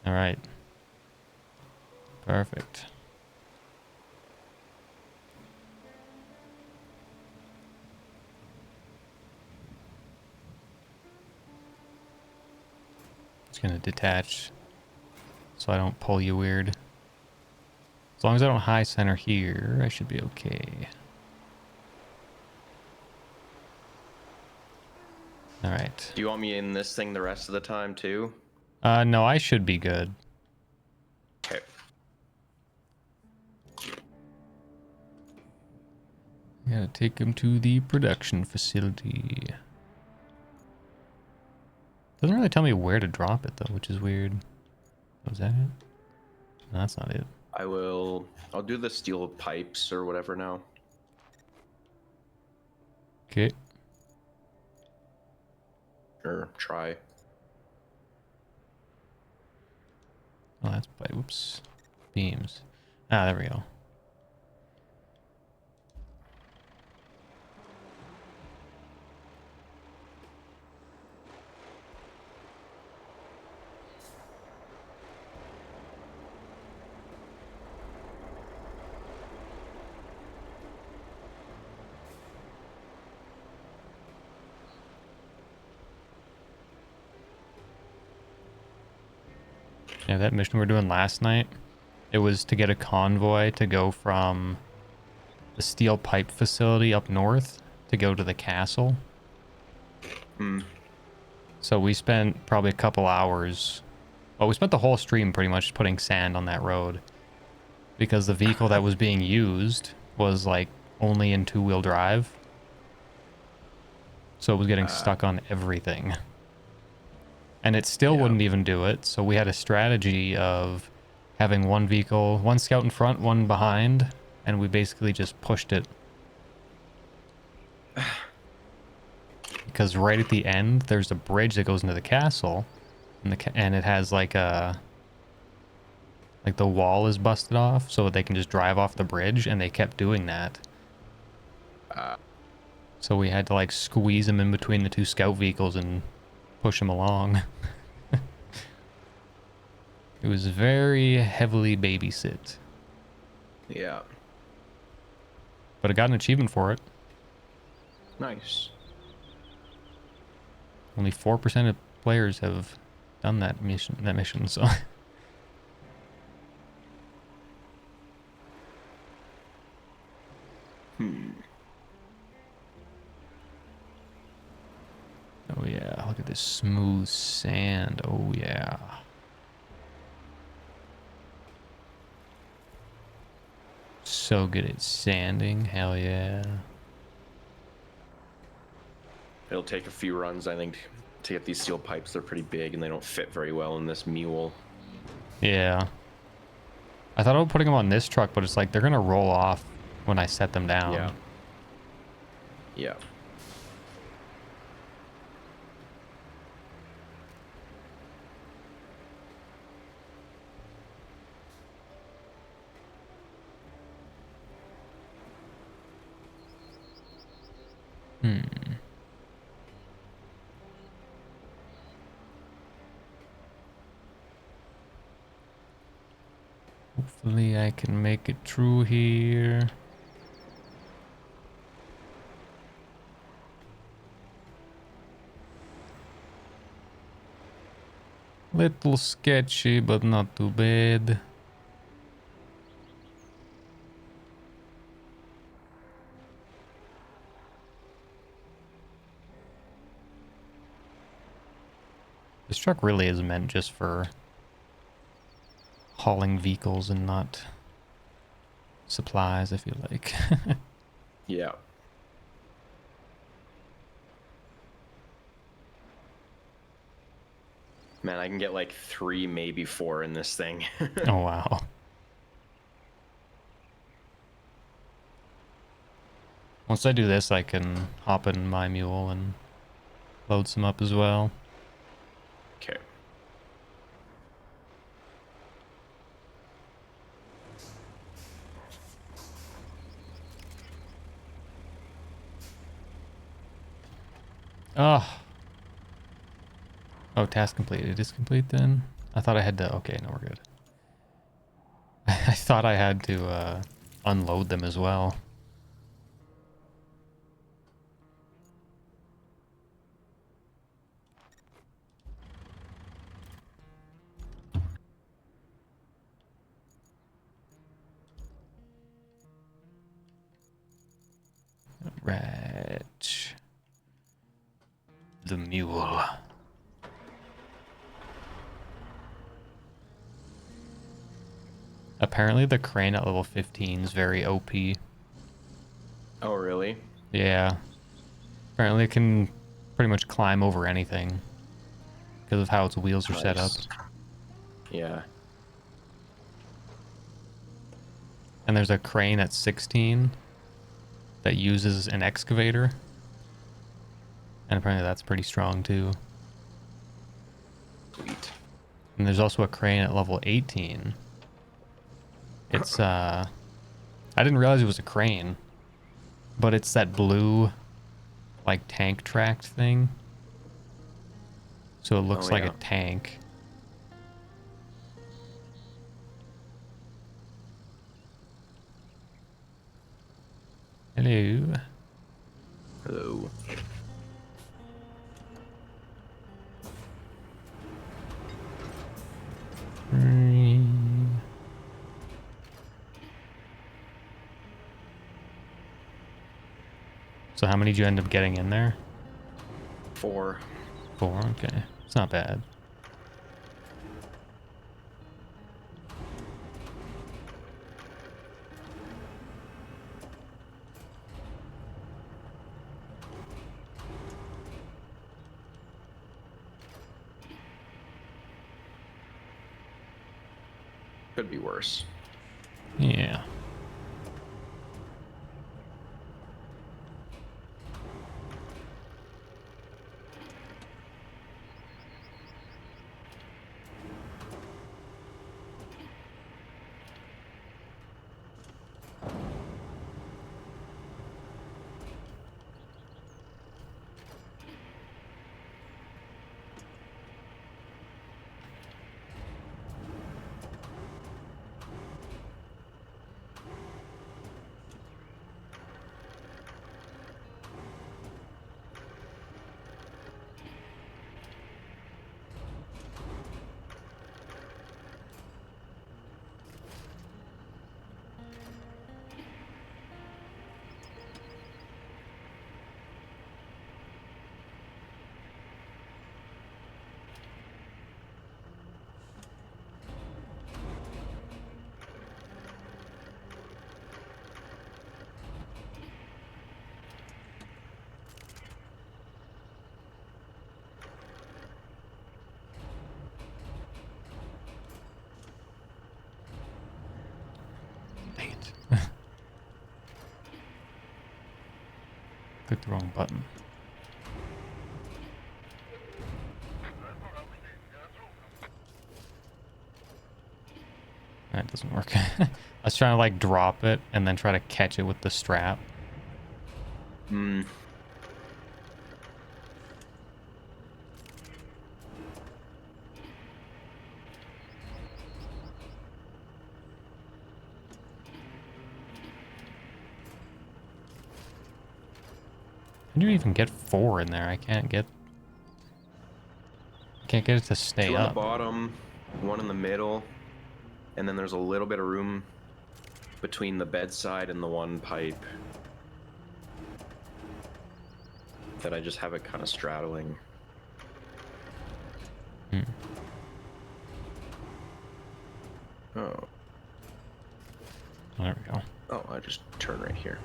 All right. Perfect. It's gonna detach so I don't pull you weird. As long as I don't high center here, I should be okay. All right. Do you want me in this thing the rest of the time too? No, I should be good. Okay. Gotta take him to the production facility. Doesn't really tell me where to drop it though, which is weird. Was that it? No, that's not it. I'll do the steel pipes or whatever now. Okay. Or try. Oh, that's pipe. Whoops. Beams. Ah, there we go. Yeah, that mission we were doing last night, it was to get a convoy to go from the steel pipe facility up north to go to the castle. So we spent probably a couple hours. Well, we spent the whole stream pretty much putting sand on that road. because the vehicle that was being used was like only in 2-wheel drive. So it was getting stuck on everything. And it still wouldn't even do it. So we had a strategy of having one vehicle, one scout in front, one behind, and we basically just pushed it. Because right at the end, there's a bridge that goes into the castle, and it has like a... Like the wall is busted off, so they can just drive off the bridge, and they kept doing that. So we had to like squeeze them in between the 2 scout vehicles and push them along. It was very heavily babysit. Yeah. But I got an achievement for it. Nice. Only 4% of players have done that mission, so... Oh yeah, look at this smooth sand. Oh yeah. So good at sanding. Hell yeah. It'll take a few runs, I think, to get these steel pipes. They're pretty big and they don't fit very well in this mule. Yeah. I thought about putting them on this truck, but it's like they're gonna roll off when I set them down. Yeah. Yeah. Hopefully I can make it through here. Little sketchy, but not too bad. This truck really is meant just for hauling vehicles and not supplies, I feel like. Yeah. Man, I can get like 3, maybe 4 in this thing. Oh, wow. Once I do this, I can hop in my mule and load some up as well. Okay. Oh. Oh, task completed. It is complete then? I thought I had to... Okay, no, we're good. I thought I had to unload them as well. Right. The mule. Apparently the crane at level 15 is very OP. Oh, really? Yeah. Apparently it can pretty much climb over anything because of how its wheels are set up. Yeah. And there's a crane at 16 that uses an excavator. And apparently that's pretty strong too. Sweet. And there's also a crane at level 18. It's, I didn't realize it was a crane, but it's that blue, like, tank tracked thing. So it looks like a tank. Hello. Hello. So how many did you end up getting in there? 4. 4, okay. It's not bad. Could be worse. Yeah. Dang it. Clicked the wrong button. That doesn't work. I was trying to like drop it and then try to catch it with the strap. Hmm. How do you even get 4 in there? I can't get it to stay 2 on the up. bottom, 1 in the middle, and then there's a little bit of room between the bedside and the one pipe that I just have it kind of straddling. Hmm. Oh. There we go. Oh, I just turn right here.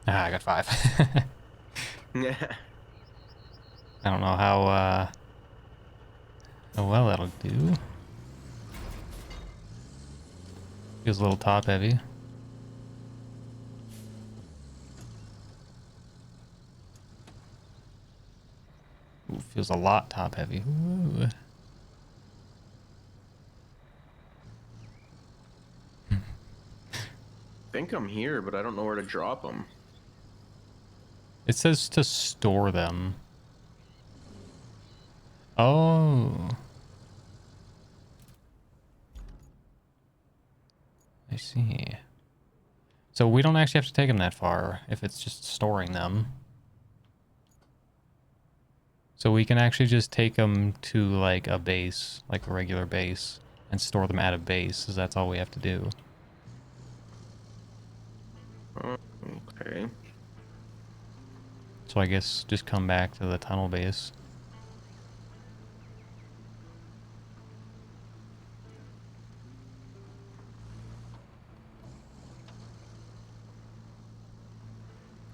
Ah, I got 5. Yeah. I don't know how well that'll do. Feels a little top heavy. Ooh, feels a lot top heavy. Ooh. I think I'm here, but I don't know where to drop them. It says to store them. Oh. I see. So we don't actually have to take them that far if it's just storing them. So we can actually just take them to like a base, like a regular base, and store them at a base, because that's all we have to do. Okay. So I guess just come back to the tunnel base.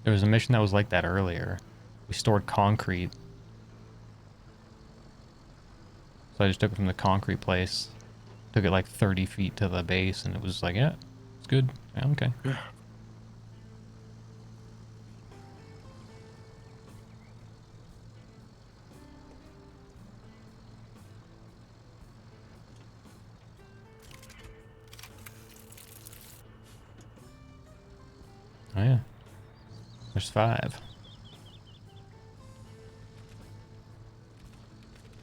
There was a mission that was like that earlier. We stored concrete. So I just took it from the concrete place. Took it like 30 feet to the base, and it was like, yeah, it's good. Yeah, okay. Oh yeah. There's 5.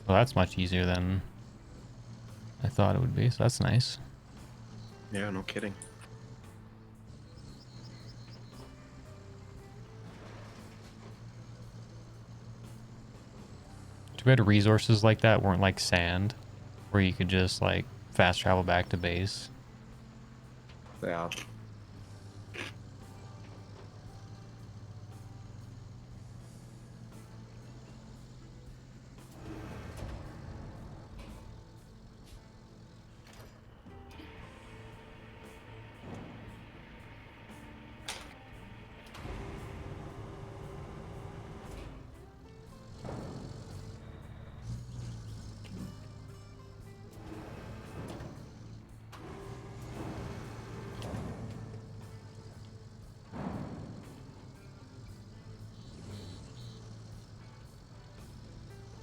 Well, that's much easier than I thought it would be, so that's nice. Yeah, no kidding. Too bad resources like that weren't like sand, where you could just like fast travel back to base. Yeah.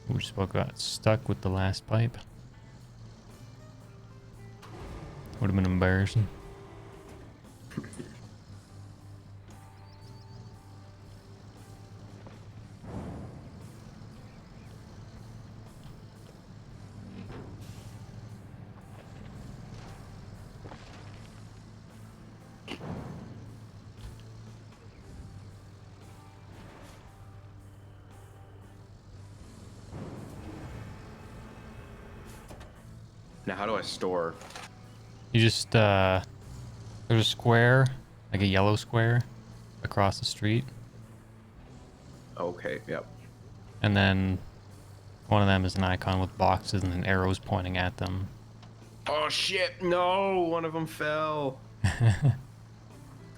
We just about got stuck with the last pipe. Would have been embarrassing. Now, how do I store? You just, there's a square, like a yellow square, across the street. Okay, yep. And then one of them is an icon with boxes and then arrows pointing at them. Oh shit! No, one of them fell.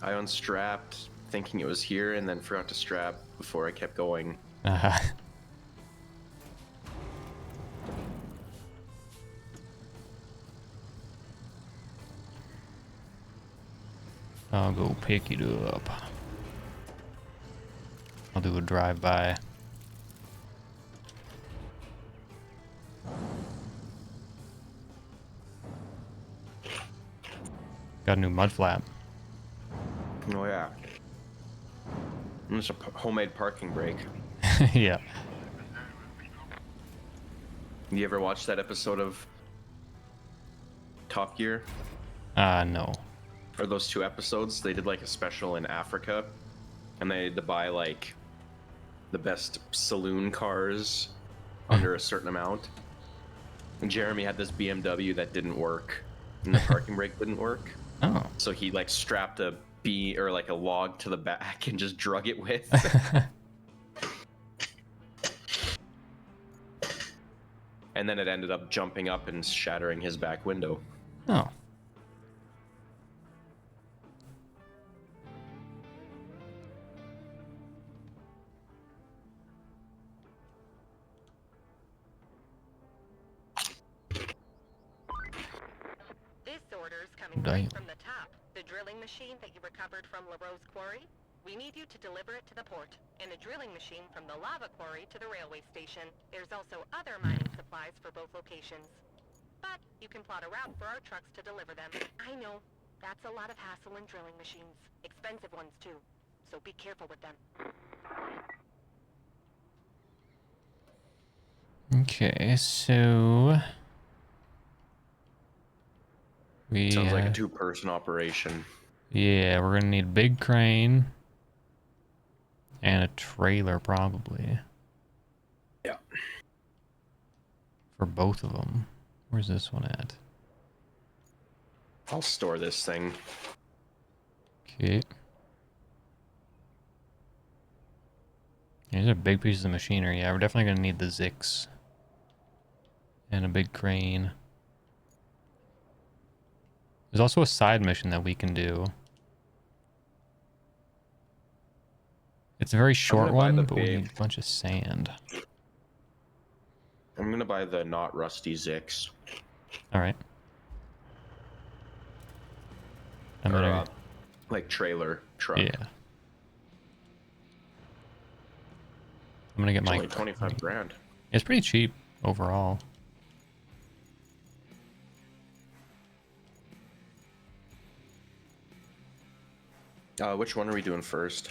I unstrapped, thinking it was here, and then forgot to strap before I kept going. I'll go pick it up. I'll do a drive-by. Got a new mud flap. Oh yeah. And it's a homemade parking brake. Yeah. You ever watch that episode of Top Gear? No. Or those 2 episodes? They did like a special in Africa, and they had to buy like the best saloon cars under a certain amount. And Jeremy had this BMW that didn't work, and the parking brake didn't work. Oh. So he like strapped a or like a log to the back and just drug it with. And then it ended up jumping up and shattering his back window. Oh. This order's coming Damn. right from the top. The drilling machine that you recovered from LaRoe's quarry. We need you to deliver it to the port, and a drilling machine from the lava quarry to the railway station. There's also other mining supplies for both locations. But you can plot a route for our trucks to deliver them. I know, that's a lot of hassle in drilling machines. Expensive ones too. So be careful with them. Okay, so we Sounds like a 2-person operation. yeah, we're gonna need a big crane and a trailer probably. Yeah. For both of them. Where's this one at? I'll store this thing. Okay. These are big pieces of machinery. Yeah, we're definitely gonna need the Zix. And a big crane. There's also a side mission that we can do. It's a very short one, but we need a bunch of sand. I'm gonna buy the not rusty Zix. Alright. I'm Or, gonna... like trailer truck. yeah. I'm gonna get It's my... only 25 grand. It's pretty cheap overall. Which one are we doing first?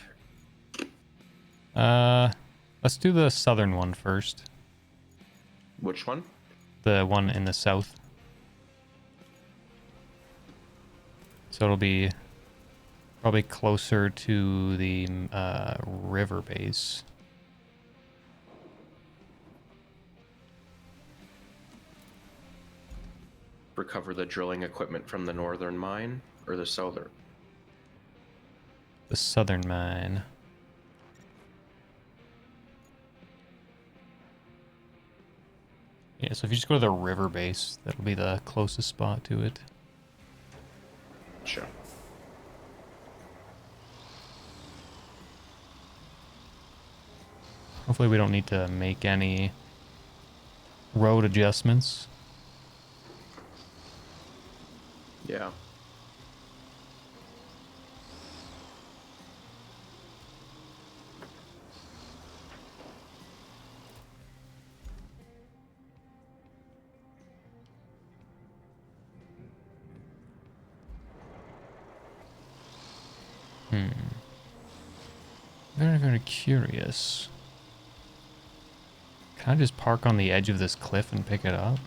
Let's do the southern one first. Which one? The one in the south. So it'll be probably closer to the river base. recover the drilling equipment from the northern mine or the southern? The southern mine. Yeah, so if you just go to the river base, that'll be the closest spot to it. Sure. Hopefully we don't need to make any road adjustments. Yeah. Very, very curious. Can I just park on the edge of this cliff and pick it up?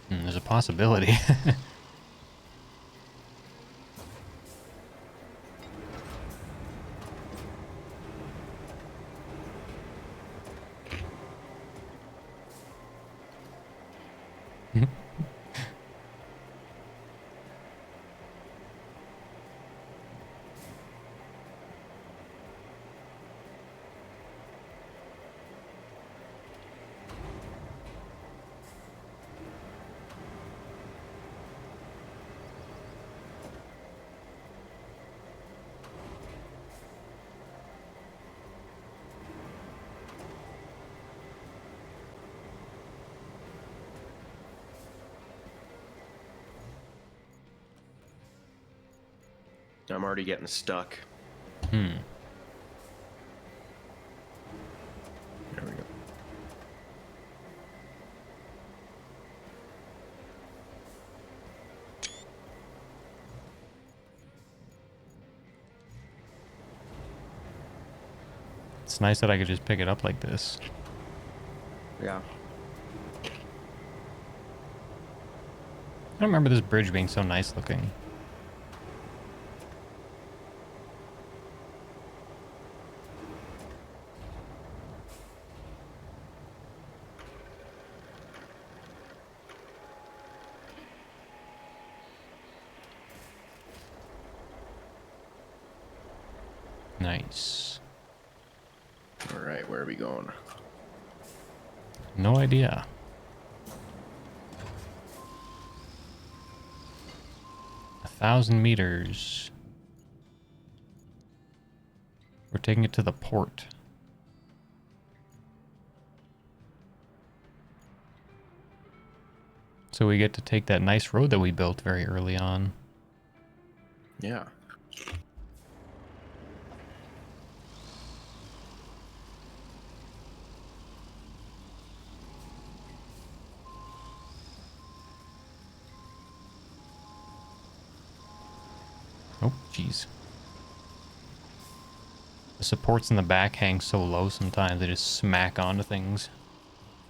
There's a possibility. I'm already getting stuck. Hmm. There we go. It's nice that I could just pick it up like this. Yeah. I don't remember this bridge being so nice looking. Nice. All right, where are we going? No idea. A 1,000 meters. We're taking it to the port. So we get to take that nice road that we built very early on. Yeah. Oh, jeez. The supports in the back hang so low sometimes they just smack onto things.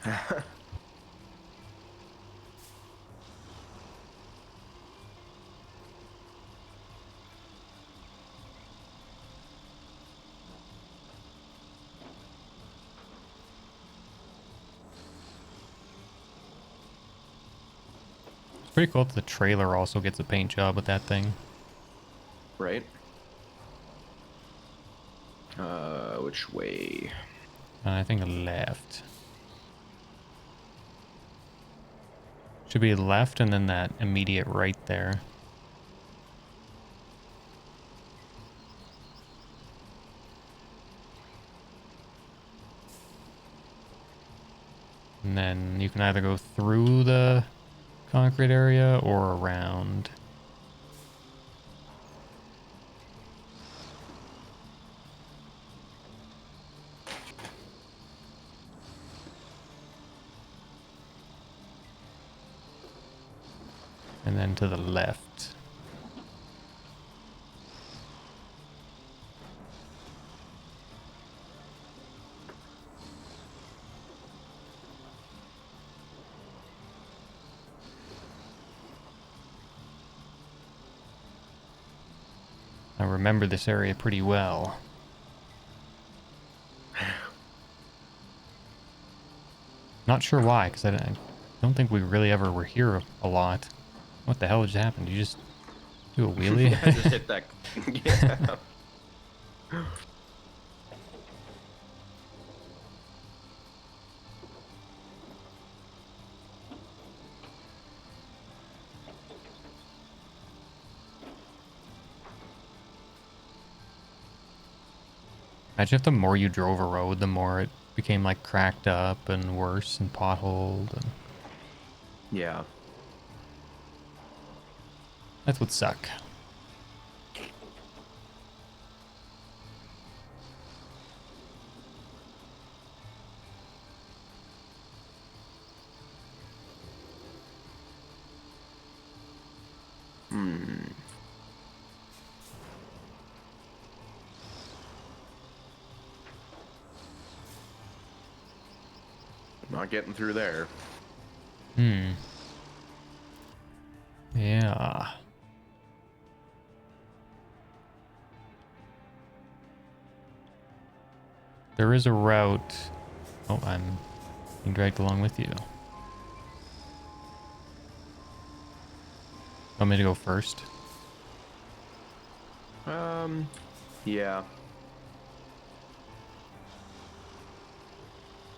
It's pretty cool that the trailer also gets a paint job with that thing. Right. Which way? I think left. Should be left and then that immediate right there. And then you can either go through the concrete area or around. And then to the left. I remember this area pretty well. Not sure why, because I don't think we really ever were here a lot. What the hell just happened? Did you just do a wheelie? I just hit that. Yeah. Imagine if the more you drove a road, the more it became like cracked up and worse and potholed. And Yeah. that would suck. Not getting through there. Yeah. There is a route. Oh, I'm being dragged along with you. Want me to go first? Yeah.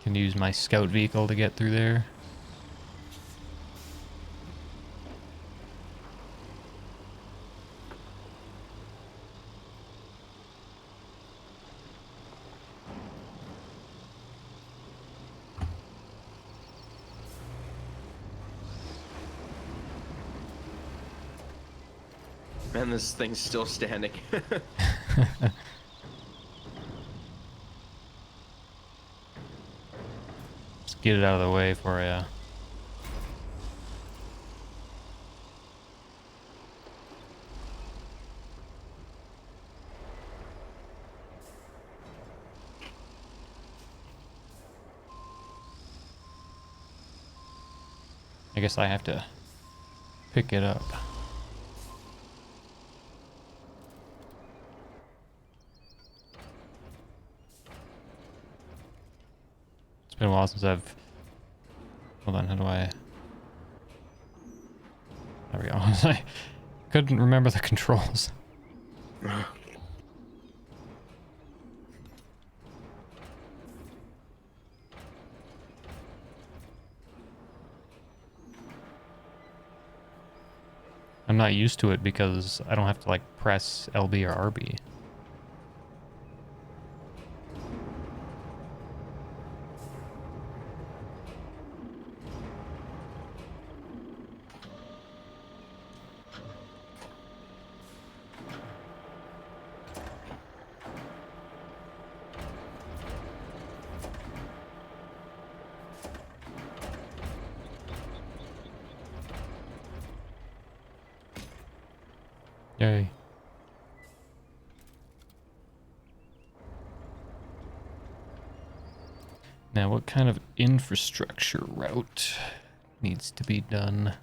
Can use my scout vehicle to get through there. Man, this thing's still standing. Let's get it out of the way for you. I guess I have to pick it up. It's been a while since I've... Hold on, how do I... There we go. I couldn't remember the controls. I'm not used to it because I don't have to like press LB or RB. Yay. Now, what kind of infrastructure route needs to be done?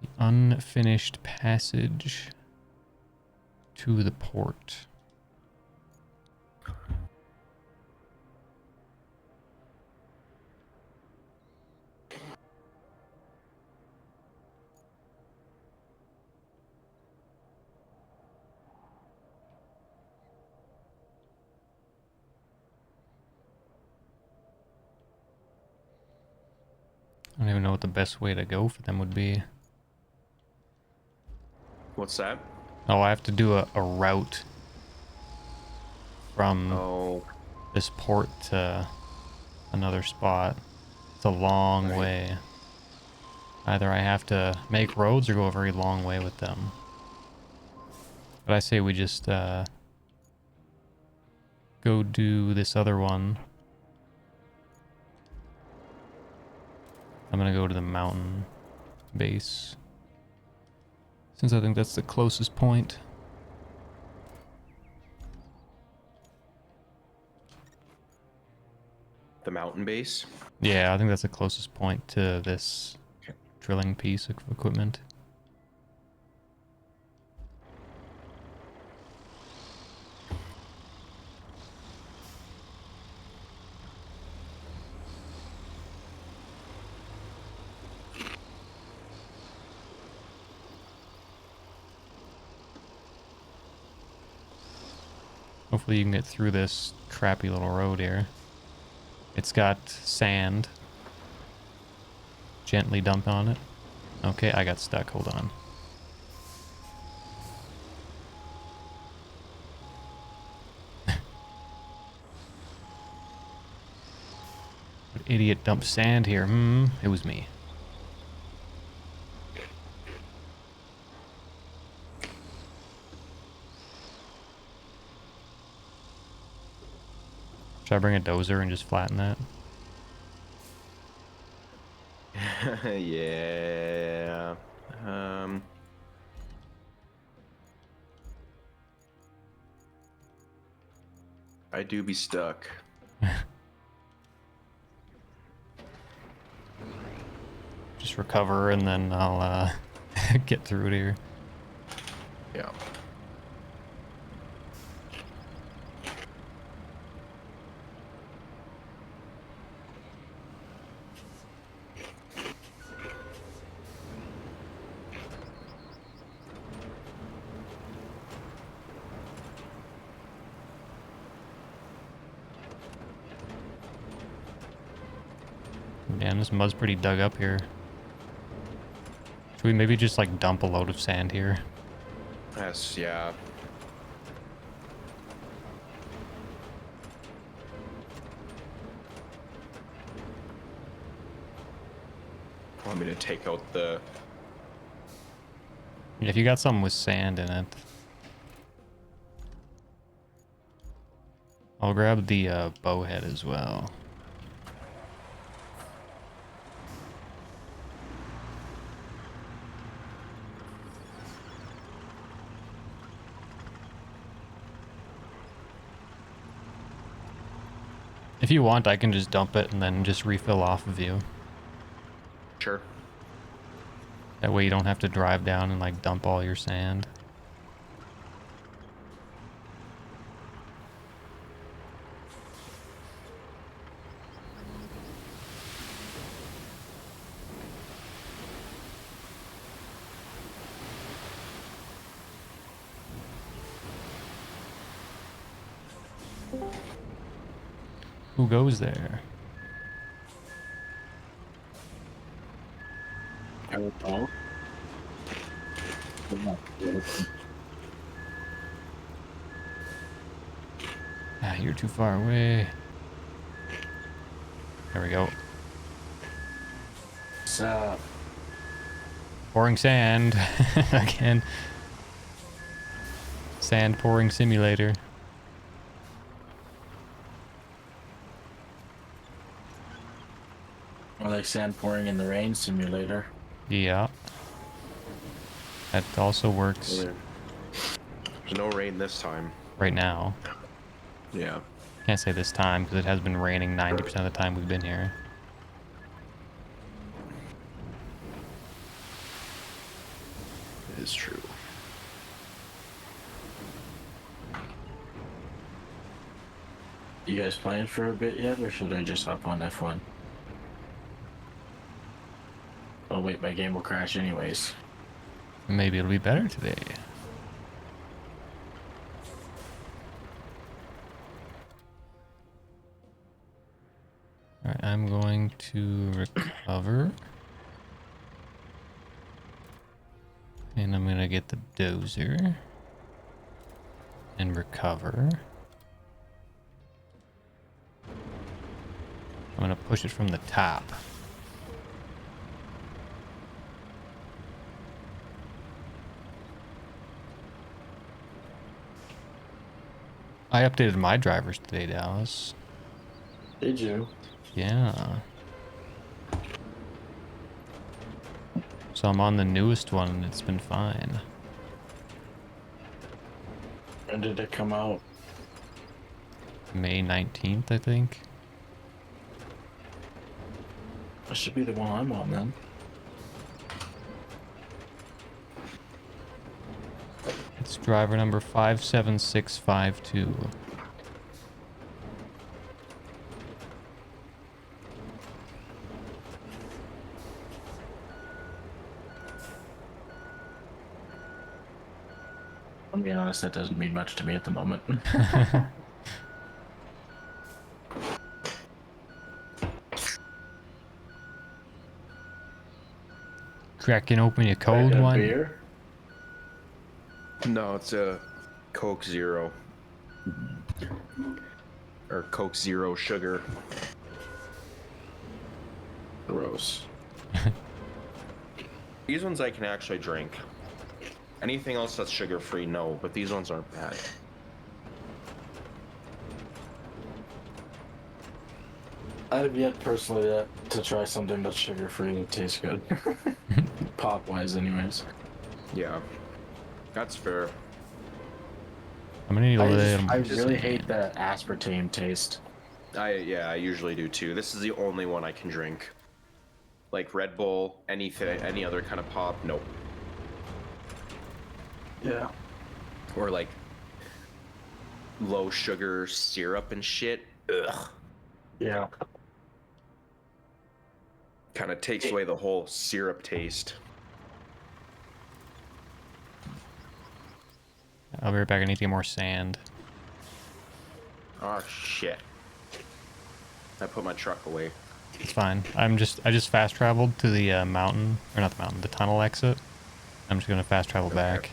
The unfinished passage to the port. I don't even know what the best way to go for them would be. What's that? Oh, I have to do a route from Oh, this port to another spot. It's a long Right. way. Either I have to make roads or go a very long way with them. But I say we just go do this other one. I'm gonna go to the mountain base, since I think that's the closest point. the mountain base. Yeah, I think that's the closest point to this Okay. drilling piece of equipment. Hopefully you can get through this crappy little road here. It's got sand. Gently dump on it. Okay, I got stuck. Hold on. What idiot dumped sand here? It was me. Should I bring a dozer and just flatten that? Yeah. I do be stuck. Just recover and then I'll get through it here. Yeah. Damn, this mud's pretty dug up here. Should we maybe just like dump a load of sand here? Yes, yeah. Want me to take out the... If you got something with sand in it. I'll grab the bowhead as well. If you want, I can just dump it and then just refill off of you. Sure. That way you don't have to drive down and like dump all your sand. Who goes there? I don't know. Ah, you're too far away. There we go. So, Pouring sand. Again. Sand pouring simulator. I like sand pouring in the rain simulator. Yeah. That also works There's no rain this time. right now. Yeah. Can't say this time because it has been raining 90% of the time we've been here. It is true. You guys playing for a bit yet, or should I just hop on F1? Oh wait, my game will crash anyways. Maybe it'll be better today. Alright, I'm going to recover. And I'm gonna get the dozer. And recover. I'm gonna push it from the top. I updated my drivers today, Dallas. Did you? Yeah. So I'm on the newest one and it's been fine. When did it come out? May 19th, I think. That should be the one I'm on then. It's driver number 57652. I'm being honest, that doesn't mean much to me at the moment. Cracking open your Wait, cold a one. beer? No, it's a Coke Zero. Or Coke Zero sugar. Gross. These ones I can actually drink. Anything else that's sugar-free, no, but these ones aren't bad. I've yet personally to try something that's sugar-free and tastes good. Pop-wise, anyways. Yeah, that's fair. I'm gonna need a little. I really hate the aspartame taste. I usually do too. This is the only one I can drink. Like Red Bull, anything, any other kind of pop, nope. Yeah. Or like low sugar syrup and shit. Ugh. Yeah. Kind of takes away the whole syrup taste. I'll be right back. I need to get more sand. Oh shit. I put my truck away. It's fine. I just fast traveled to the mountain, or not the mountain, the tunnel exit. I'm just gonna fast travel back.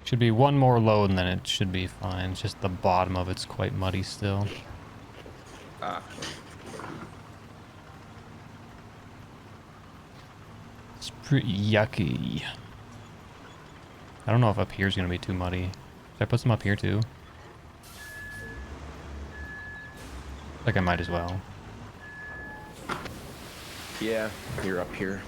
Should be one more load and then it should be fine. It's just the bottom of it's quite muddy still. Ah. It's pretty yucky. I don't know if up here is gonna be too muddy. Should I put some up here too? Like I might as well. Yeah, you're up here.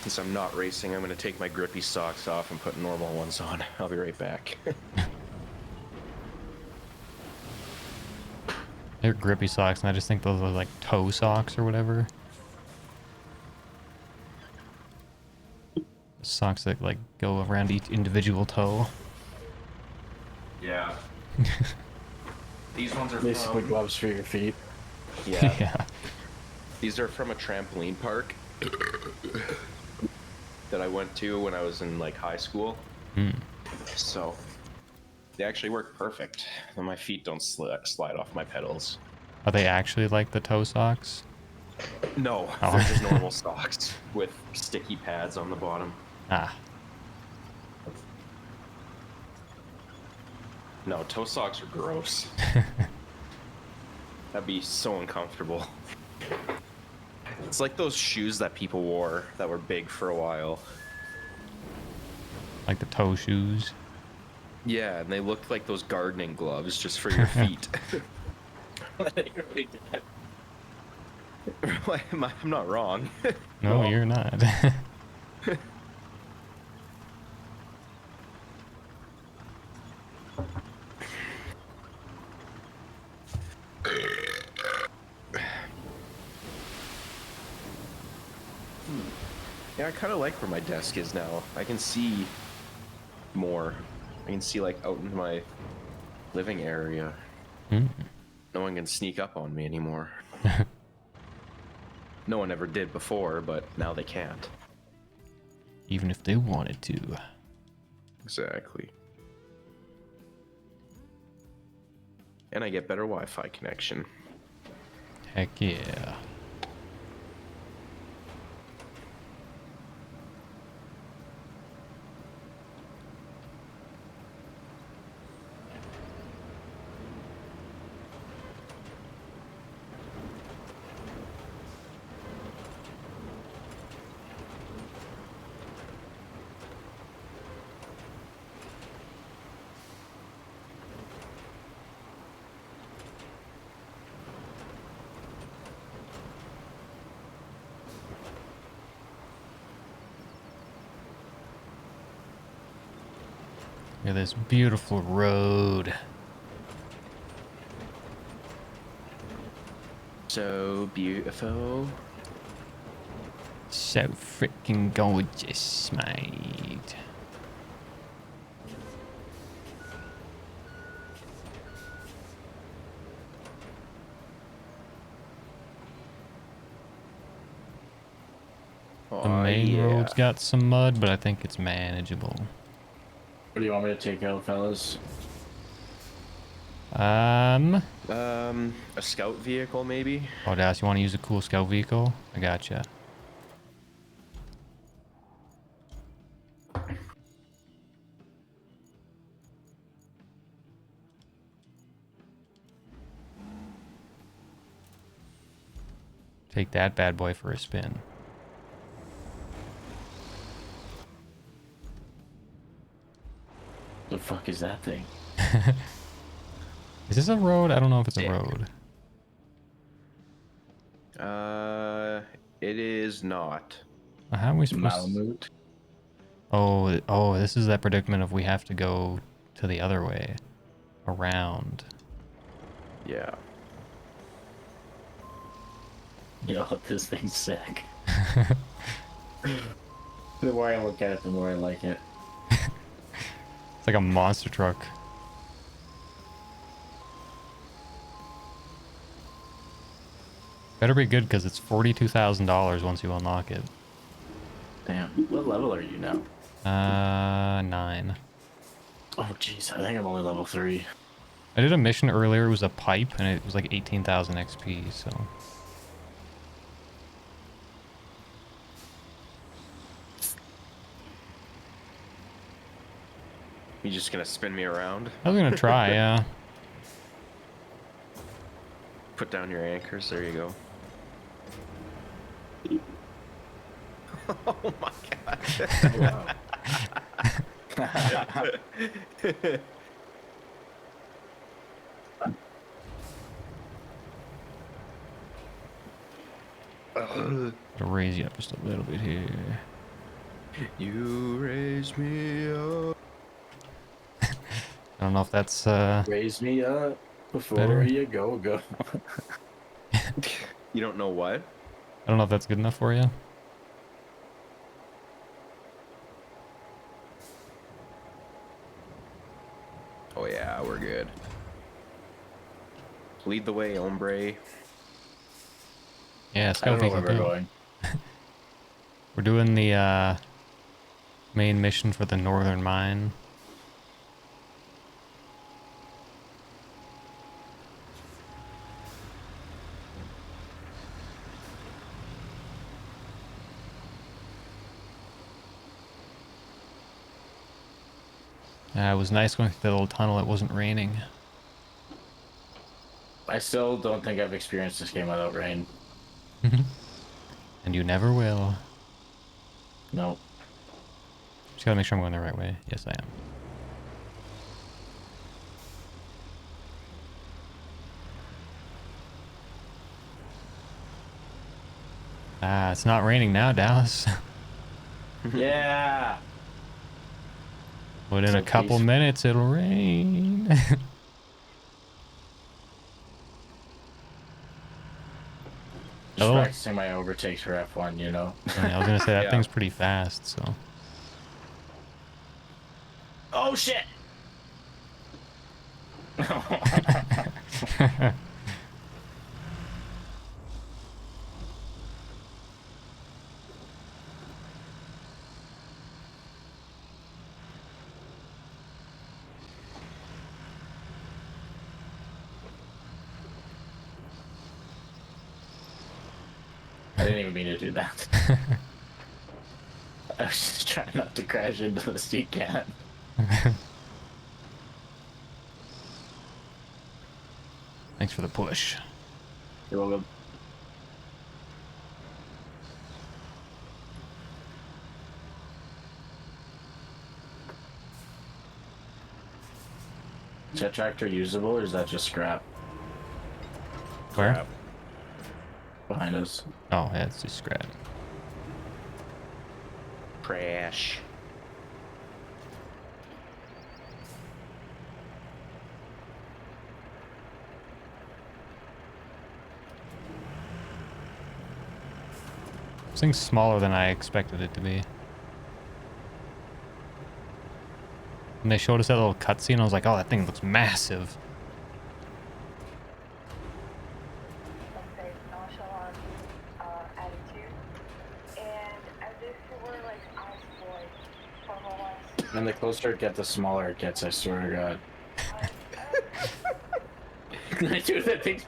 Since I'm not racing, I'm gonna take my grippy socks off and put normal ones on. I'll be right back. They're grippy socks, and I just think those are like toe socks or whatever. Socks that like go around each individual toe. Yeah. These ones are Basically from... gloves for your feet. Yeah. Yeah. These are from a trampoline park that I went to when I was in like high school. Mm. So they actually work perfect. And my feet don't slide off my pedals. Are they actually like the toe socks? No, Oh. they're just normal socks with sticky pads on the bottom. Ah. No, toe socks are gross. That'd be so uncomfortable. It's like those shoes that people wore that were big for a while. Like the toe shoes. Yeah, and they looked like those gardening gloves just for your feet. I'm not wrong. No, Well, you're not. Yeah, I kind of like where my desk is now. I can see more. I can see like out into my living area. Mm. No one can sneak up on me anymore. No one ever did before, but now they can't. Even if they wanted to. Exactly. And I get better Wi-Fi connection. Heck yeah. Look at this beautiful road. So beautiful. So freaking gorgeous, mate. The Aw, main yeah. road's got some mud, but I think it's manageable. What do you want me to take out, fellas? Um. A scout vehicle, maybe? Oh, Das, you want to use a cool scout vehicle? I gotcha. Take that bad boy for a spin. The fuck is that thing? Is this a road? I don't know if it's a Dick. road. It is not. How are we supposed to... Malamute? Oh, this is that predicament of we have to go to the other way. Around. Yeah. Yo, this thing's sick. The more I look at it, the more I like it. It's like a monster truck. Better be good because it's $42,000 once you unlock it. Damn, what level are you now? 9. Oh, jeez, I think I'm only level 3. I did a mission earlier. It was a pipe, and it was like 18,000 XP, so... You just gonna spin me around? I was gonna try, yeah. Put down your anchors. There you go. Oh my god. Gotta raise you up just a little bit here. You raise me up. I don't know if that's, Raise me up before Better? you go. You don't know what? I don't know if that's good enough for you. Oh yeah, we're good. Lead the way, hombre. Yeah, I scout don't know where vehicle we're too. going. We're doing the, main mission for the northern mine. It was nice going through that little tunnel. It wasn't raining. I still don't think I've experienced this game without rain. And you never will. Nope. Just gotta make sure I'm going the right way. Yes, I am. Ah, it's not raining now, Dallas. Yeah. But in So a couple peaceful. minutes, it'll rain. Just Oh. practicing my overtakes for F1, you know. I was gonna say that Yeah. thing's pretty fast, so. Oh shit! I didn't even mean to do that. I was just trying not to crash into the steep can. Thanks for the push. You're welcome. Is that tractor usable or is that just scrap Where? Crap. behind us? Oh, yeah, it's just scrap. Trash. This thing's smaller than I expected it to be. When they showed us that little cutscene, I was like, oh, that thing looks massive. Let's say nonchalant attitude, and I And the closer it gets, the smaller it gets, I swear to God. I do that thing.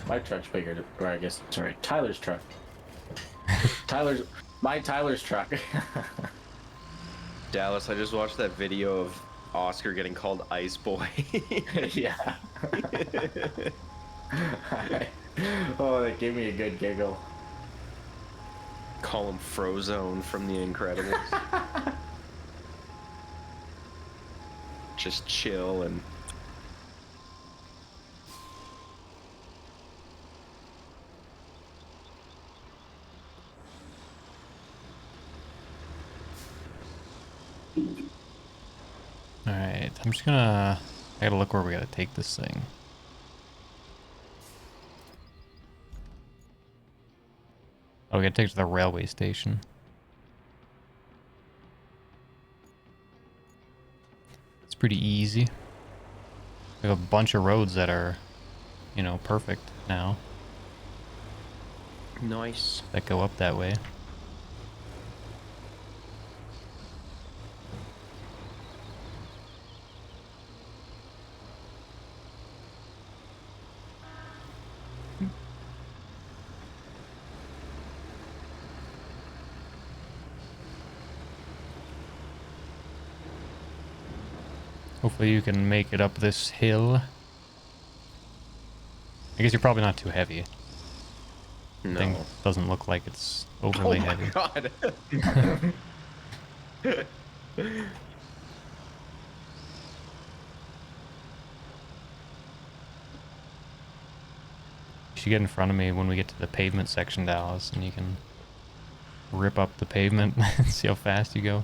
My truck's bigger, or I guess, sorry, Tyler's truck. Tyler's truck. Dallas, I just watched that video of Oscar getting called Ice Boy. Yeah. Oh, that gave me a good giggle. Call him Frozone from The Incredibles. Just chill and... Alright, I'm just gonna... I gotta look where we gotta take this thing. Oh, we gotta take it to the railway station. It's pretty easy. We have a bunch of roads that are, you know, perfect now. Nice. That go up that way. Hopefully you can make it up this hill. I guess you're probably not too heavy. No. Thing doesn't look like it's overly heavy. God. You should get in front of me when we get to the pavement section, Dallas, and you can rip up the pavement and see how fast you go.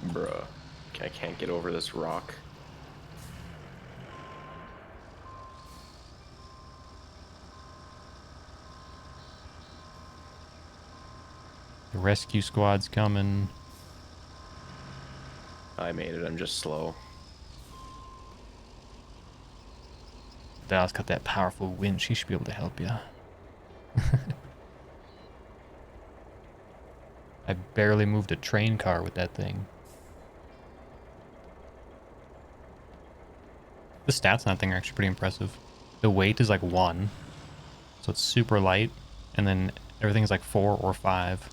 Bruh. I can't get over this rock. The rescue squad's coming. I made it, I'm just slow. Dallas got that powerful winch. He should be able to help you. I barely moved a train car with that thing. The stats on that thing are actually pretty impressive. The weight is like 1, so it's super light, and then everything is like 4 or 5.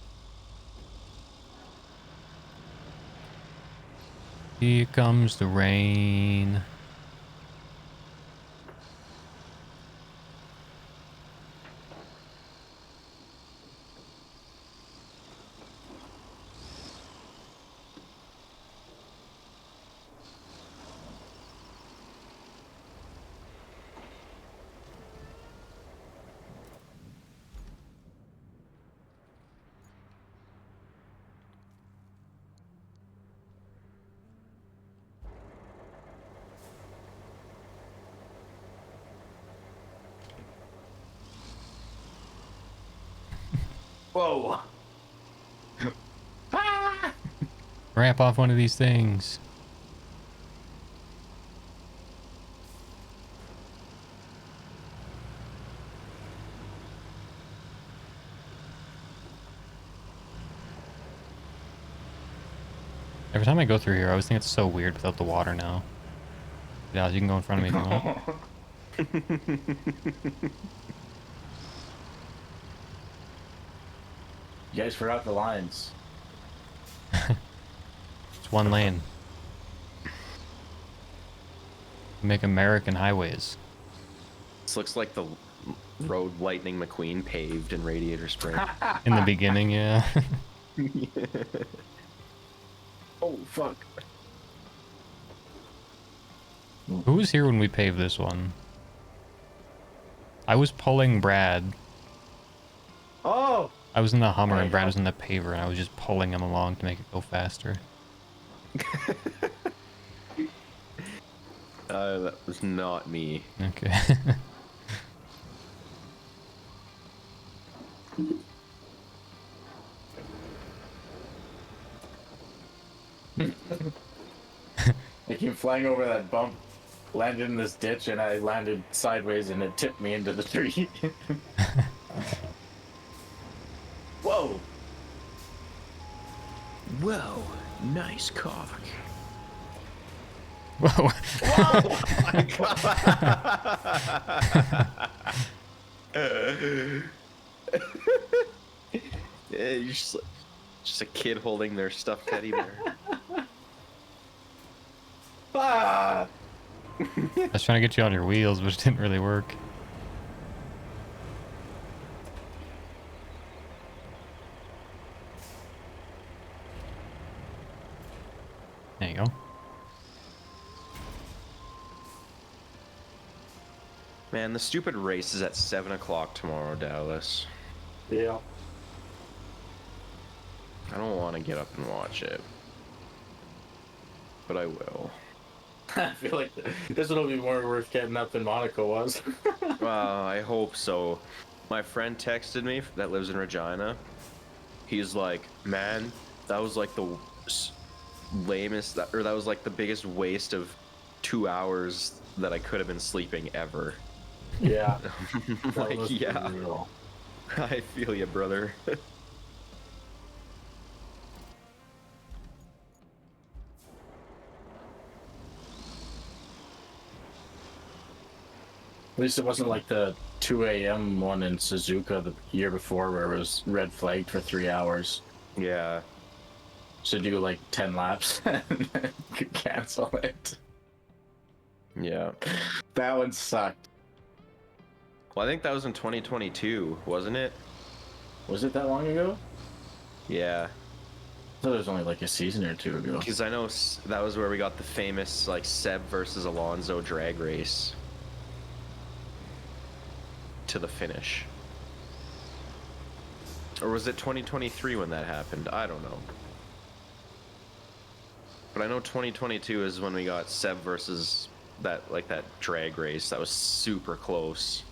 Here comes the rain. Whoa. Ah! Ramp off one of these things. Every time I go through here, I always think it's so weird without the water now. Yeah, you can go in front of me if you want. You guys forgot the lines. It's one lane. Make American highways. This looks like the road Lightning McQueen paved in Radiator Spring. In the beginning, yeah. Oh, fuck. Who was here when we paved this one? I was pulling Brad. Oh! I was in the Hummer and Brad was in the paver, and I was just pulling him along to make it go faster. That was not me. Okay. I keep flying over that bump. landed in this ditch, and I landed sideways, and it tipped me into the tree. Whoa! Whoa, nice cock. Whoa. Oh my god! Yeah, you're just a kid holding their stuffed teddy bear. Ah! I was trying to get you on your wheels, but it didn't really work. There you go. Man, the stupid race is at 7 o'clock tomorrow, Dallas. Yeah. I don't want to get up and watch it. But I will. I feel like this will be more worth getting up than Monaco was. Well, I hope so. My friend texted me that lives in Regina. He's like, man, that was like the lamest, or that was like the biggest waste of 2 hours that I could have been sleeping ever. Yeah. Like, was yeah, brutal. I feel you, brother. At least it wasn't like the 2 a.m. one in Suzuka the year before where it was red flagged for 3 hours. Yeah. So do like 10 laps and then cancel it. Yeah. That one sucked. Well, I think that was in 2022, wasn't it? Was it that long ago? Yeah. I thought it was only like a season or two ago. Because I know that was where we got the famous, like, Seb versus Alonso drag race. To the finish. Or was it 2023 when that happened? I don't know. But I know 2022 is when we got Seb versus that, like, that drag race. That was super close.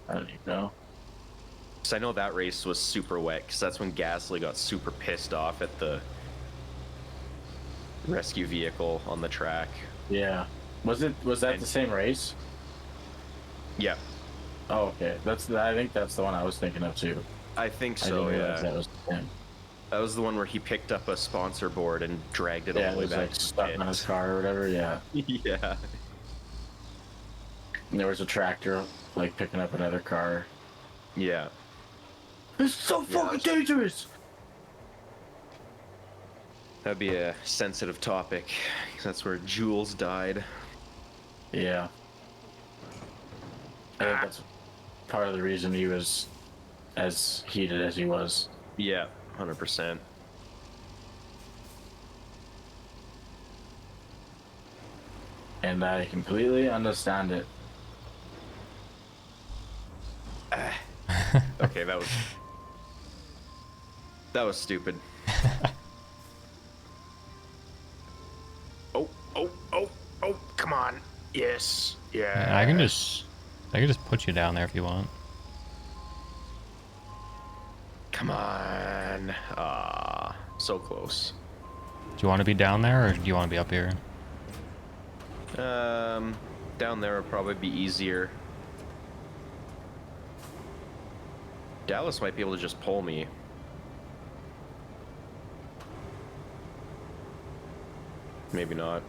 I don't even know. Because I know that race was super wet, because that's when Gasly got super pissed off at the rescue vehicle on the track. Yeah. Was that the same race? Yeah, Oh, okay. I think that's the one I was thinking of too. I think I so, didn't realize yeah. that was the same. That was the one where he picked up a sponsor board and dragged it Yeah, all it the way was back like to the stuck pit. on his car or whatever, yeah. Yeah. And there was a tractor like picking up another car. Yeah. It's so fucking dangerous! That'd be a sensitive topic, 'cause that's where Jules died. Yeah. I think that's part of the reason he was as heated as he was. Yeah, 100%. And I completely understand it. Okay, that was stupid. Oh, come on. Yes. Yeah. I can just put you down there if you want. Come on. Ah, so close. Do you want to be down there, or do you want to be up here? Down there would probably be easier. Dallas might be able to just pull me. Maybe not.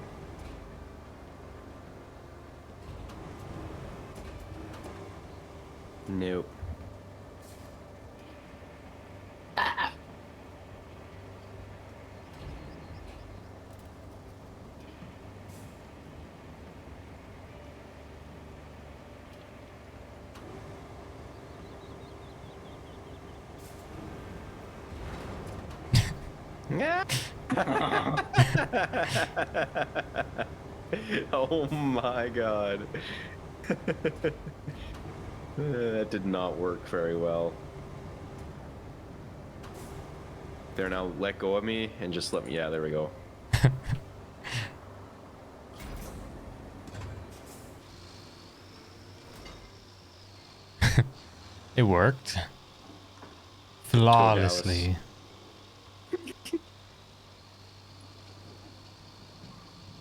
Nope. Yeah. Oh my god. That did not work very well. There, now let go of me and just let me. Yeah, there we go. It worked flawlessly. Dallas.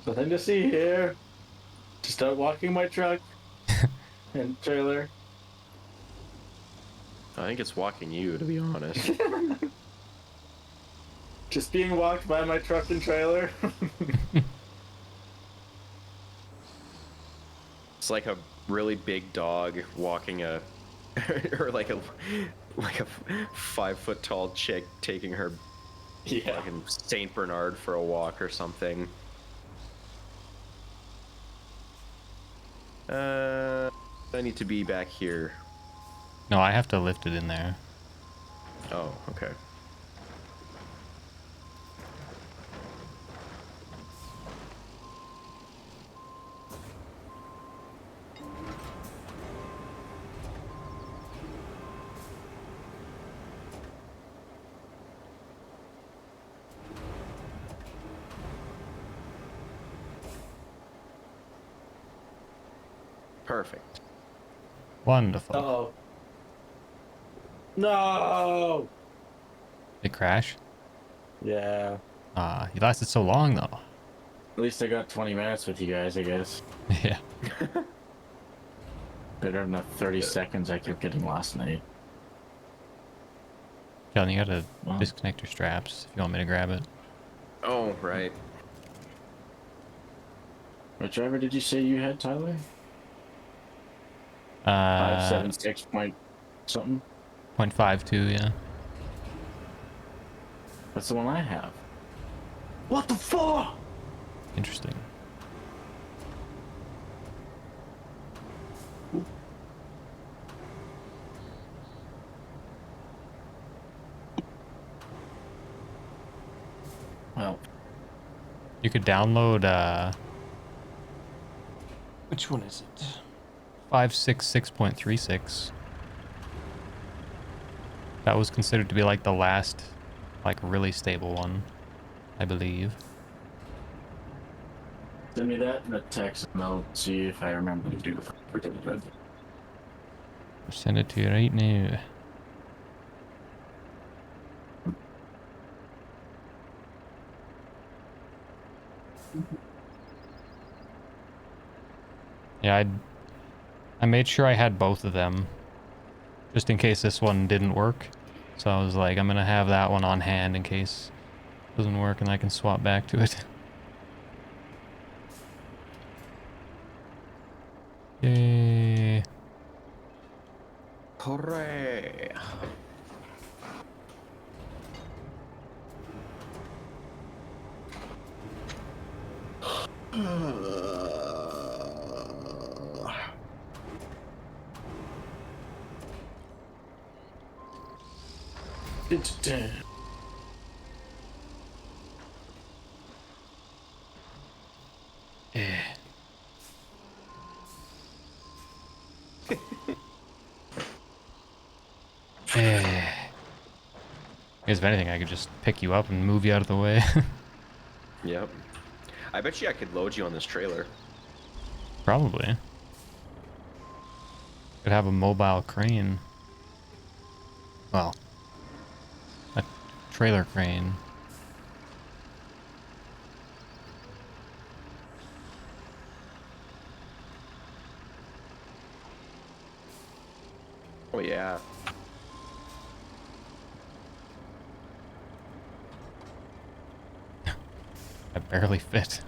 Nothing to see here. Just start walking my truck and trailer. I think it's walking you, to be honest. Just being walked by my truck and trailer. It's like a really big dog walking a, or like a 5 foot tall chick taking her Yeah. fucking Saint Bernard for a walk or something. I need to be back here. No, I have to lift it in there. Oh, okay. Perfect. Wonderful. Uh-oh. No! Did it crash? Yeah. Ah, you lasted so long though. At least I got 20 minutes with you guys, I guess. Yeah. Better than the 30 seconds I kept getting last night. Kellen, you gotta Wow. disconnect your straps if you want me to grab it. Oh, right. What driver did you say you had, Tyler? 576 point something? 0.52, yeah. That's the one I have. What the fuck? Interesting. Well, You could download, which one is it? 566.36. That was considered to be like the last, like really stable one, I believe. send me that in a text and I'll see if I remember to do it. I'll send it to you right now. Yeah, I made sure I had both of them, just in case this one didn't work. So I was like, I'm gonna have that one on hand in case it doesn't work and I can swap back to it. Yay. Hooray! Yeah. Because if anything, I could just pick you up and move you out of the way. Yep. I bet you I could load you on this trailer. Probably. Could have a mobile crane. Well, a trailer crane. Oh, yeah. I barely fit.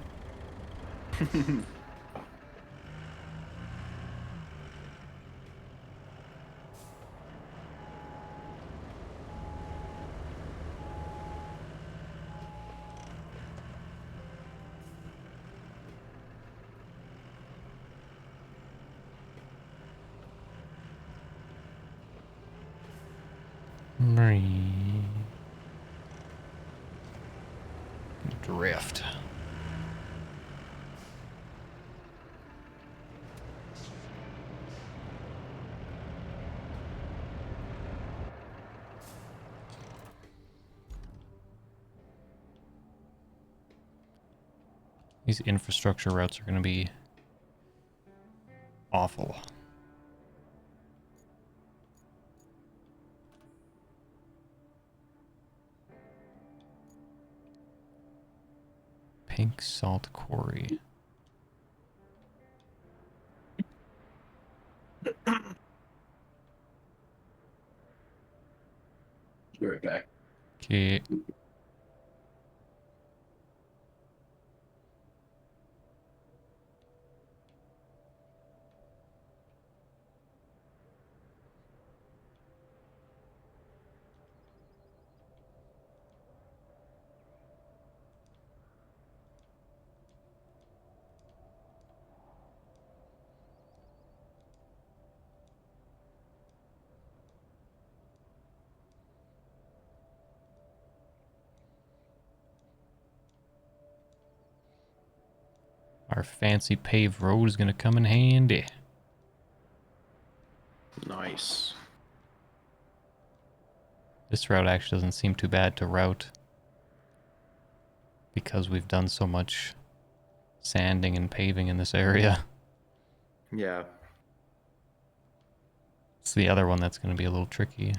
Drift. These infrastructure routes are going to be awful. Pain Pink Salt Quarry. Be right back. Okay. Our fancy paved road is going to come in handy. Nice. This route actually doesn't seem too bad to route because we've done so much sanding and paving in this area. Yeah. It's the other one that's going to be a little tricky.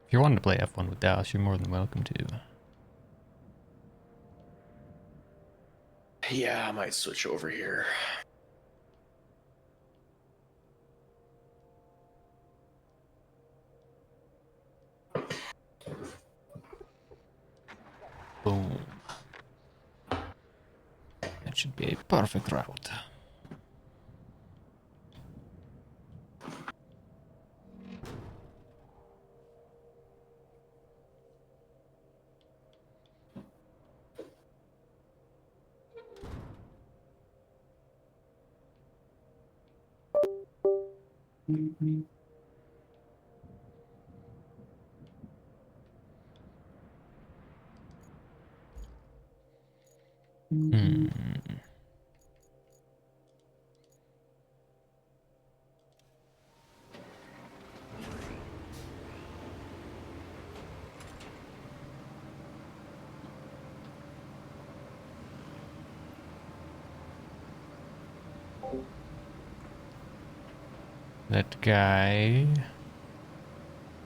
If you're wanting to play F1 with Dallas, you're more than welcome to. Yeah, I might switch over here. Boom. That should be a perfect route. Hmm. That guy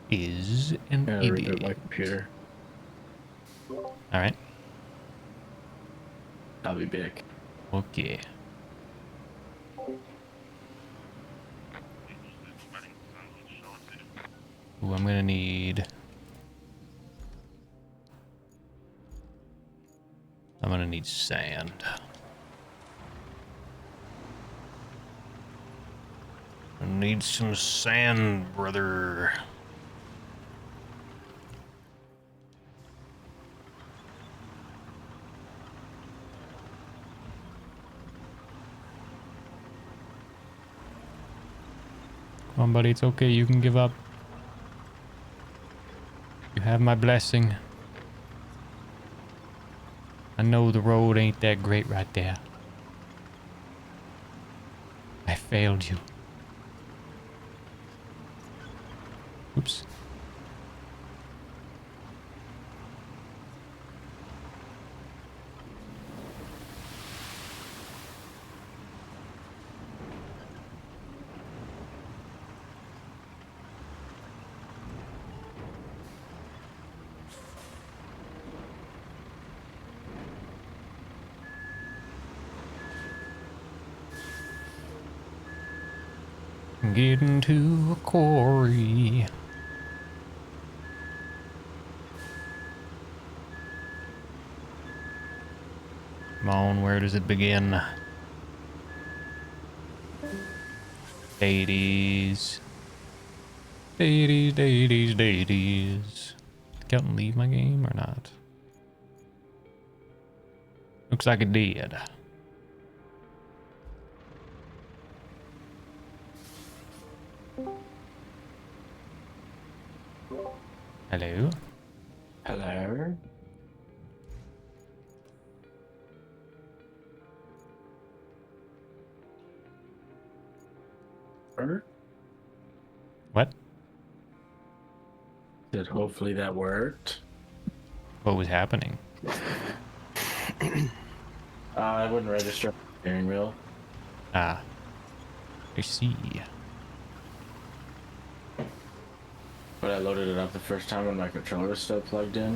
is an Yeah, idiot. reboot my computer. Alright. I'll be back. Okay. Ooh, I'm gonna need... sand. I need some sand, brother. Come on, buddy, it's okay, you can give up. You have my blessing. I know the road ain't that great right there. I failed you. Oops. Getting to a quarry. Come on, where does it begin? Deities. Deities, deities, deities. Can I leave my game or not? Looks like it did. Hello? Hello? What? Did hopefully that worked. What was happening? I wouldn't register steering wheel. Ah. I see. But I loaded it up the first time when my controller was still plugged in.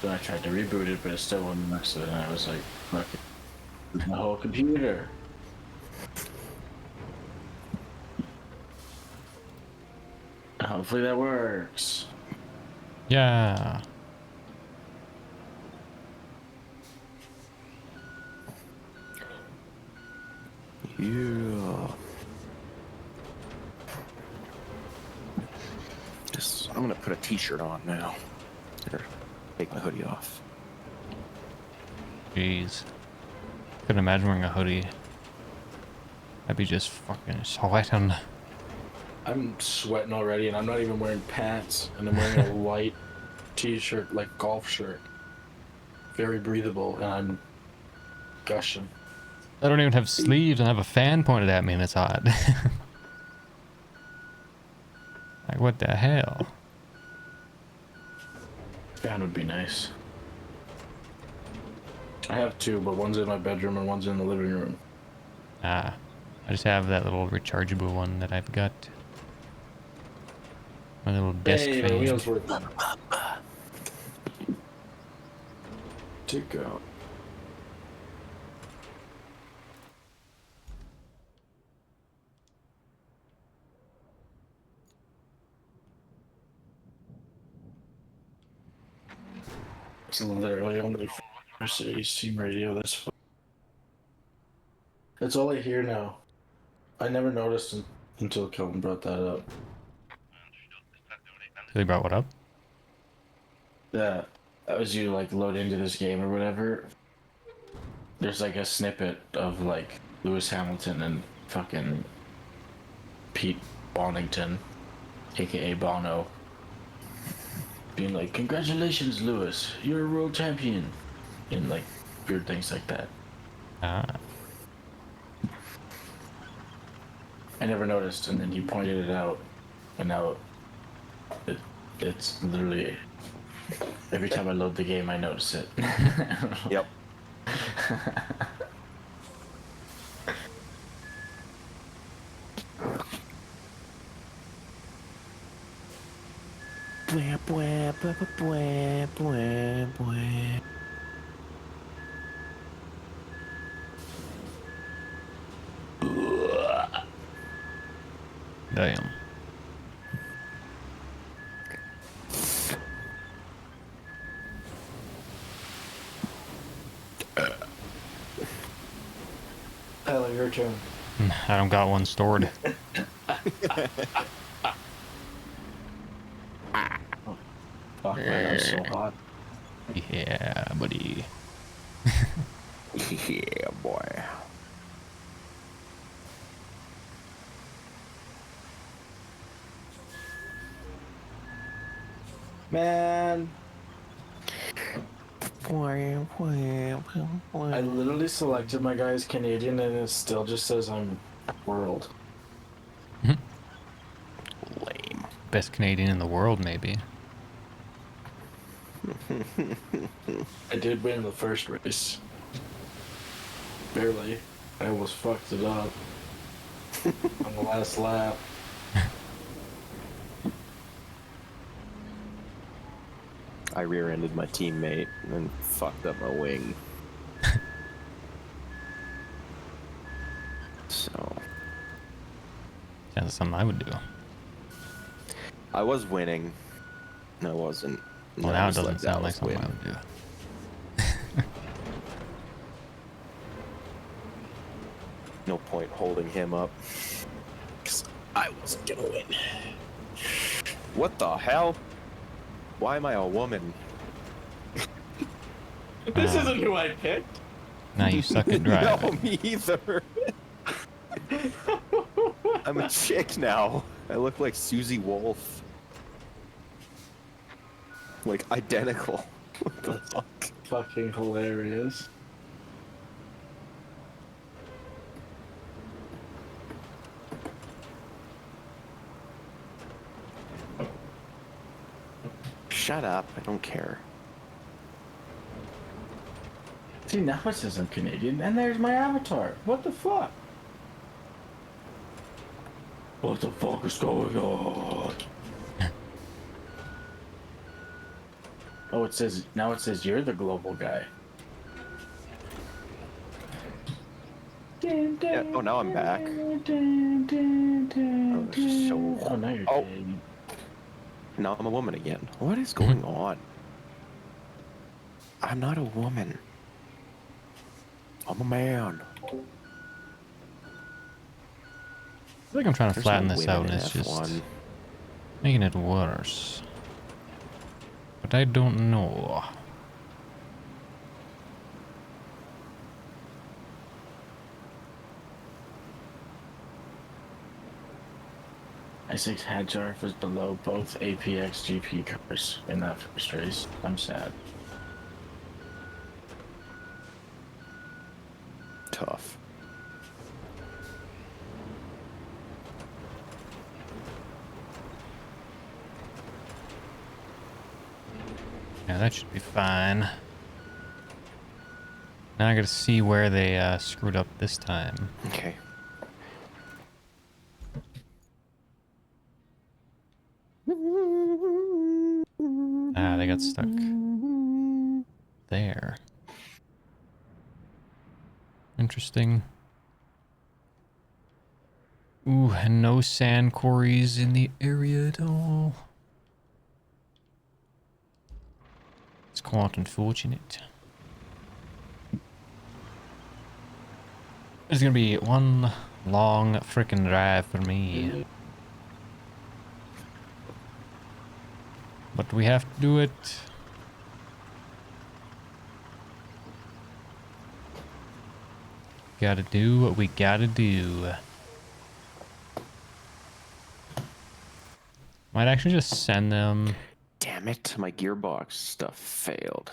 So I tried to reboot it, but it still wouldn't mess with it. And I was like, fuck it. My whole computer. Hopefully that works. Yeah. Yeah. I'm gonna put a t-shirt on now. Here, take my hoodie off. Jeez. Couldn't imagine wearing a hoodie. I'd be just fucking sweating. I'm sweating already, and I'm not even wearing pants, and I'm wearing a light t-shirt, like golf shirt. Very breathable, and I'm gushing. I don't even have sleeves and I have a fan pointed at me and it's hot. Like, what the hell? Fan would be nice. I have two, but one's in my bedroom and one's in the living room. Ah. I just have that little rechargeable one that I've got. My little desk Hey, my fan. wheels work. To go. It's literally only Mercedes team radio. That's all I hear now. I never noticed until Kelvin brought that up. So they brought what up? That as you like load into this game or whatever, there's like a snippet of like Lewis Hamilton and fucking Pete Bonington, aka Bono, being like, "Congratulations, Lewis, you're a world champion," and like weird things like that. Ah. I never noticed, and then he pointed it out, and now it's literally every time I load the game, I notice it. Yep. Damn. Tyler, your turn. I don't got one stored. Fuck, man, I'm so hot. Yeah, buddy. Yeah, boy. Man, I literally selected my guy as Canadian, and it still just says I'm world. Lame. Best Canadian in the world, maybe. I did win the first race. Barely. I almost fucked it up on the last lap. I rear-ended my teammate and then fucked up my wing. like that's something I would do. I was winning. No, I wasn't. Well, No, now it just doesn't that sound like was something I winning. would do. No point holding him up. 'Cause I was gonna win. What the hell? Why am I a woman? This isn't who I picked. Now you suck at No, driving. me either. I'm a chick now. I look like Susie Wolf. Like, identical. What the fuck? Fucking hilarious. Shut up. I don't care. See, now it says I'm Canadian, and there's my avatar. What the fuck? What the fuck is going on? Oh, it says you're the global guy. Yeah, oh, now I'm back. Oh, so... now you're Oh. dead. Now I'm a woman again. What is going on? I'm not a woman. I'm a man. I feel like I'm trying to There's flatten no this women out, and in it's just F1. making it worse. But I don't know. I6 Hadjar was below both APX GP cars in that first race. I'm sad. Tough. Yeah, that should be fine. Now I gotta see where they screwed up this time. Okay. Ah, they got stuck there. Interesting. Ooh, and no sand quarries in the area at all. It's quite unfortunate. It's gonna be one long frickin' drive for me. But we have to do it. Gotta do what we gotta do. Might actually just send them. Damn it, my gearbox stuff failed.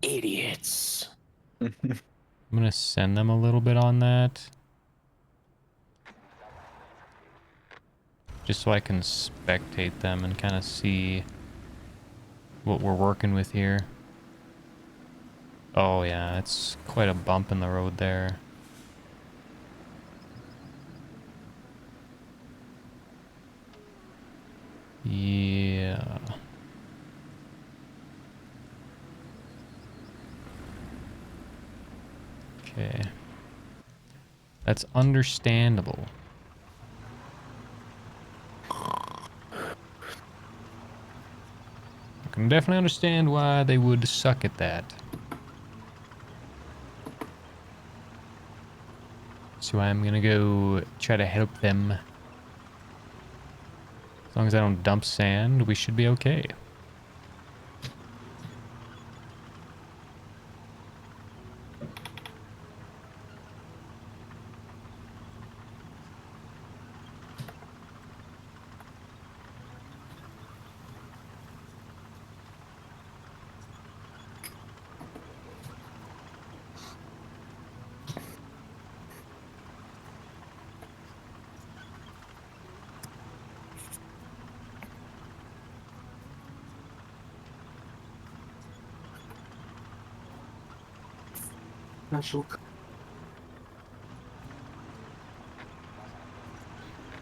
Idiots. I'm gonna send them a little bit on that. Just so I can spectate them and kind of see what we're working with here. Oh yeah, it's quite a bump in the road there. Yeah. Okay. That's understandable. I can definitely understand why they would suck at that. So I'm gonna go try to help them. As long as I don't dump sand, we should be okay.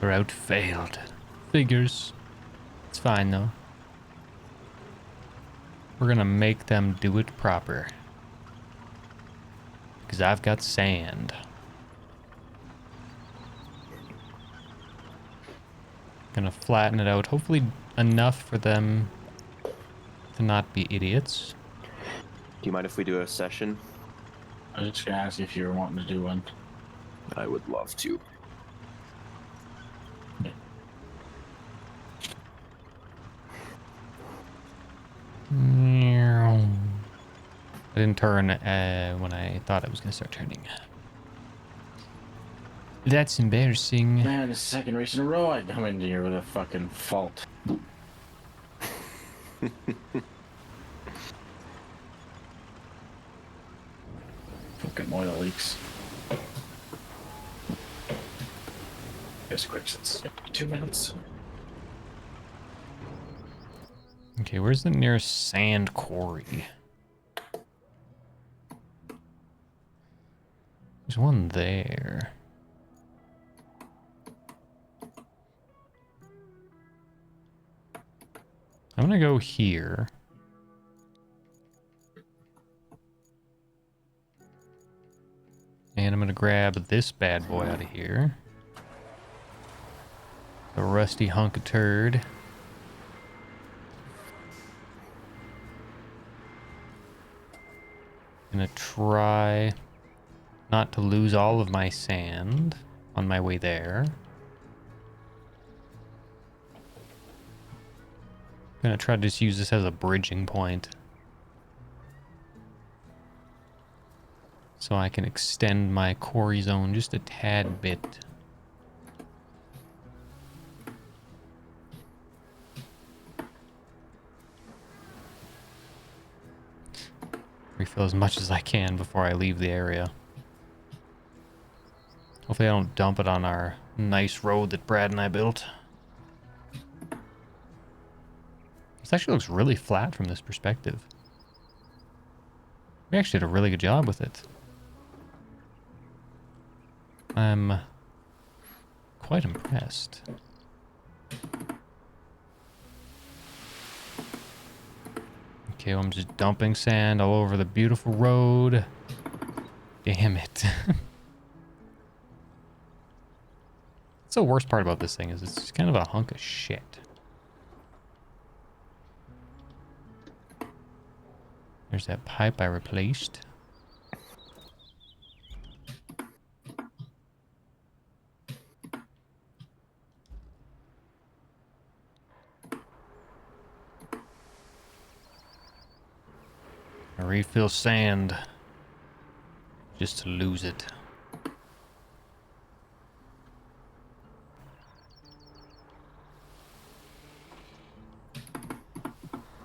Route failed. Figures. It's fine though. We're gonna make them do it proper. Because I've got sand. Gonna flatten it out. Hopefully enough for them to not be idiots. Do you mind if we do a session? I was just gonna ask if you were wanting to do one. I would love to. I didn't turn when I thought I was gonna start turning. That's embarrassing. Man, the second race in a row I come into here with a fucking fault. Fucking oil leaks. Just quick since 2 minutes. Okay, where's the nearest sand quarry? There's one there. I'm gonna go here. And I'm gonna grab this bad boy out of here. The rusty hunk of turd. Gonna try not to lose all of my sand on my way there. Gonna try to just use this as a bridging point, so I can extend my quarry zone just a tad bit. Refill as much as I can before I leave the area. Hopefully I don't dump it on our nice road that Brad and I built. This actually looks really flat from this perspective. We actually did a really good job with it. I'm quite impressed. Okay, well, I'm just dumping sand all over the beautiful road. Damn it. That's the worst part about this thing, is it's just kind of a hunk of shit. There's that pipe I replaced. I refill sand just to lose it.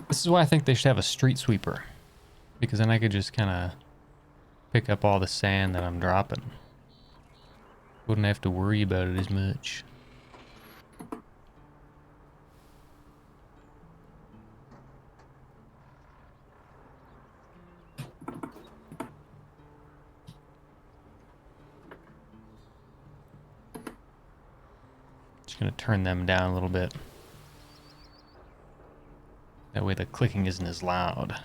This is why I think they should have a street sweeper, because then I could just kind of pick up all the sand that I'm dropping. Wouldn't have to worry about it as much. Just gonna turn them down a little bit. That way the clicking isn't as loud.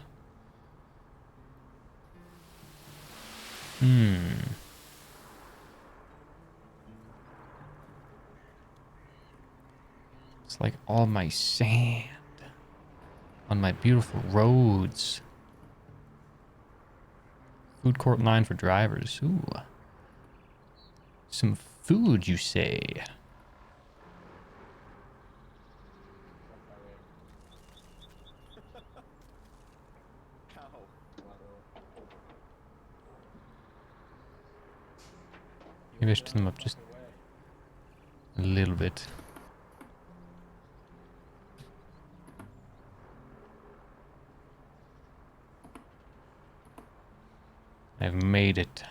It's like all my sand on my beautiful roads. Food court line for drivers. Ooh. Some food, you say? Maybe I should turn them up just a little bit. I've made it.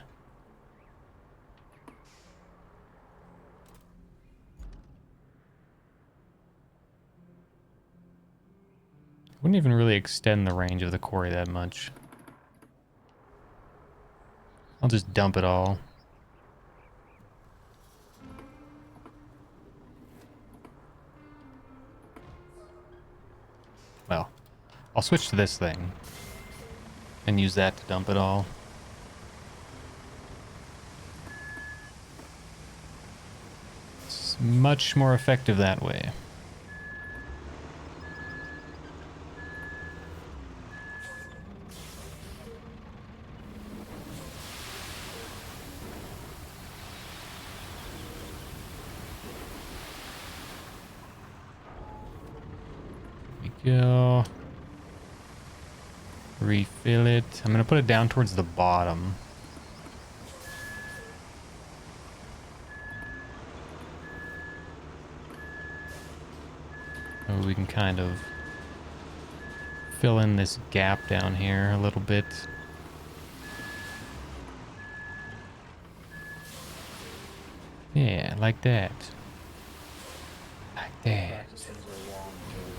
Wouldn't even really extend the range of the quarry that much. I'll just dump it all. Well, I'll switch to this thing and use that to dump it all. It's much more effective that way. Go. Refill it. I'm gonna put it down towards the bottom. So we can kind of fill in this gap down here a little bit. Yeah, like that. Like that. Practice things are long too.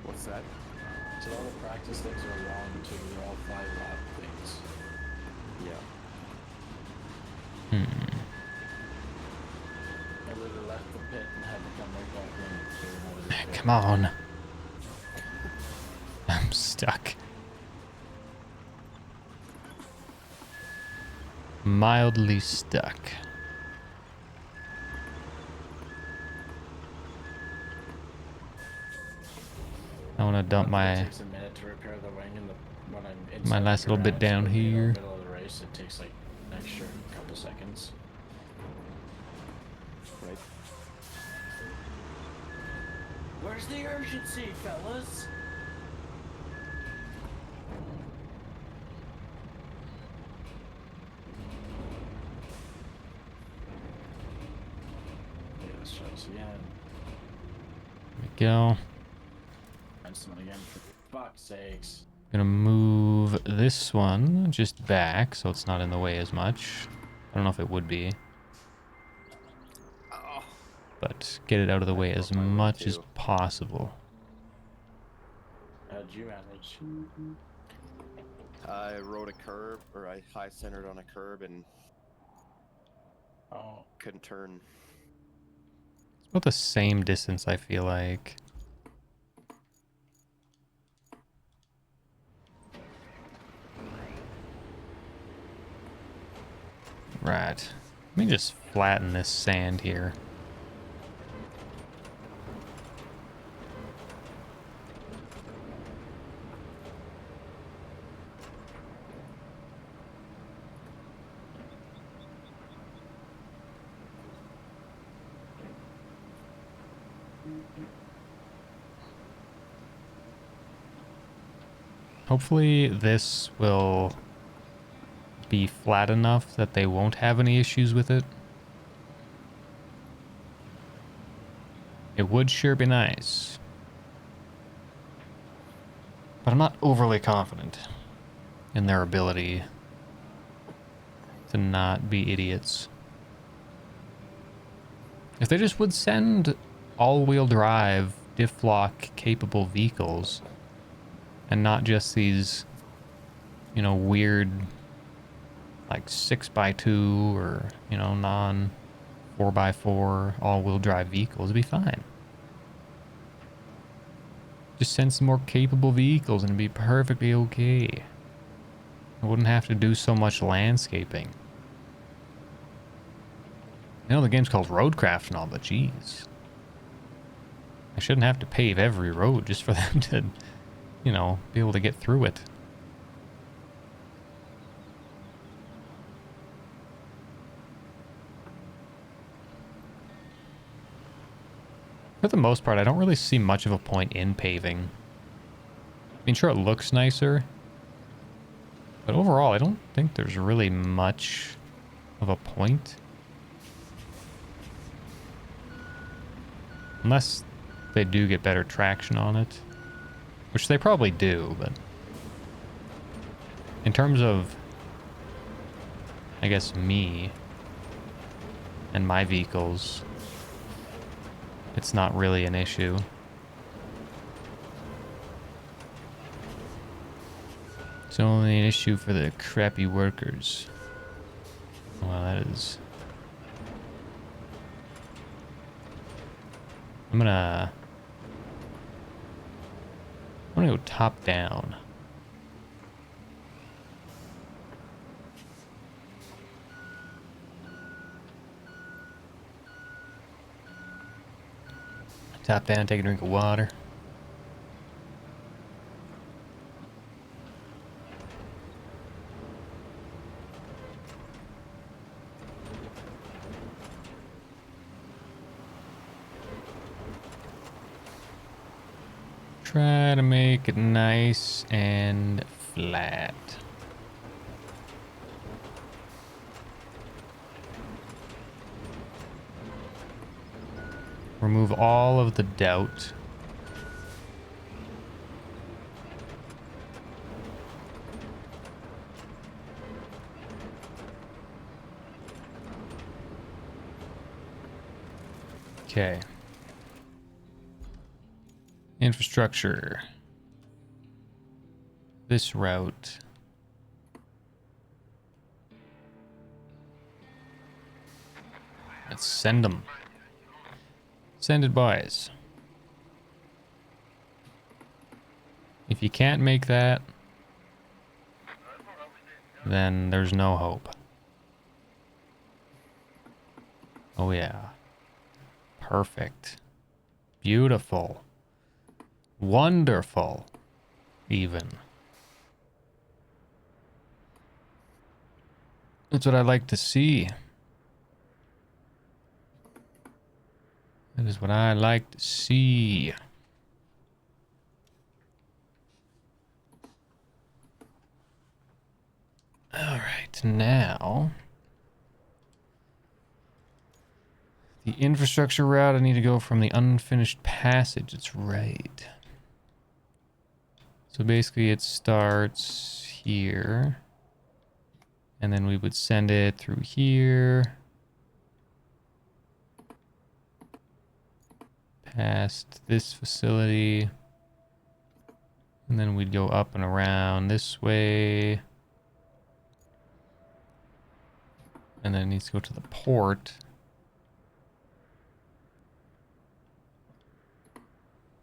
What's that? So all the practice things are long too. They're all 5-lap things. Yeah. I literally left the pit and had to come right back in. So another pit. Come on. I'm stuck. Mildly stuck. I want to dump It my takes a minute to repair the wing, and when I'm inside my the last little bit garage, down when you're in here. the middle of the race, it takes like an extra couple seconds. Right. Where's the urgency, fellas? Okay, let's try this again. There we go. And someone again, for fuck's sakes. Gonna move this one just back so it's not in the way as much. I don't know if it would be, but get it out of the way as much as possible. How'd you manage? I rode a curb, or I high centered on a curb and Oh, couldn't turn. It's about the same distance, I feel like. Right. Let me just flatten this sand here. Hopefully this will be flat enough that they won't have any issues with it. It would sure be nice. But I'm not overly confident in their ability to not be idiots. If they just would send all-wheel drive, diff-lock capable vehicles, and not just these, you know, weird, like 6x2 or, you know, non 4x4 all-wheel drive vehicles, it'd be fine. Just send some more capable vehicles and it'd be perfectly okay. I wouldn't have to do so much landscaping. You know, the game's called RoadCraft and all, but geez. I shouldn't have to pave every road just for them to, you know, be able to get through it. For the most part, I don't really see much of a point in paving. I mean, sure, it looks nicer, but overall, I don't think there's really much of a point. Unless they do get better traction on it, which they probably do, but in terms of, I guess, me and my vehicles, it's not really an issue. It's only an issue for the crappy workers. Well, that is... I'm gonna go top down. Top down, take a drink of water. try to make it nice and flat. Remove all of the doubt. Okay. Infrastructure. This route. Let's send them. Send it, boys. If you can't make that, then there's no hope. Oh yeah. Perfect. Beautiful. Wonderful. Even. That's what I like to see. That is what I like to see. All right, now the infrastructure route. I need to go from the unfinished passage. That's right. So basically it starts here. And then we would send it through here. Past this facility. And then we'd go up and around this way. And then it needs to go to the port.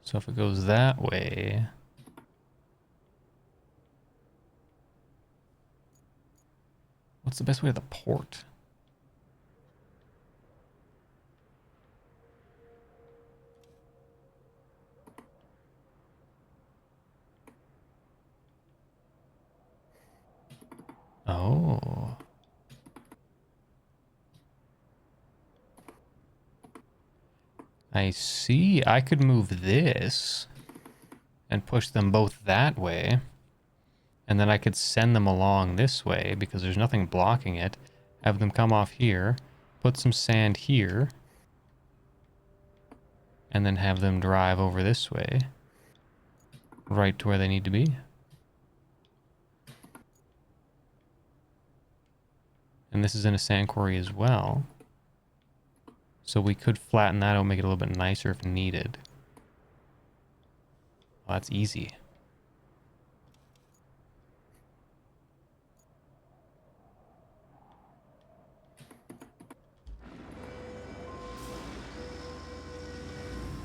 So if it goes that way... What's the best way to the port? Oh. I see. I could move this and push them both that way. And then I could send them along this way because there's nothing blocking it. Have them come off here, put some sand here, and then have them drive over this way, right to where they need to be. And this is in a sand quarry as well. So we could flatten that out, make it a little bit nicer if needed. Well, that's easy.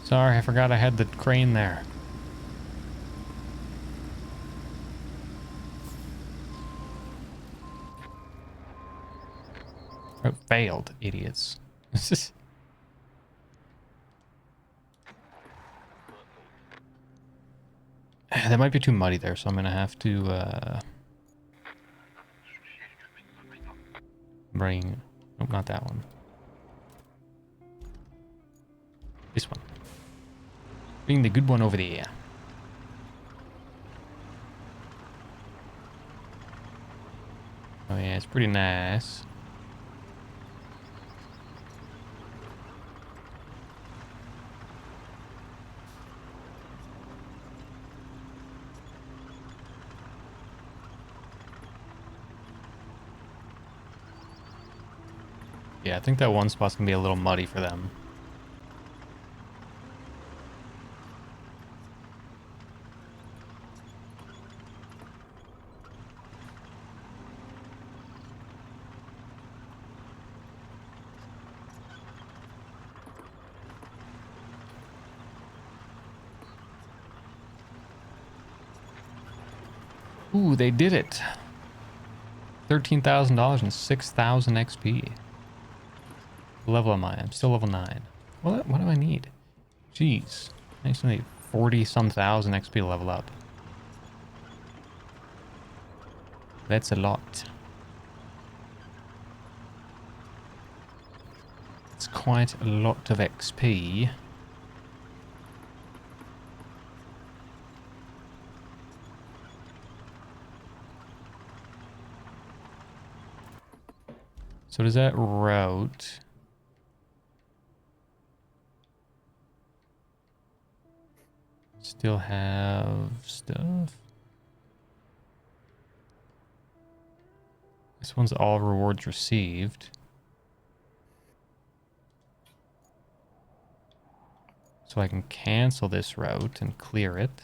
Sorry, I forgot I had the crane there. Oh, failed, idiots. That might be too muddy there, so I'm gonna have to bring... Nope, not that one. This one. Bring the good one over there. Oh yeah, it's pretty nice. Yeah, I think that one spot's gonna be a little muddy for them. Ooh, they did it. $13,000 and 6,000 XP. What level am I? I'm still level 9. What do I need? Jeez. I just need 40-some thousand XP to level up. That's a lot. It's quite a lot of XP. So does that route... still have stuff? This one's all rewards received. So I can cancel this route and clear it.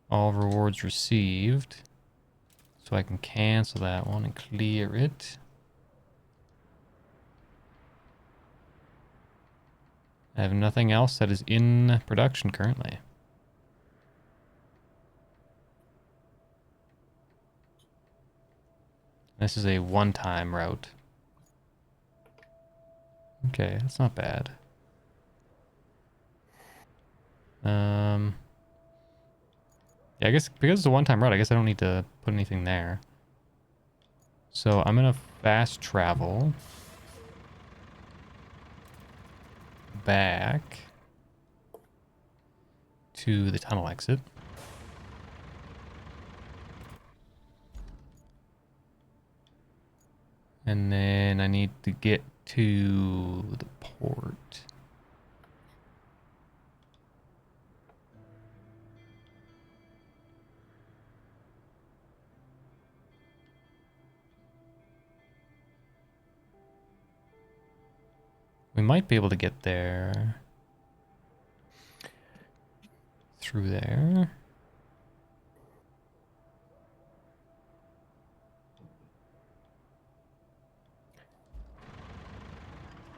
All rewards received. So I can cancel that one and clear it. I have nothing else that is in production currently. This is a one-time route. Okay, that's not bad. Yeah, I guess because it's a one-time route, I guess I don't need to put anything there. So I'm gonna fast travel back to the tunnel exit. And then I need to get to the port. We might be able to get there through there.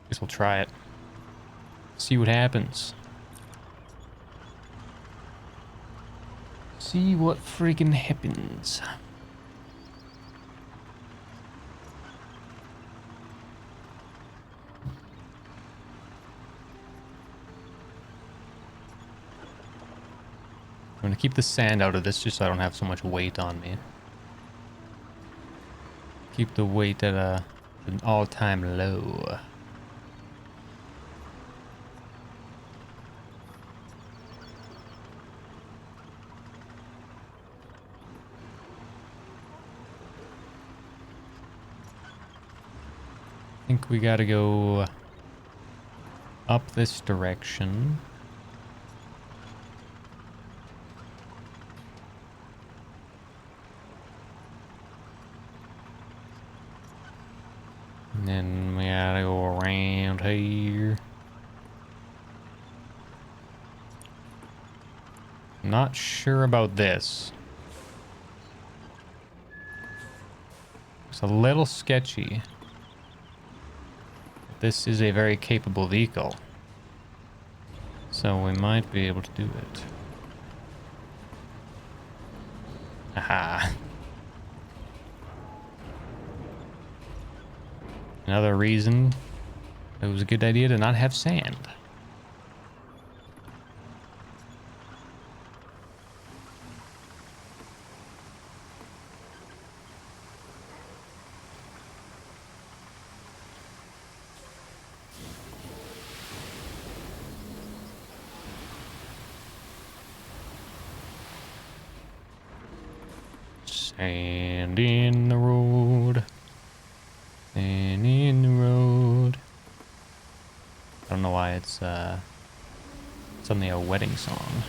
Guess we'll try it. See what happens. See what freaking happens. I'm gonna keep the sand out of this just so I don't have so much weight on me. Keep the weight at an all-time low. I think we gotta go up this direction. And then we gotta go around here. I'm not sure about this. It's a little sketchy. This is a very capable vehicle, so we might be able to do it. Aha. Another reason it was a good idea to not have sand. Sand in the road. Sand in the road. I don't know why it's suddenly a wedding song.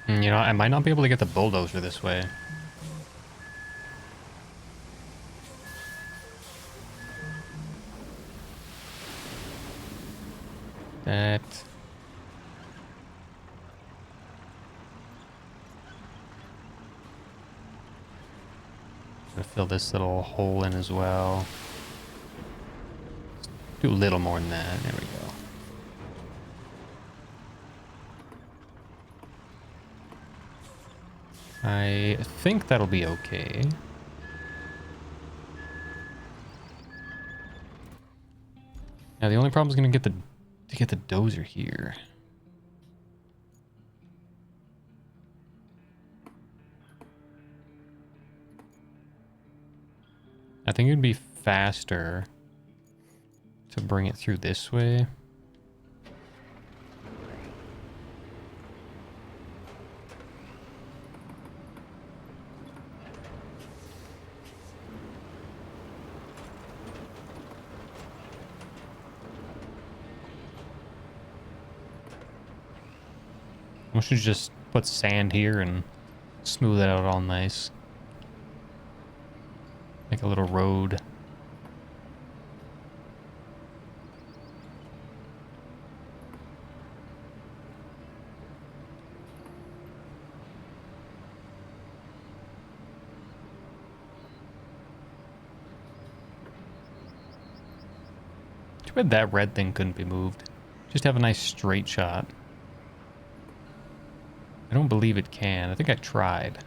You know, I might not be able to get the bulldozer this way. That... Gonna fill this little hole in as well. Do a little more than that. There we go. I think that'll be okay. Now the only problem is gonna get the dozer here. I think it'd be faster to bring it through this way. We should just put sand here and smooth it out all nice. Make a little road. Too bad that red thing couldn't be moved. Just have a nice straight shot. I don't believe it can. I think I tried.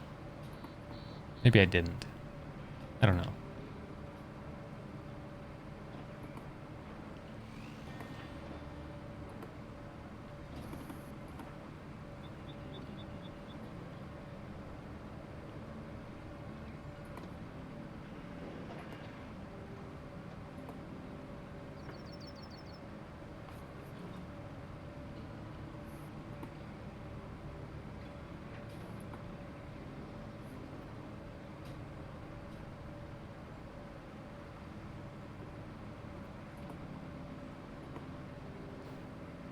Maybe I didn't. I don't know.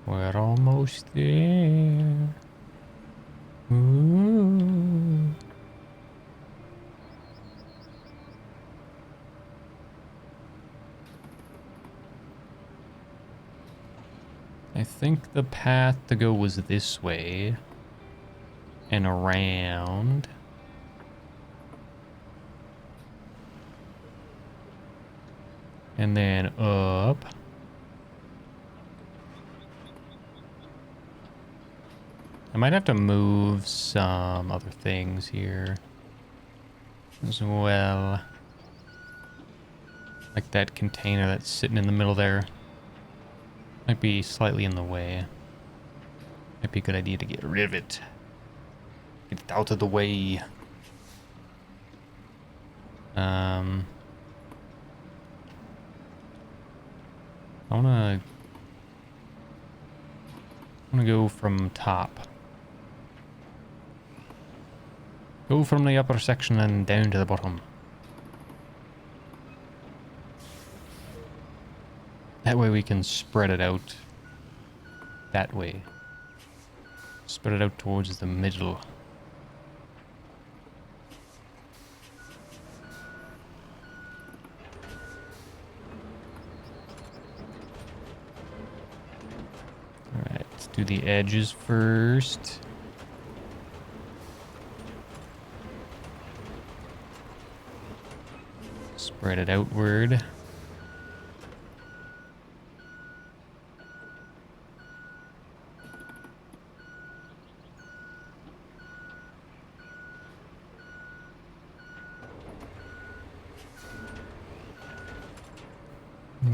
We're almost there. Ooh. I think the path to go was this way and around. And then up. I might have to move some other things here as well. Like that container that's sitting in the middle there. Might be slightly in the way. Might be a good idea to get rid of it. Get it out of the way. I wanna go from top. Go from the upper section and down to the bottom. That way we can spread it out that way. Spread it out towards the middle. Alright, let's do the edges first. Spread it outward.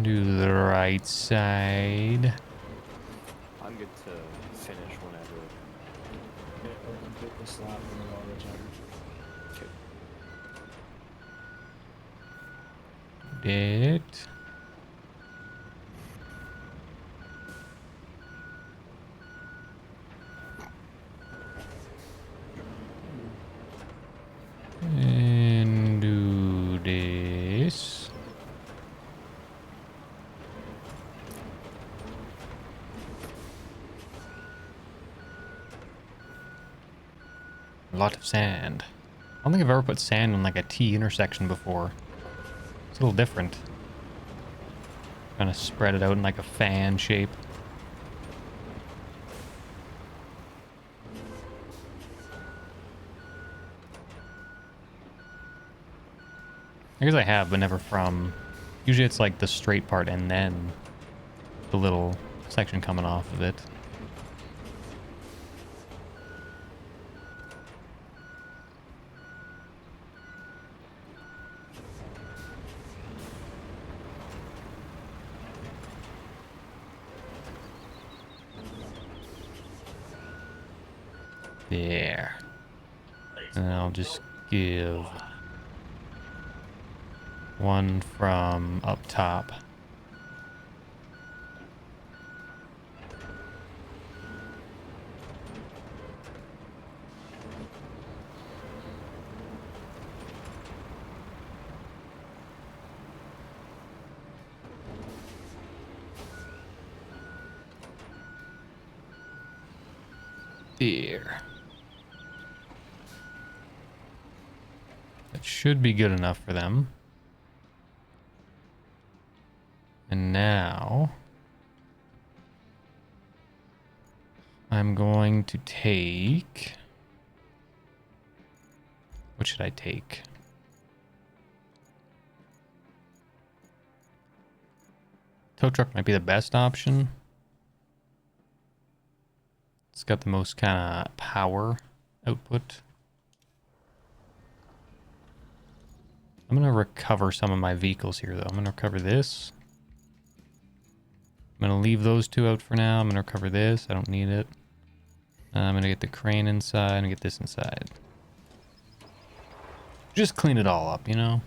Do the right side. I'm good to finish whenever. Yeah, or complete the slab and then I'll return. Okay. It. And do this. A lot of sand. I don't think I've ever put sand in like a T intersection before. It's a little different. Kind of spread it out in like a fan shape. I guess I have, but never from. Usually it's like the straight part and then the little section coming off of it. There. And I'll just give one from up top. There. That should be good enough for them. And now I'm going to take... What should I take? Tow truck might be the best option. It's got the most kind of power output. I'm going to recover some of my vehicles here, though. I'm going to recover this. I'm going to leave those two out for now. I'm going to recover this. I don't need it. I'm going to get the crane inside and get this inside. Just clean it all up, you know?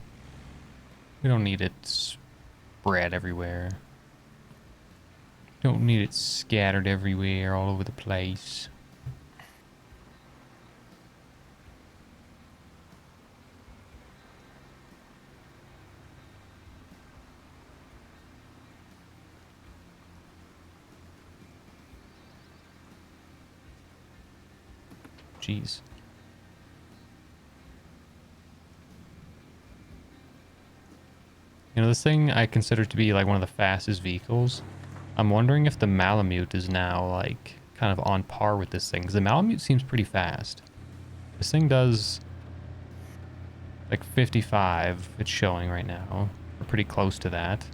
We don't need it spread everywhere. Don't need it scattered everywhere, all over the place. Jeez. You know, this thing I consider to be like one of the fastest vehicles. I'm wondering if the Malamute is now like kind of on par with this thing, because the Malamute seems pretty fast. This thing does like 55, it's showing right now. We're pretty close to that.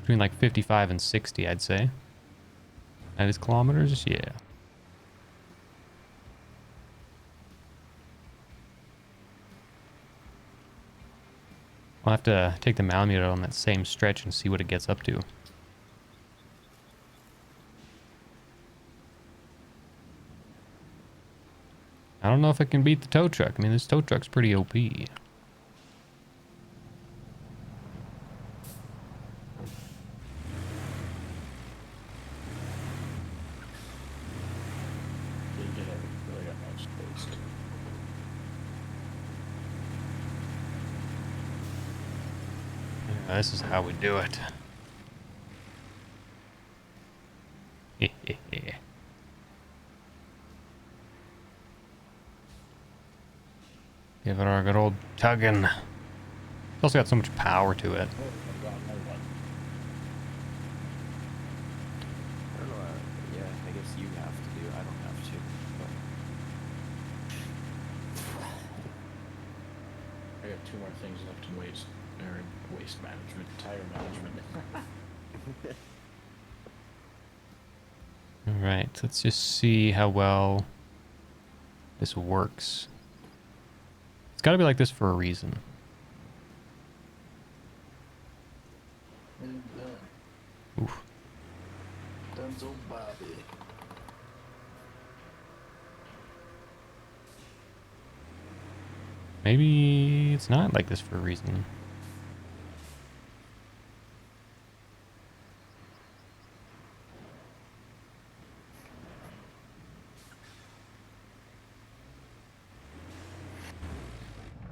Between like 55 and 60, I'd say. That is kilometers? Yeah. I'll have to take the Malamute out on that same stretch and see what it gets up to. I don't know if it can beat the tow truck. I mean, this tow truck's pretty OP. This is how we do it. Give it our good old tugging. It's also got so much power to it. I don't know. Yeah, I guess you have to do. I don't have to. I got 2 more things left in waste management, tire management. Alright, let's just see how well this works. It's gotta be like this for a reason. And Oof. done so Bobby. Maybe it's not like this for a reason.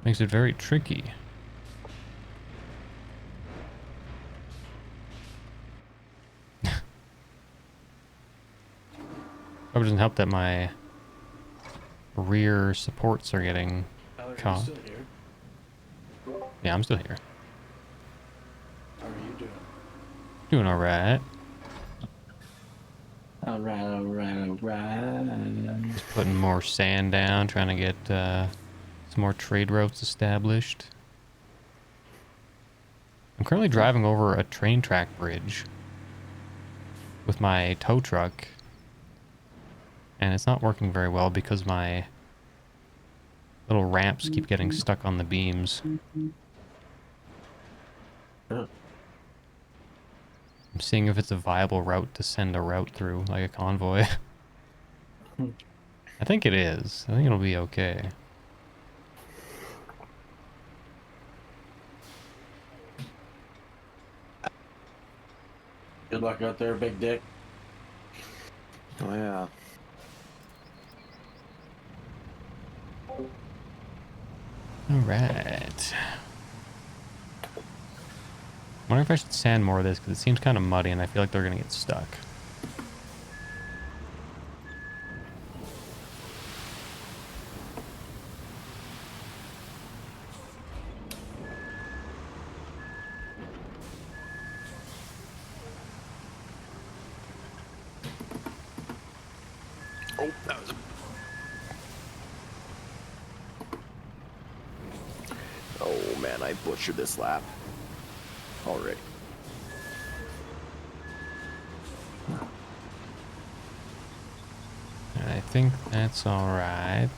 Makes it very tricky. Probably doesn't help that my rear supports are getting caught. Still here? Yeah, I'm still here. How are you doing? Doing alright. Alright. Just putting more sand down, trying to get some more trade routes established. I'm currently driving over a train track bridge with my tow truck, and it's not working very well because my little ramps keep getting stuck on the beams. Oh. I'm seeing if it's a viable route to send a route through, like a convoy. I think it is. I think it'll be okay. Good luck out there, big dick. Oh yeah. Alright. I wonder if I should sand more of this, because it seems kind of muddy and I feel like they're going to get stuck. Oh, that was. Oh man, I butchered this lap already. I think that's alright.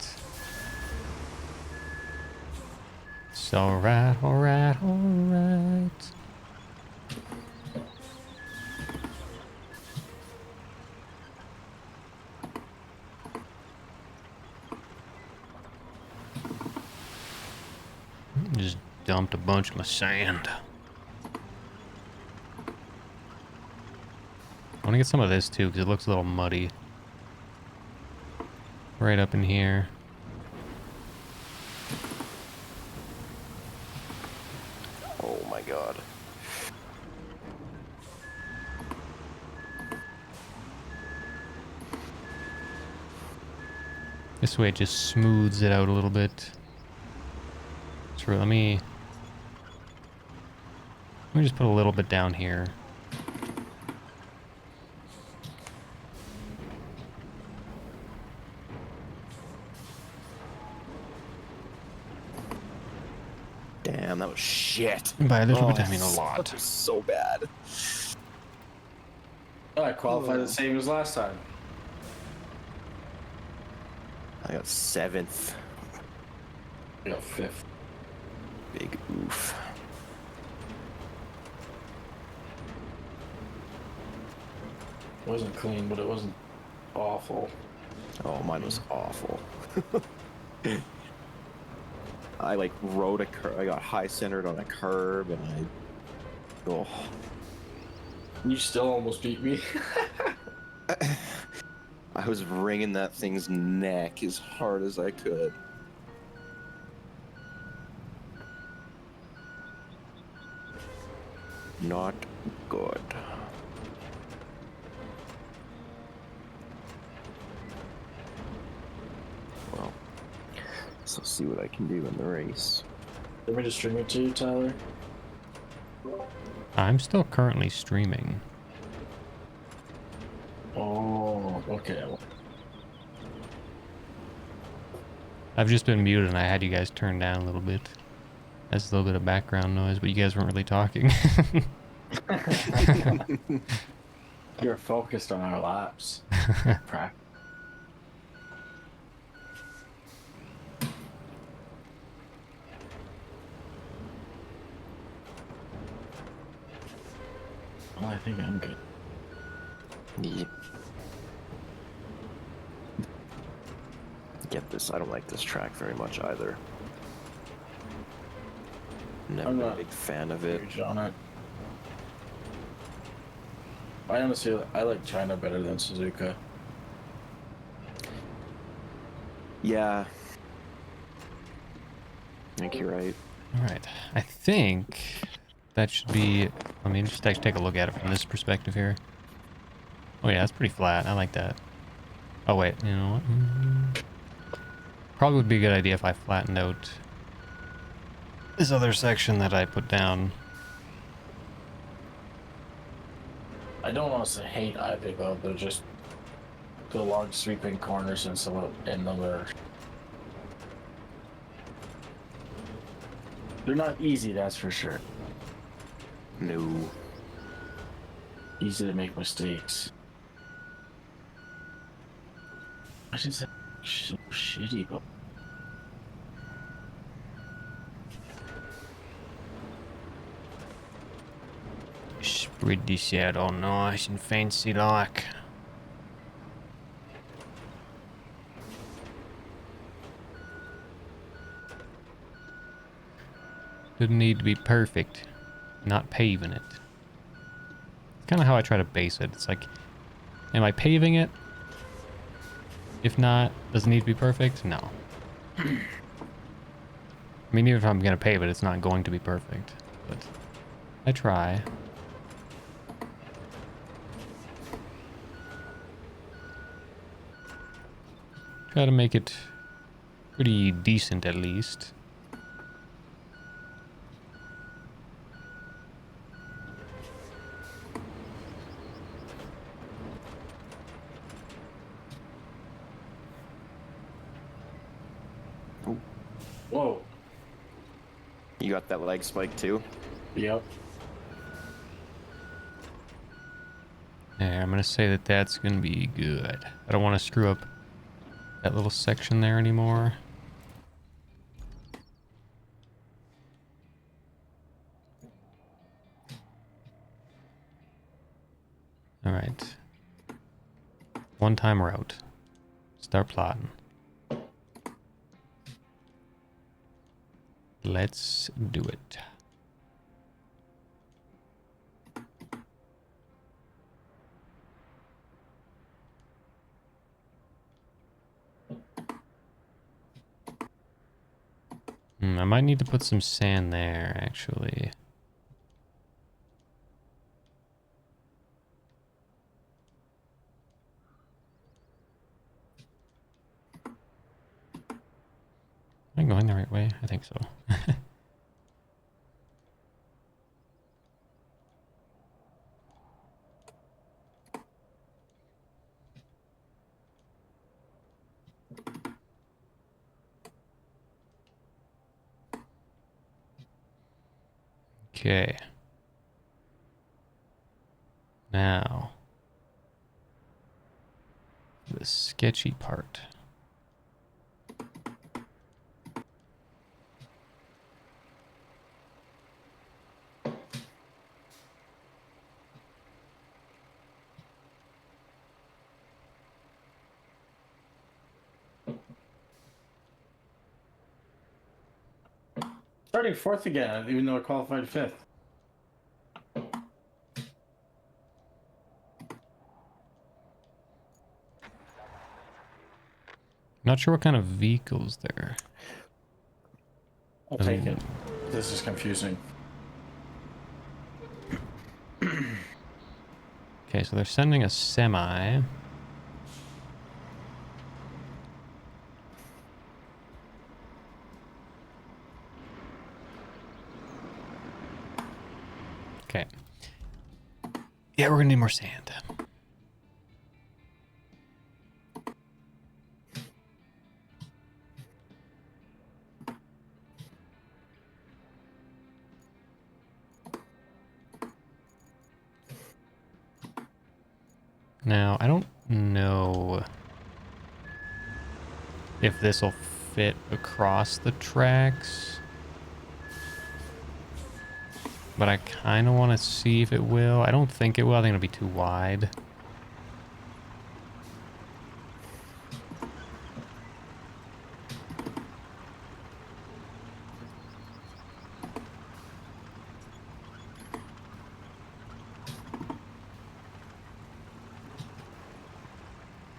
It's alright, alright, alright. Just dumped a bunch of my sand. I want to get some of this too, because it looks a little muddy. Right up in here. Oh my god. This way it just smooths it out a little bit. So let me just put a little bit down here. Damn, that was shit. And by a little bit, I mean a That lot. was so bad. Oh, I qualified the same as last time. I got 7th. I got 5th. Big oof. It wasn't clean, but it wasn't awful. Oh, mine was awful. I like rode a curve. I got high centered on a curb, and oh. You still almost beat me. I was wringing that thing's neck as hard as I could. Not good. Well, so see what I can do in the race. Let me just stream it to you, Tyler. I'm still currently streaming. Oh, okay. I've just been muted and I had you guys turned down a little bit. That's a little bit of background noise, but you guys weren't really talking. You're focused on our laps. Practice. Well, I think I'm good. Yeah. Get this. I don't like this track very much either. Never I'm been a not big fan of it. huge on it. I honestly, I like China better than Suzuka. Yeah. I think you're right. Alright, I think that should be... Let me just actually take a look at it from this perspective here. Oh yeah, that's pretty flat. I like that. Oh wait, you know what? Probably would be a good idea if I flattened out this other section that I put down. I don't honestly hate either though. They're just the long sweeping corners and some in them are. They're not easy, that's for sure. No. Easy to make mistakes. I just so shitty, but Read this out all nice and fancy like. Doesn't need to be perfect. Not paving it. It's kind of how I try to base it. It's like, am I paving it? If not, does it need to be perfect? No. I mean, even if I'm going to pave it, it's not going to be perfect. But I try. Try to make it pretty decent at least. Whoa. You got that leg spike too? Yep. Yeah, I'm gonna say that that's gonna be good. I don't want to screw up that little section there anymore. All right. One-time route. Start plotting. Let's do it. I might need to put some sand there, actually. Am I going the right way? I think so. Okay. Now, the sketchy part. Starting fourth again, even though I qualified fifth. Not sure what kind of vehicles there. I'll take it. This is confusing. Okay, so they're sending a semi. Okay. Yeah, we're gonna need more sand. Now, I don't know if this will fit across the tracks, but I kind of want to see if it will. I don't think it will. I think it'll be too wide.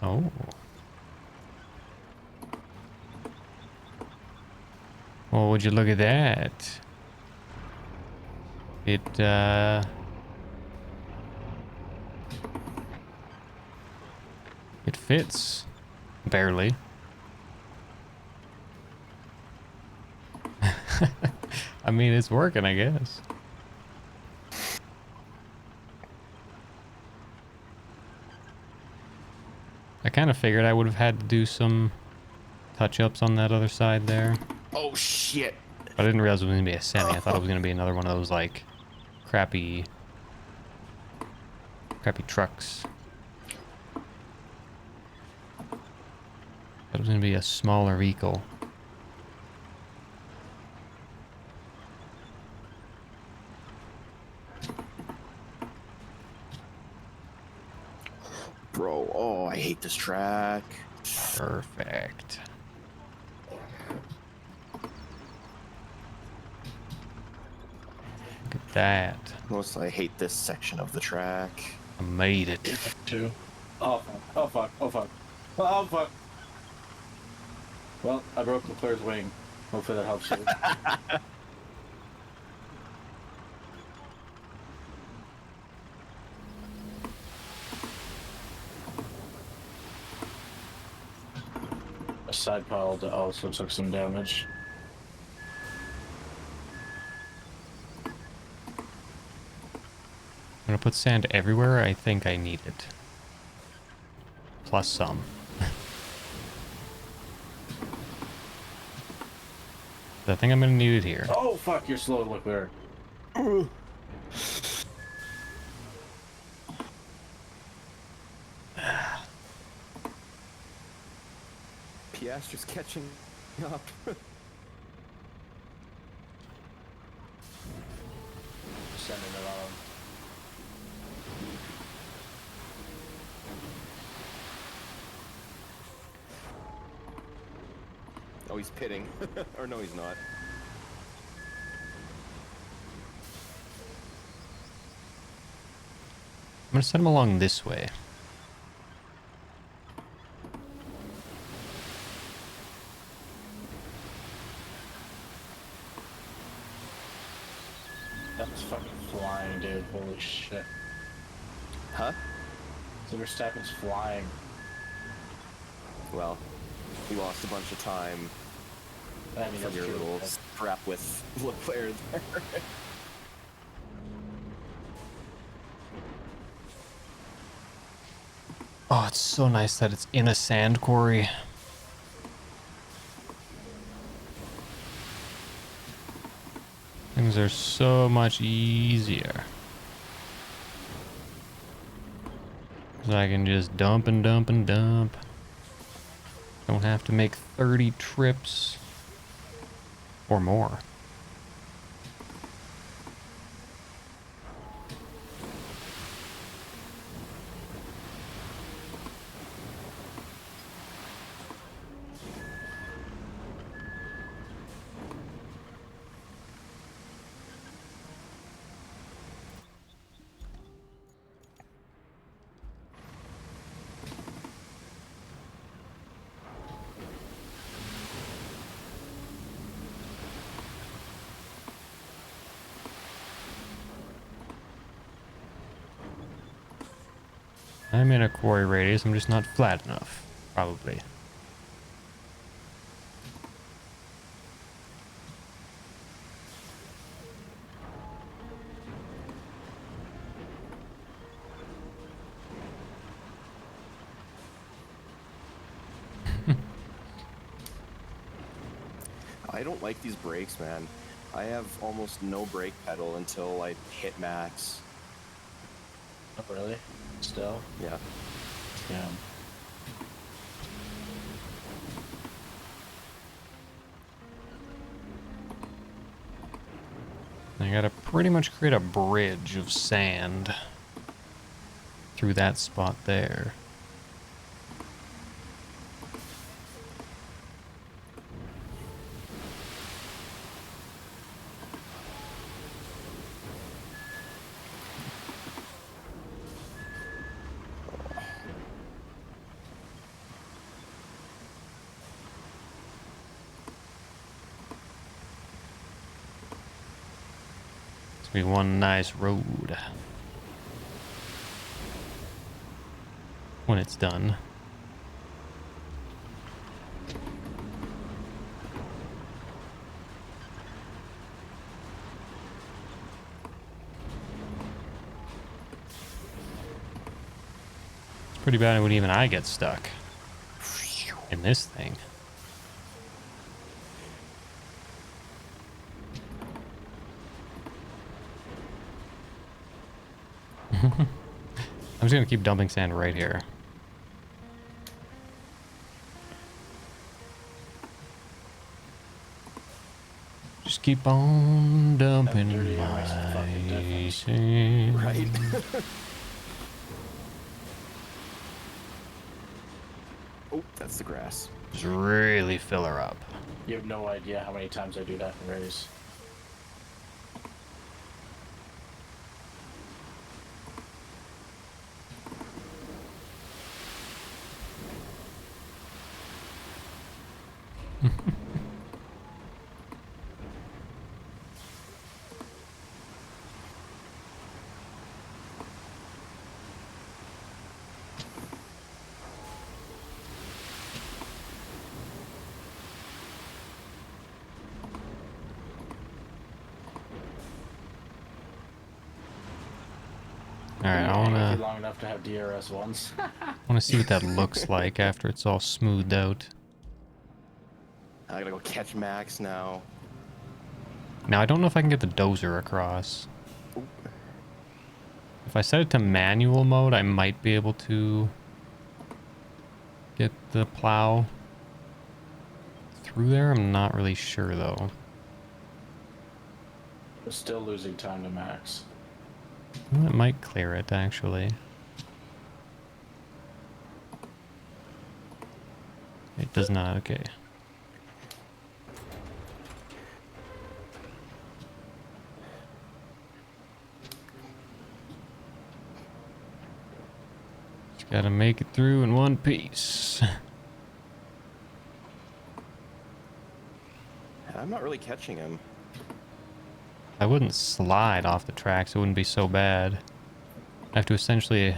Oh. Well, would you look at that? It fits. Barely. I mean, it's working, I guess. I kind of figured I would have had to do some touch-ups on that other side there. Oh shit! But I didn't realize it was going to be a semi. I thought it was going to be another one of those, like, crappy trucks. Thought it was going to be a smaller vehicle. Bro, oh, I hate this track. Perfect. Look at that. Most I hate this section of the track. I made it. Two. Oh fuck. Oh fuck. Oh fuck. Oh fuck. Well, I broke Leclerc's wing. Hopefully that helps you. A side pile that also took some damage. I'm gonna put sand everywhere I think I need it. Plus some. I think I'm gonna need it here. Oh fuck, you're slow, Leclerc. Piastri's catching up. Sending it on. Oh, he's pitting. Or no, he's not. I'm gonna send him along this way. That was fucking flying, dude. Holy shit. Huh? So Verstappen's flying. Well, he lost a bunch of time I mean, from that's your true. little scrap with Leclerc there. Oh, it's so nice that it's in a sand quarry. Things are so much easier. 'Cause I can just dump and dump and dump. Don't have to make 30 trips or more. I'm in a quarry radius, I'm just not flat enough, probably. I don't like these brakes, man. I have almost no brake pedal until I hit max. Oh, really? Still? Yeah. Yeah. I gotta pretty much create a bridge of sand through that spot there. Be one nice road when it's done. It's pretty bad when even I get stuck in this thing. I'm just gonna keep dumping sand right here. Just keep on dumping dirty my makes a fucking difference. sand. Right? Oh, that's the grass. Just really fill her up. You have no idea how many times I do that in race. Alright, I wanna long enough to have DRS once. see what that looks like after it's all smoothed out. I gotta go catch Max now. Now I don't know if I can get the dozer across. Oop. If I set it to manual mode, I might be able to get the plow through there. I'm not really sure though. We're still losing time to Max. Well, it might clear it actually. It does not, okay. Just gotta make it through in one piece. I'm not really catching him. I wouldn't slide off the tracks, it wouldn't be so bad. I have to essentially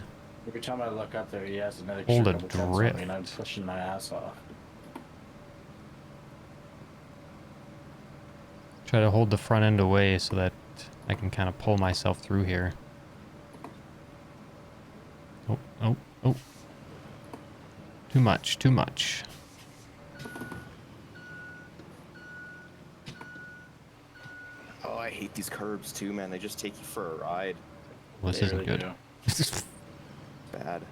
Every time I look up there, he has another hold a couple tenths on me, drift. and I'm pushing my ass off. Try to hold the front end away so that I can kind of pull myself through here. Oh, oh, oh. Too much, too much. Oh, I hate these curbs too, man. They just take you for a ride. Well, this They isn't really good. do. Bad.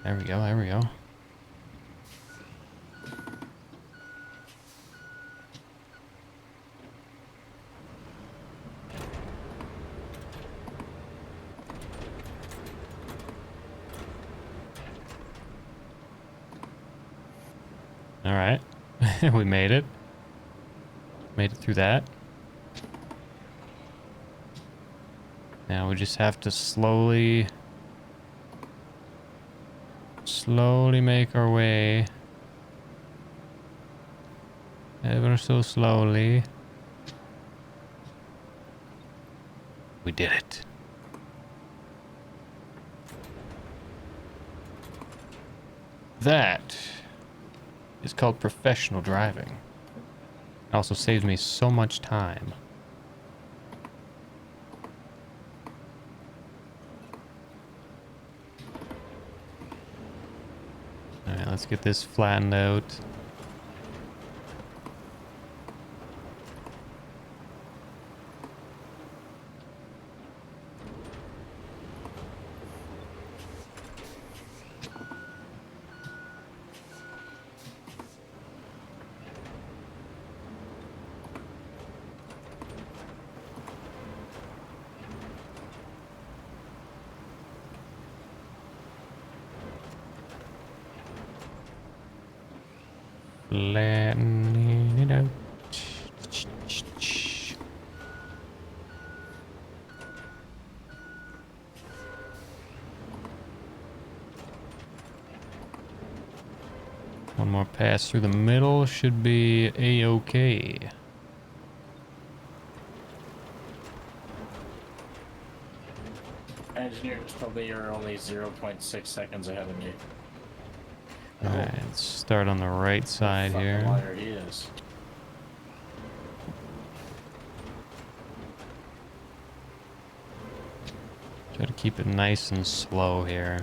There we go, there we go. All right, we made it. Made it through that. Now we just have to slowly make our way. Ever so slowly. We did it. That is called professional driving. It also saves me so much time. Alright, let's get this flattened out. Flattening it out. One more pass through the middle should be a-okay. Engineer is probably you're only 0.6 seconds ahead of me. Alright, let's start on the right side Fucking here. liar he is. Try to keep it nice and slow here.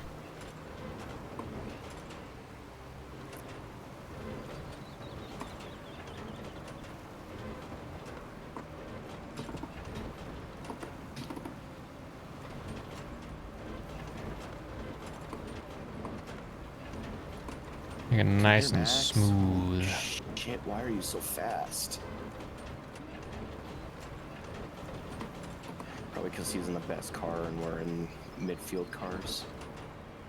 Make it nice and Max. smooth. Shit, why are you so fast? Probably because he's in the best car and we're in midfield cars.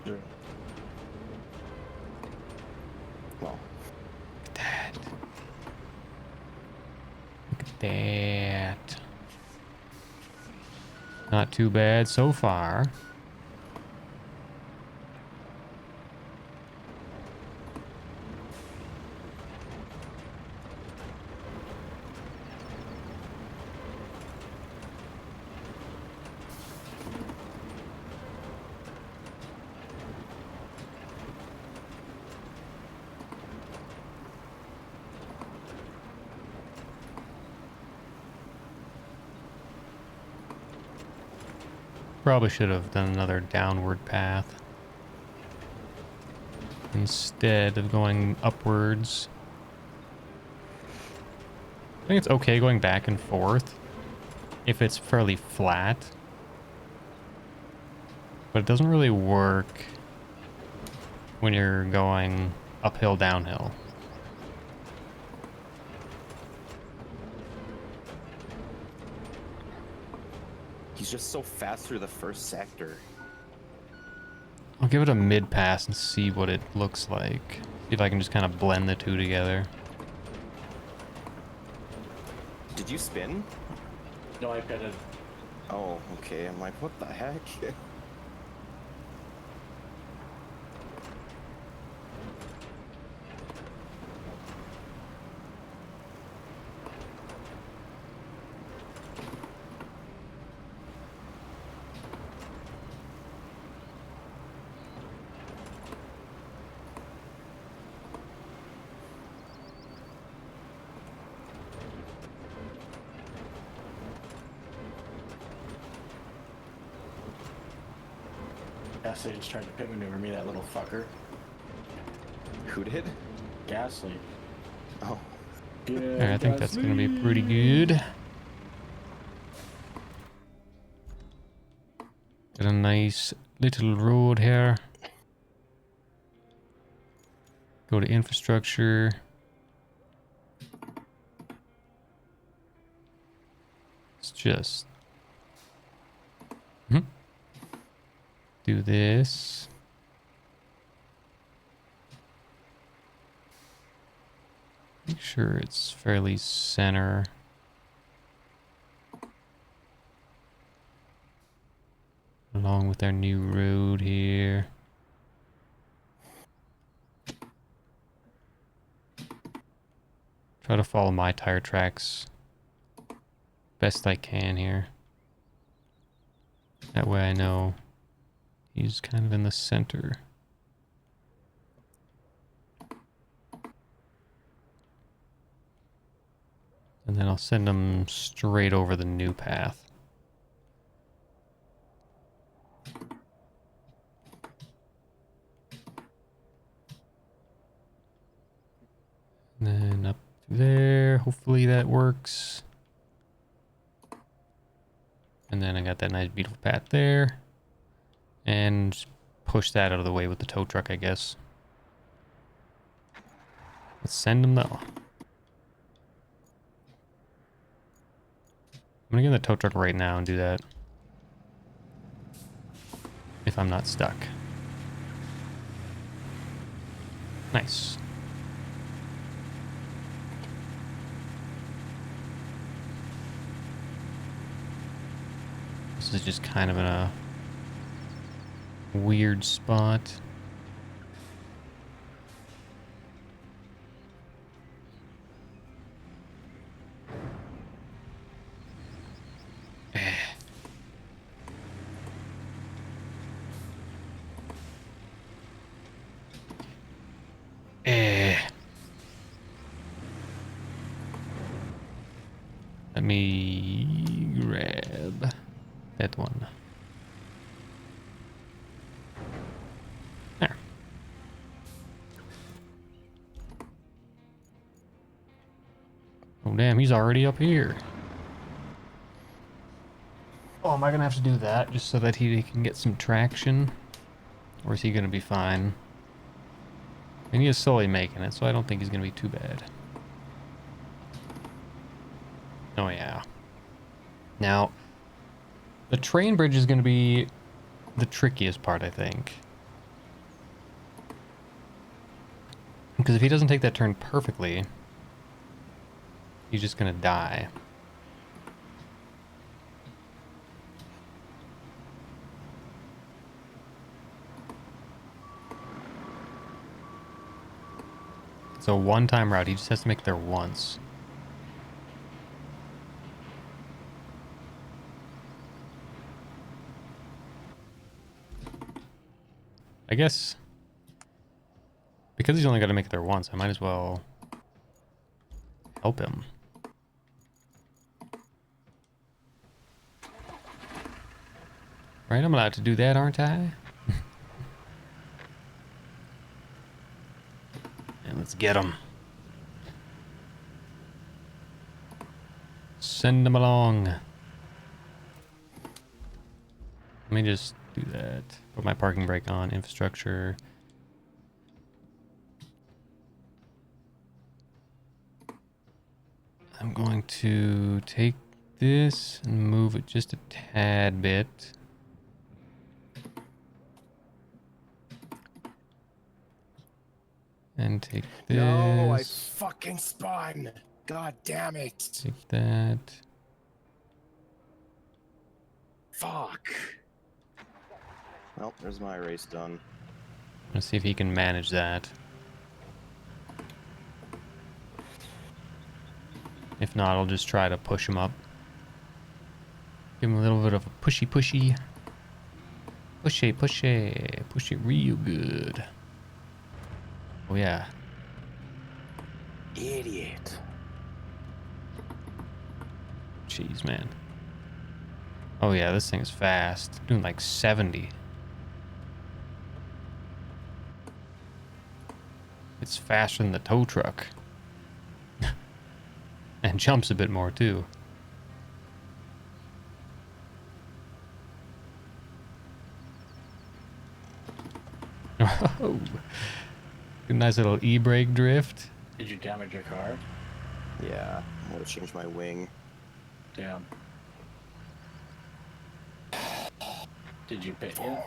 Sure. Well, Look at that. Look at that. Not too bad so far. Probably should have done another downward path instead of going upwards. I think it's okay going back and forth if it's fairly flat, but it doesn't really work when you're going uphill, downhill. he's just so fast through the first sector. I'll give it a mid pass and see what it looks like. See if I can just kind of blend the two together. Did you spin? No, I pitted. Oh, okay. I'm like, what the heck? Gasly just tried to pit maneuver me, that little fucker. Who did? Gasly. Oh, Yeah, I think that's gonna be pretty good. Got a nice little road here. Go to infrastructure. It's just do this. Make sure it's fairly center. Along with our new road here. Try to follow my tire tracks best I can here. That way I know he's kind of in the center. And then I'll send him straight over the new path. And then up there, hopefully that works. And then I got that nice beautiful path there. And push that out of the way with the tow truck, I guess. Let's send him though. I'm gonna get in the tow truck right now and do that. If I'm not stuck. Nice. This is just kind of in a weird spot. Let me grab that one. There. Oh damn, he's already up here. Oh, am I gonna have to do that just so that he can get some traction? Or is he gonna be fine? And he is slowly making it, so I don't think he's gonna be too bad. Oh yeah. Now, The train bridge is going to be the trickiest part, I think. Because if he doesn't take that turn perfectly, he's just going to die. It's a one-time route. He just has to make it there once. I guess because he's only got to make it there once, I might as well help him. Right, I'm allowed to do that, aren't I? And let's get him. Send him along. Let me just do that. Put my parking brake on. Infrastructure. I'm going to take this and move it just a tad bit. And take this. No, I fucking spun. God damn it. Take that. Fuck. Well, there's my race done. Let's see if he can manage that. If not, I'll just try to push him up. Give him a little bit of a pushy. Push it real good. Oh yeah. Idiot. Jeez, man. Oh yeah, this thing is fast. Doing like 70. It's faster than the tow truck. And jumps a bit more too. Oh, nice little e-brake drift. Did you damage your car? Yeah, I'm gonna change my wing. Damn. Did you pit it?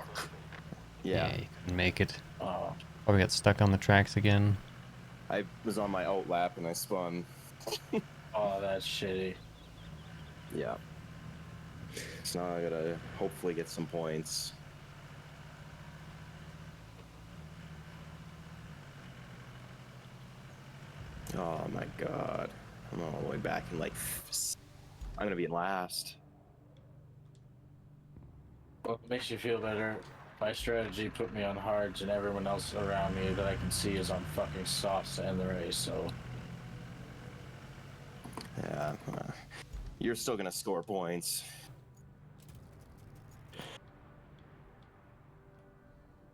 Yeah. You can make it. Oh. Probably got stuck on the tracks again. I was on my out lap and I spun. Oh, that's shitty. Yeah. So now I gotta hopefully get some points. Oh my god. I'm all the way back in like... I'm gonna be in last. Well, it makes you feel better. My strategy put me on hards and everyone else around me that I can see is on fucking softs to end the race, so... Yeah. You're still gonna score points.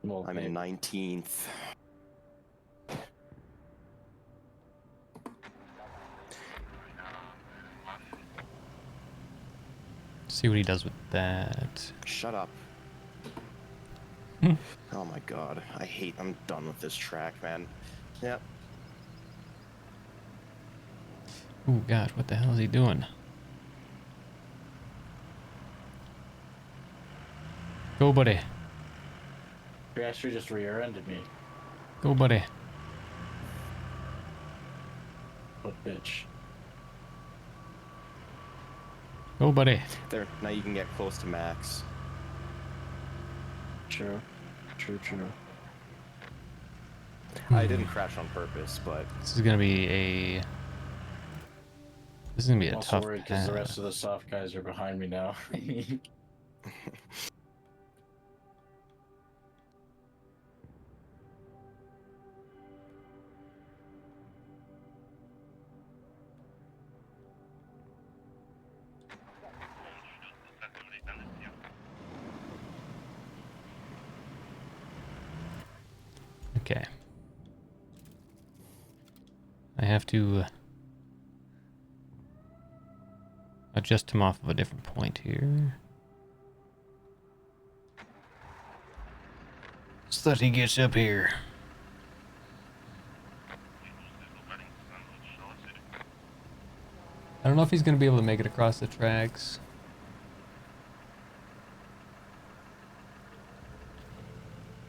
Well, I'm in 19th. See what he does with that. Shut up. Oh my god. I'm done with this track, man. Yep. Oh gosh, what the hell is he doing? Go, buddy. Piastri just rear-ended me. Go, buddy. What bitch? Go, buddy. There. Now you can get close to max. True. True. I didn't crash on purpose, but This is gonna be a. This is gonna be I'm a also tough worried because the path. rest of the soft guys are behind me now. Okay. I have to adjust him off of a different point here. So that he gets up here. I don't know if he's going to be able to make it across the tracks.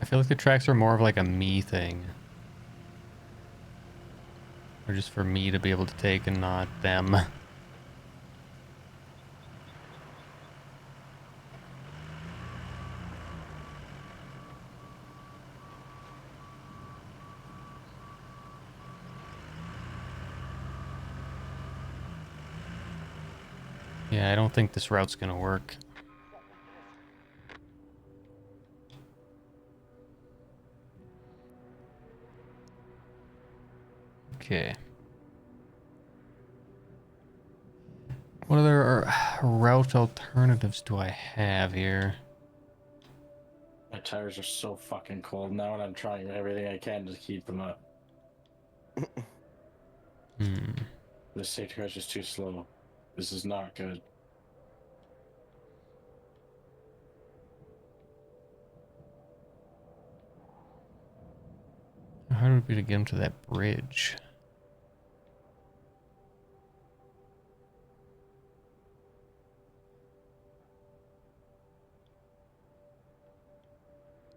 feel like the tracks are more of like a me thing. Or just for me to be able to take and not them. Yeah, I don't think this route's gonna work. Okay. What other route alternatives do I have here? My tires are so fucking cold now, and I'm trying everything I can to keep them up. The safety car is just too slow. This is not good. How hard would it be to get him to that bridge?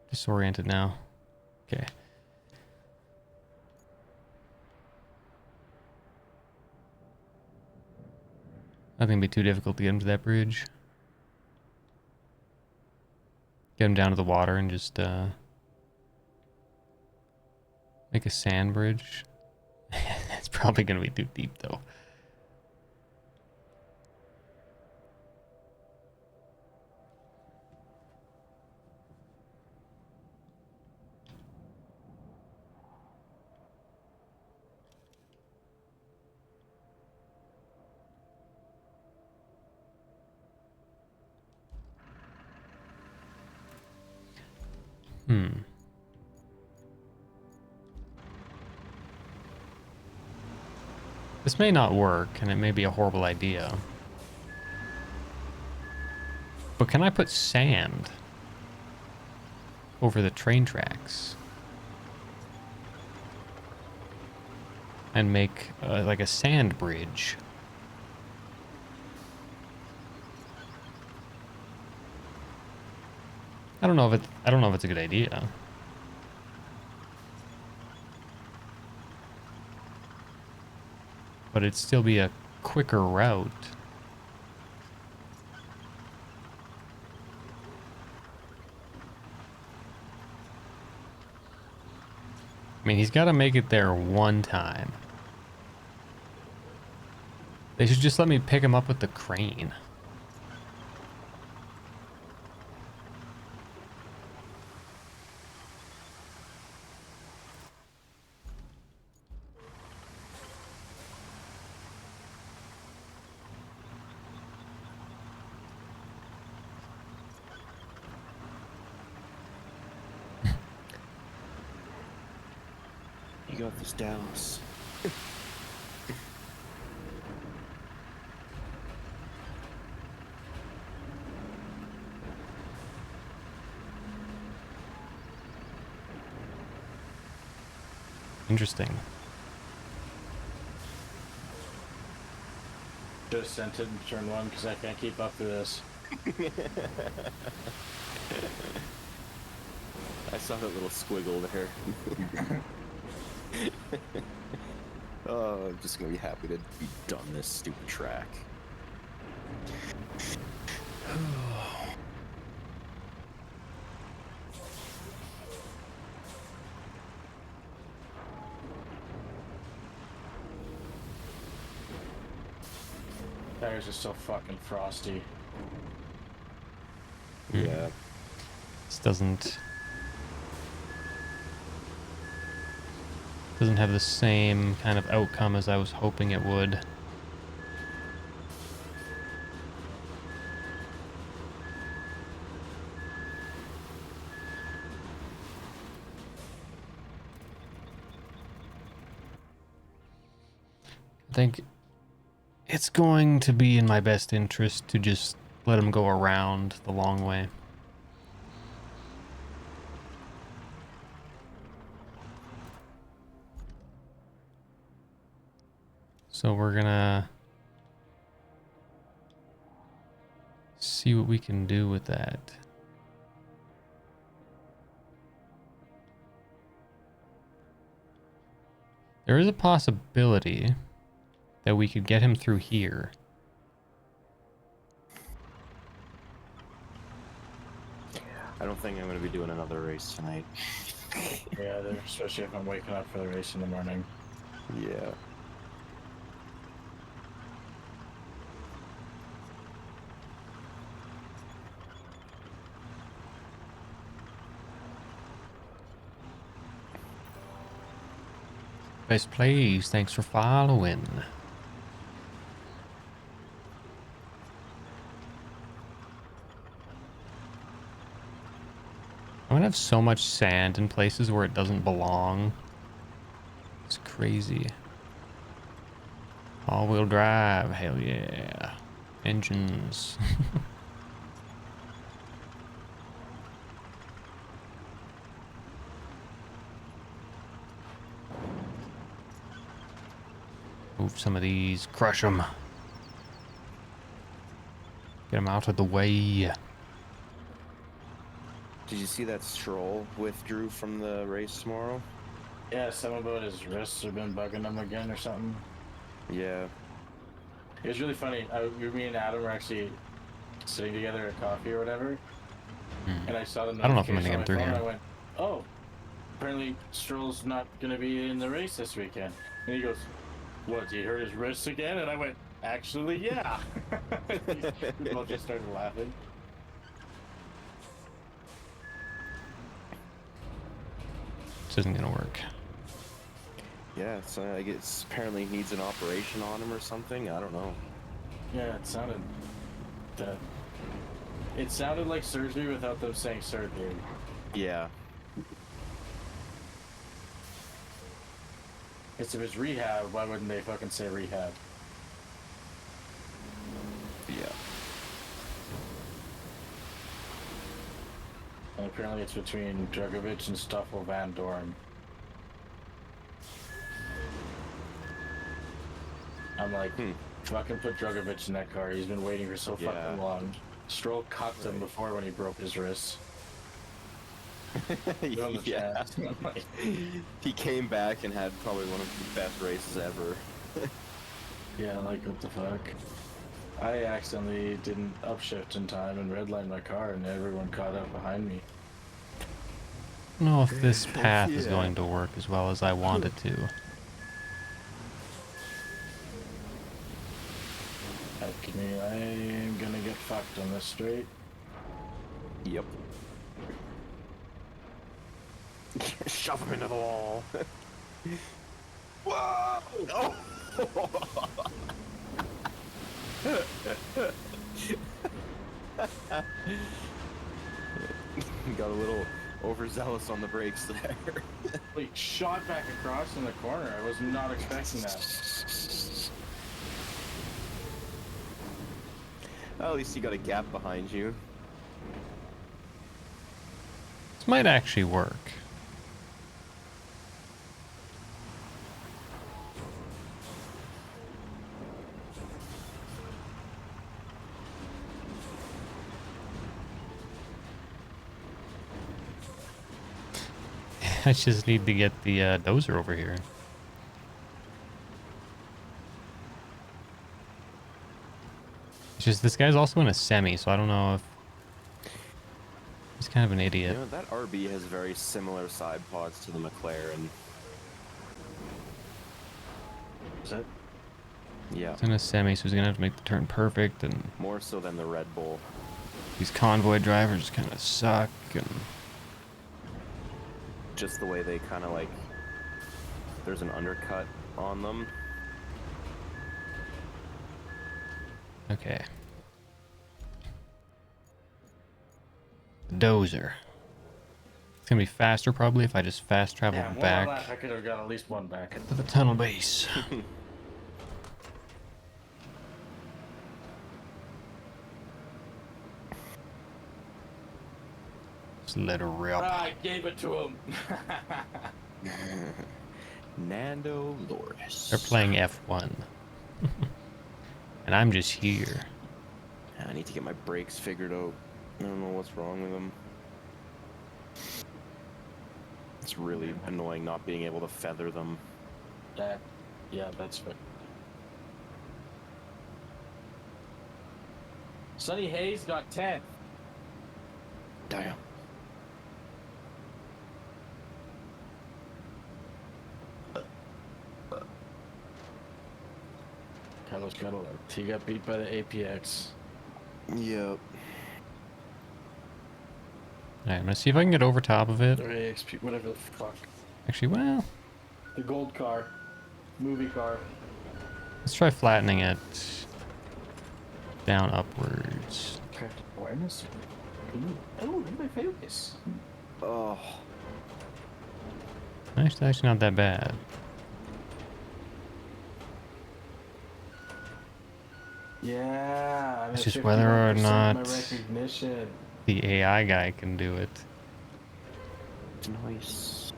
Disoriented now. Okay. I think it'd be too difficult to get him to that bridge. Get him down to the water and just make a sand bridge. It's probably gonna be too deep though. This may not work, and it may be a horrible idea. But can I put sand over the train tracks? And make like a sand bridge? I don't know if it's a good idea. But it'd still be a quicker route. I mean, he's got to make it there one time. They should just let me pick him up with the crane. You got this, Dallas. Interesting. Just sent it in turn one because I can't keep up with this. I saw that little squiggle there. Oh, I'm just gonna be happy to be done this stupid track. Tires are so fucking frosty. Yeah. This doesn't have the same kind of outcome as I was hoping it would. I think it's going to be in my best interest to just let him go around the long way. So we're gonna see what we can do with that. There is a possibility that we could get him through here. I don't think I'm going to be doing another race tonight. Yeah, especially if I'm waking up for the race in the morning. Yeah. Best please, thanks for following. I'm gonna have so much sand in places where it doesn't belong. It's crazy. All-wheel drive, hell yeah. Engines. Move some of these, crush them. Get them out of the way. Did you see that Stroll withdrew from the race tomorrow? Yeah, something about his wrists have been bugging him again or something. Yeah. It was really funny. Me and Adam were actually sitting together at coffee or whatever, and I saw the I don't know if I'm gonna notification get him on through my phone, here. and I went, "Oh, apparently Stroll's not gonna be in the race this weekend." And he goes, "What? Did he hurt his wrists again?" And I went, "Actually, yeah." We both just started laughing. This isn't gonna work. Yeah, so I guess apparently needs an operation on him or something. I don't know. Yeah, it sounded that. It sounded like surgery without them saying surgery. Yeah. If it was rehab, why wouldn't they fucking say rehab? Yeah. And apparently it's between Dragovich and Stoffel Van Dorn. I'm like, fucking put Dragovich in that car. He's been waiting for so Yeah. fucking long. Stroll cucked him before when he broke his wrist. On the Yeah. chat. I'm like, He came back and had probably one of the best races ever. yeah, like what the fuck? I accidentally didn't upshift in time and redlined my car, and everyone caught up behind me. I don't know if this path is Yeah. going to work as well as I want it to. Heck me, I am gonna get fucked on this straight. Yep. Shove him into the wall. Whoa! Oh! Got a little overzealous on the brakes there. Like, shot back across in the corner. I was not expecting that. Well, at least you got a gap behind you. This might actually work. I just need to get the dozer over here. It's just this guy's also in a semi, so I don't know if he's kind of an You idiot. know, that RB has very similar side pods to the McLaren. Is it? Yeah, He's in a semi, so he's gonna have to make the turn perfect, and more so than the Red Bull. these convoy drivers kind of suck. And Just the way they kind of like, there's an undercut on them. okay, dozer. It's gonna be faster probably if I just fast travel Yeah, one back lap, I could have got at least one back. to the tunnel base. Just let her rip. I gave it to him. Nando Loris. They're playing F1. And I'm just here. I need to get my brakes figured out. I don't know what's wrong with them. It's really annoying not being able to feather them. Yeah, that's fair. Sonny Hayes got 10. Damn. Carlos got 11. He got beat by the APX. Yep. Alright, I'm gonna see if I can get over top of it. Or AXP, whatever the fuck. Actually, well, The gold car. Movie car. let's try flattening it down upwards. Craft awareness. Ooh, oh, my focus. Oh. Actually not that bad. Yeah, I'm It's at just whether or 51% not my recognition. the AI guy can do it. Nice.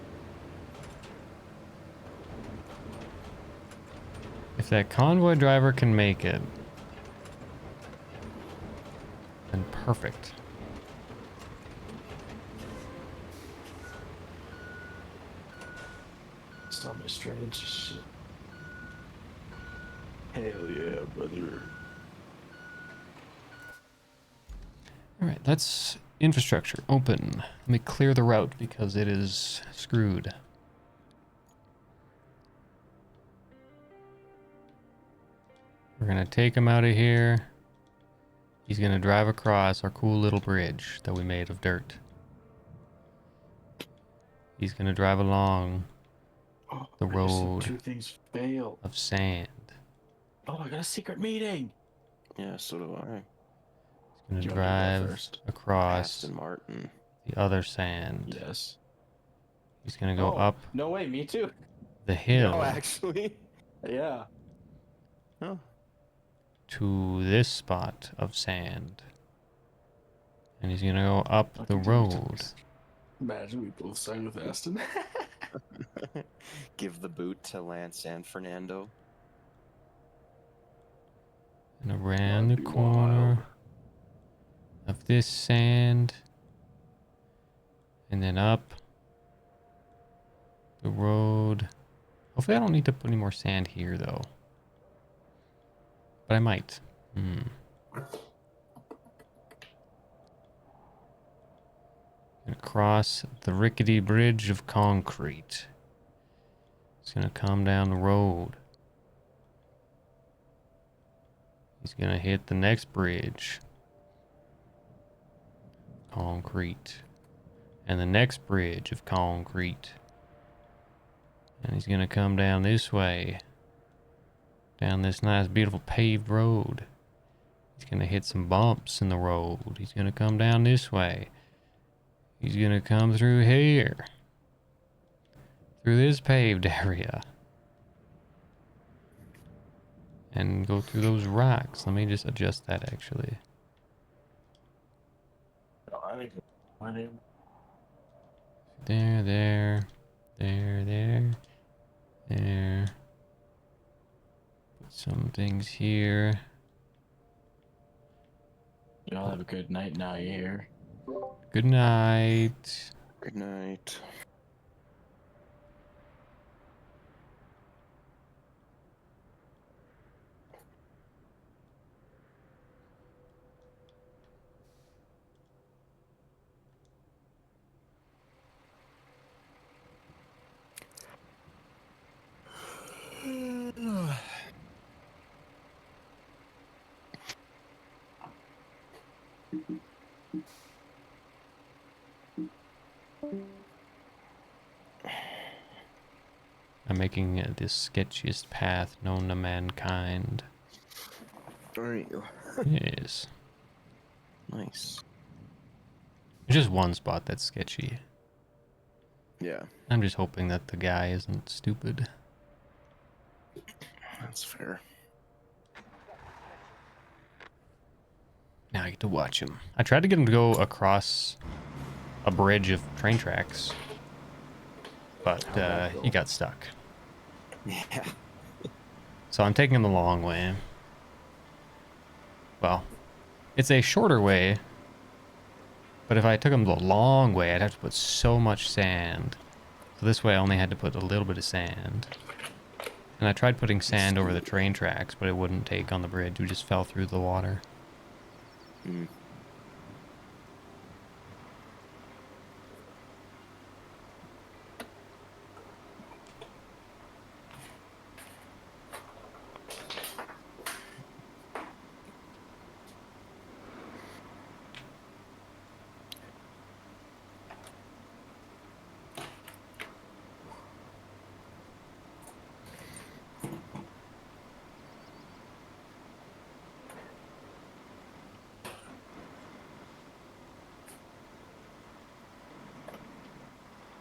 If that convoy driver can make it, then perfect. It's not my strange shit. Hell yeah, brother. Alright, let's infrastructure open. Let me clear the route because it is screwed. We're gonna take him out of here. He's gonna drive across our cool little bridge that we made of dirt. He's gonna drive along Oh, the I just saw road 2 things fail. of sand. Oh, I got a secret meeting. Yeah, so do I. He's You gonna wanna do that drive first? across Aston Martin. the other sand. Yes. He's gonna go Oh, up No way, me too. the hill Oh, actually. Yeah. Oh. to this spot of sand. And he's gonna go up the Fucking road. Imagine we both signed with Aston. Give the boot to Lance San Fernando. And around the That'd be corner wild. of this sand. And then up the road. Hopefully I don't need to put any more sand here though. But I might. And across the rickety bridge of concrete. He's gonna come down the road. He's gonna hit the next bridge. Concrete. And the next bridge of concrete. And he's gonna come down this way. Down this nice, beautiful paved road. He's gonna hit some bumps in the road. He's gonna come down this way. He's gonna come through here. Through this paved area. And go through those rocks. Let me just adjust that actually. I think my name. There, there, there. Put some things here. Y'all have a good night now, you hear? Good night. Good night. I'm making the sketchiest path known to mankind. Are you? Yes. Nice. There's just one spot that's sketchy. Yeah, I'm just hoping that the guy isn't stupid. that's fair. Now I get to watch him. I tried to get him to go across a bridge of train tracks, but he got stuck. Yeah. So I'm taking him the long way. Well, it's a shorter way, but if I took him the long way, I'd have to put so much sand. So this way I only had to put a little bit of sand. And I tried putting sand over the train tracks, but it wouldn't take on the bridge. We just fell through the water. Mm.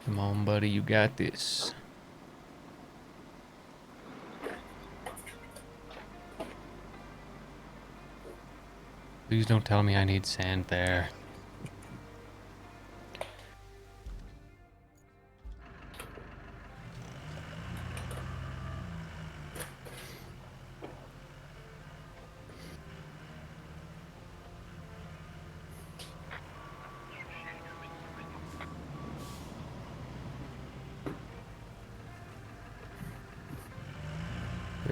Come on, buddy, you got this. Please don't tell me I need sand there.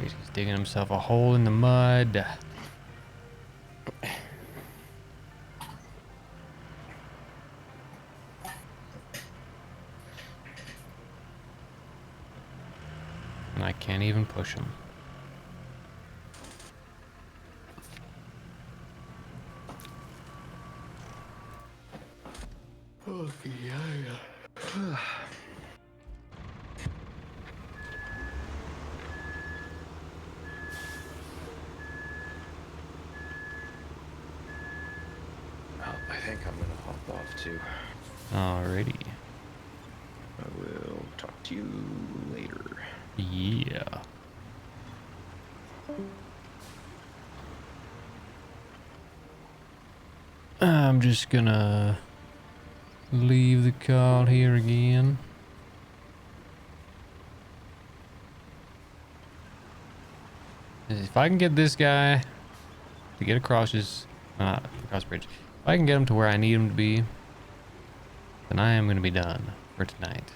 He's digging himself a hole in the mud. And I can't even push him. Okay, yeah. Well, I think I'm gonna hop off too. Alrighty. I will talk to you later. Yeah. I'm just gonna leave the call here again. If I can get this guy to get across his across the bridge, if I can get him to where I need him to be, then I am gonna be done for tonight.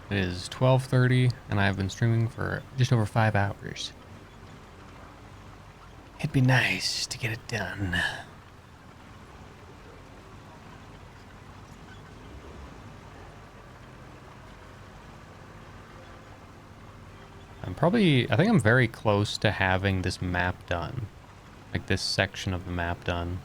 It is 12:30 and I've been streaming for just over 5 hours. It'd be nice to get it done. I think I'm very close to having this map done. Like this section of the map done.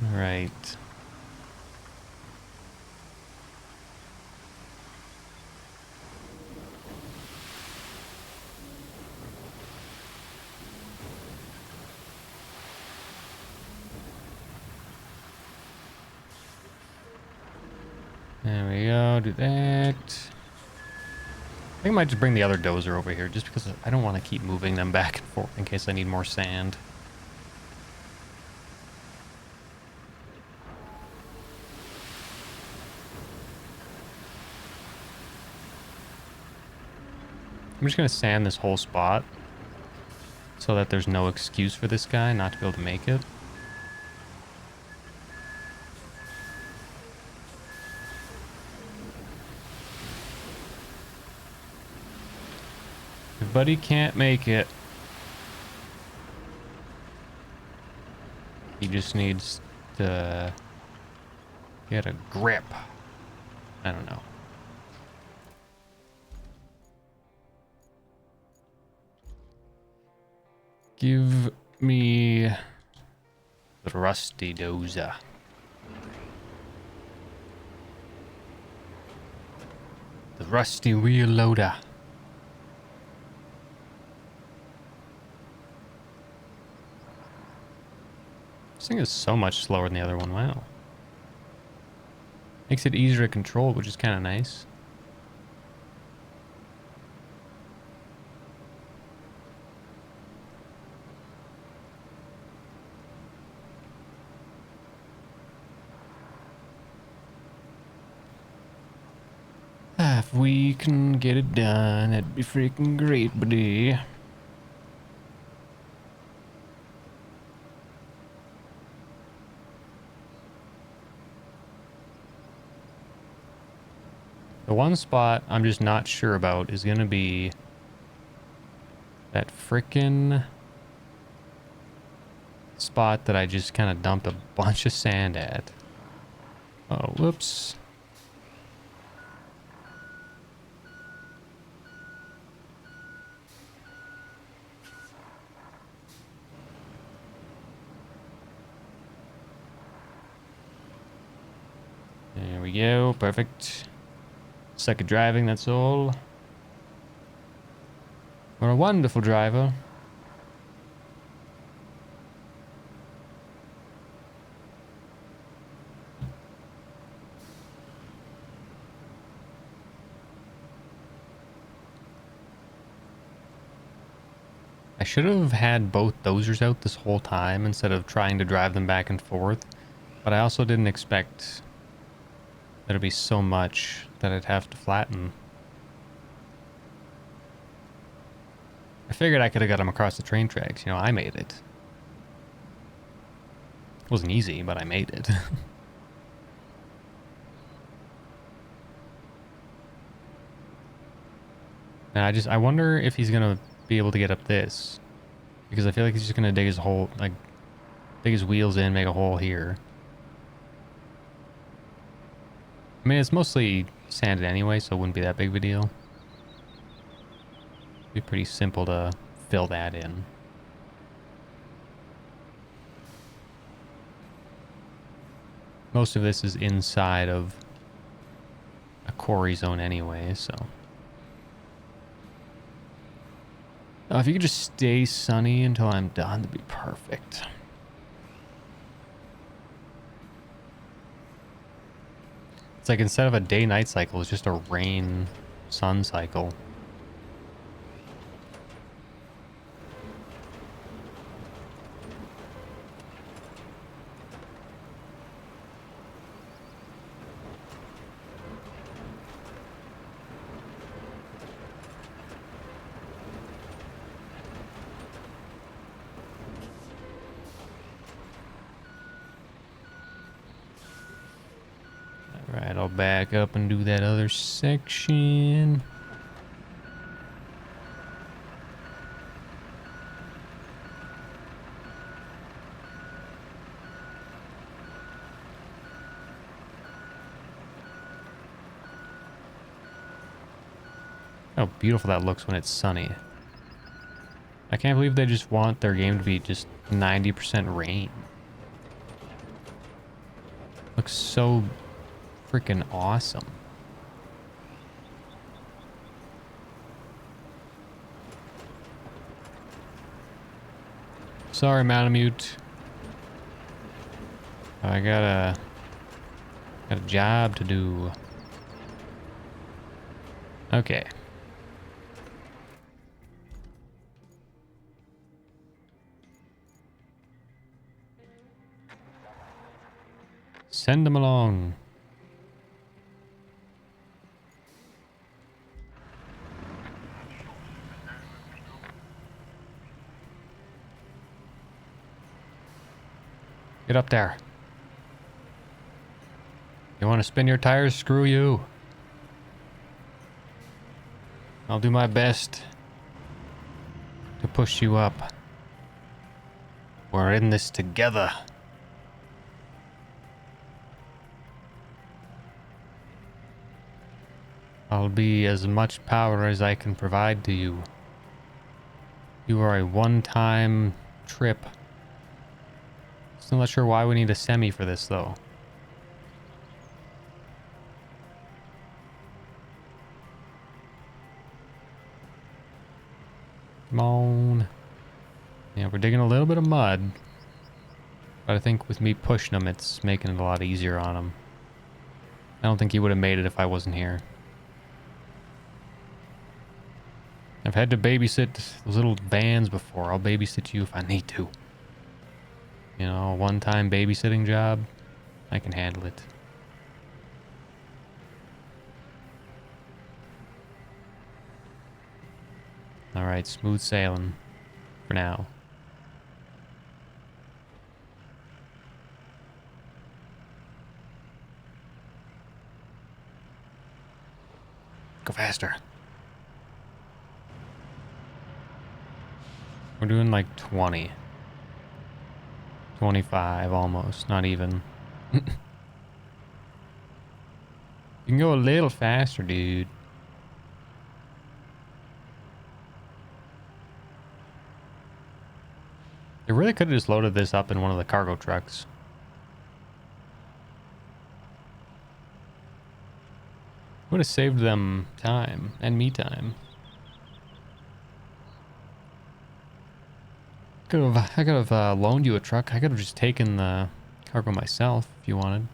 All right. There we go, do that. I think I might just bring the other dozer over here just because I don't want to keep moving them back and forth in case I need more sand. I'm just going to sand this whole spot so that there's no excuse for this guy not to be able to make it. If Buddy can't make it, he just needs to get a grip. I don't know. Give me the rusty dozer. The rusty wheel loader. This thing is so much slower than the other one. Wow. Makes it easier to control, which is kind of nice. If we can get it done, that'd be freaking great, buddy. The one spot I'm just not sure about is gonna be that frickin' spot that I just kind of dumped a bunch of sand at. Oh, whoops. There we go, perfect. Suck at driving, that's all. We're a wonderful driver. I should have had both dozers out this whole time instead of trying to drive them back and forth, but I also didn't expect there'd be so much that I'd have to flatten. I figured I could have got them across the train tracks, you know, I made it. It wasn't easy, but I made it. And I wonder if he's gonna be able to get up this, because I feel like he's just gonna dig his hole, like dig his wheels in, make a hole here. I mean, it's mostly sanded anyway, so it wouldn't be that big of a deal. It'd be pretty simple to fill that in. Most of this is inside of a quarry zone anyway, so. If you could just stay sunny until I'm done, that'd be perfect. It's like instead of a day-night cycle, it's just a rain-sun cycle. Alright, I'll back up and do that other section. How beautiful that looks when it's sunny. I can't believe they just want their game to be just 90% rain. Looks so freaking awesome. Sorry, Malamute. I got a job to do. Okay. Send them along. Get up there. You want to spin your tires? Screw you. I'll do my best to push you up. We're in this together. I'll be as much power as I can provide to you. You are a one-time trip. Still not sure why we need a semi for this, though. Come on. Yeah, we're digging a little bit of mud. But I think with me pushing him, it's making it a lot easier on him. I don't think he would have made it if I wasn't here. I've had to babysit those little vans before. I'll babysit you if I need to. You know, a one-time babysitting job. I can handle it. All right, smooth sailing for now. Go faster. We're doing like 20. 25 almost, not even. You can go a little faster, dude. They really could have just loaded this up in one of the cargo trucks. Would have saved them time and me time. I could have loaned you a truck. I could have just taken the cargo myself if you wanted.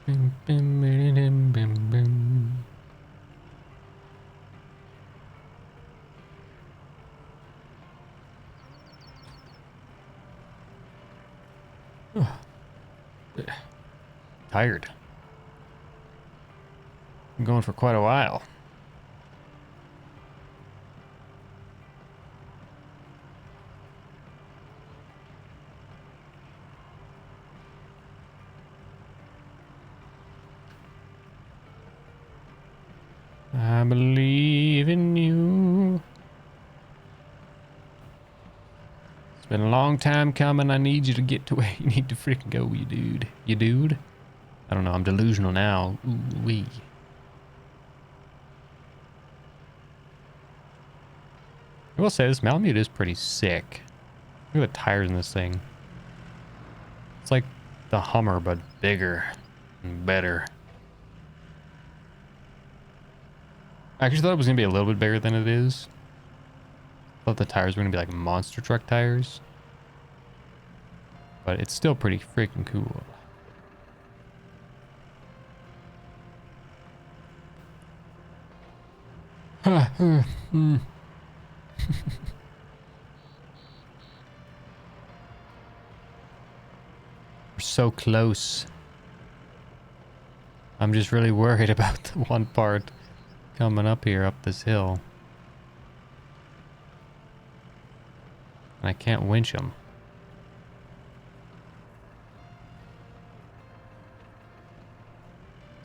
Bim, bim, bim, bim, bim. Tired. I'm going for quite a while. I believe in you. It's been a long time coming. I need you to get to where you need to freaking go, you dude. You dude? I don't know. I'm delusional now. Ooh-wee. I will say this Malamute is pretty sick. Look at the tires in this thing. It's like the Hummer, but bigger and better. I actually thought it was going to be a little bit bigger than it is. I thought the tires were going to be like monster truck tires. But it's still pretty freaking cool. We're so close. I'm just really worried about the one part coming up here, up this hill. And I can't winch them.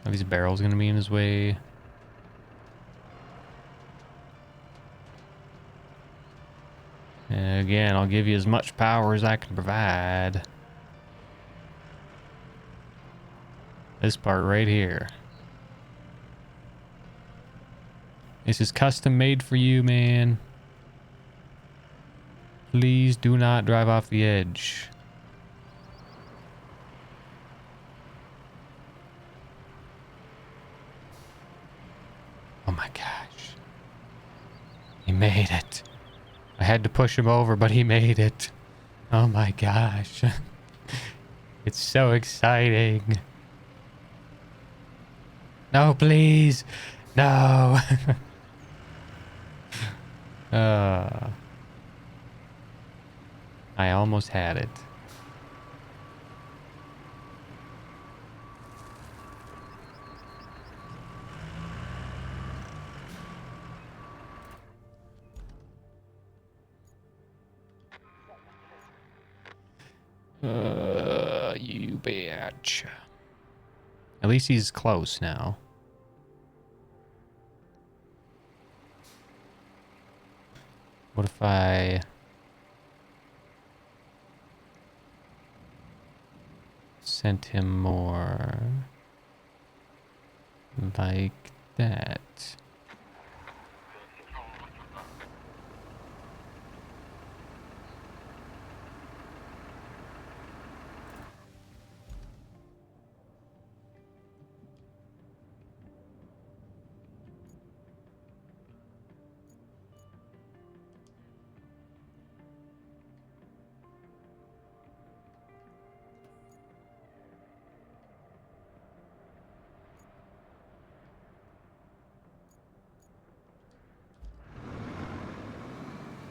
Are these barrels going to be in his way? And again, I'll give you as much power as I can provide. This part right here. This is custom made for you, man. Please do not drive off the edge. Oh my gosh. He made it. I had to push him over, but he made it. Oh my gosh. It's so exciting. No, please. No. I almost had it. You bitch. At least he's close now. What if I sent him more like that?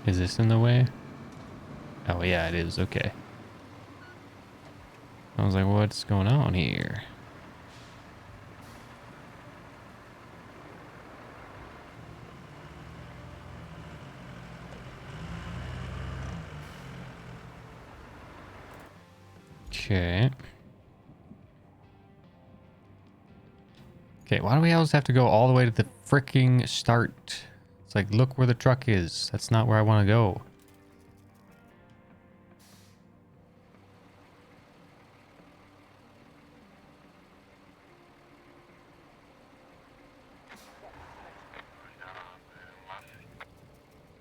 Is this in the way? Oh, yeah, it is. Okay. I was like, what's going on here? Okay. Okay, why do we always have to go all the way to the freaking start? It's like, look where the truck is. That's not where I want to go.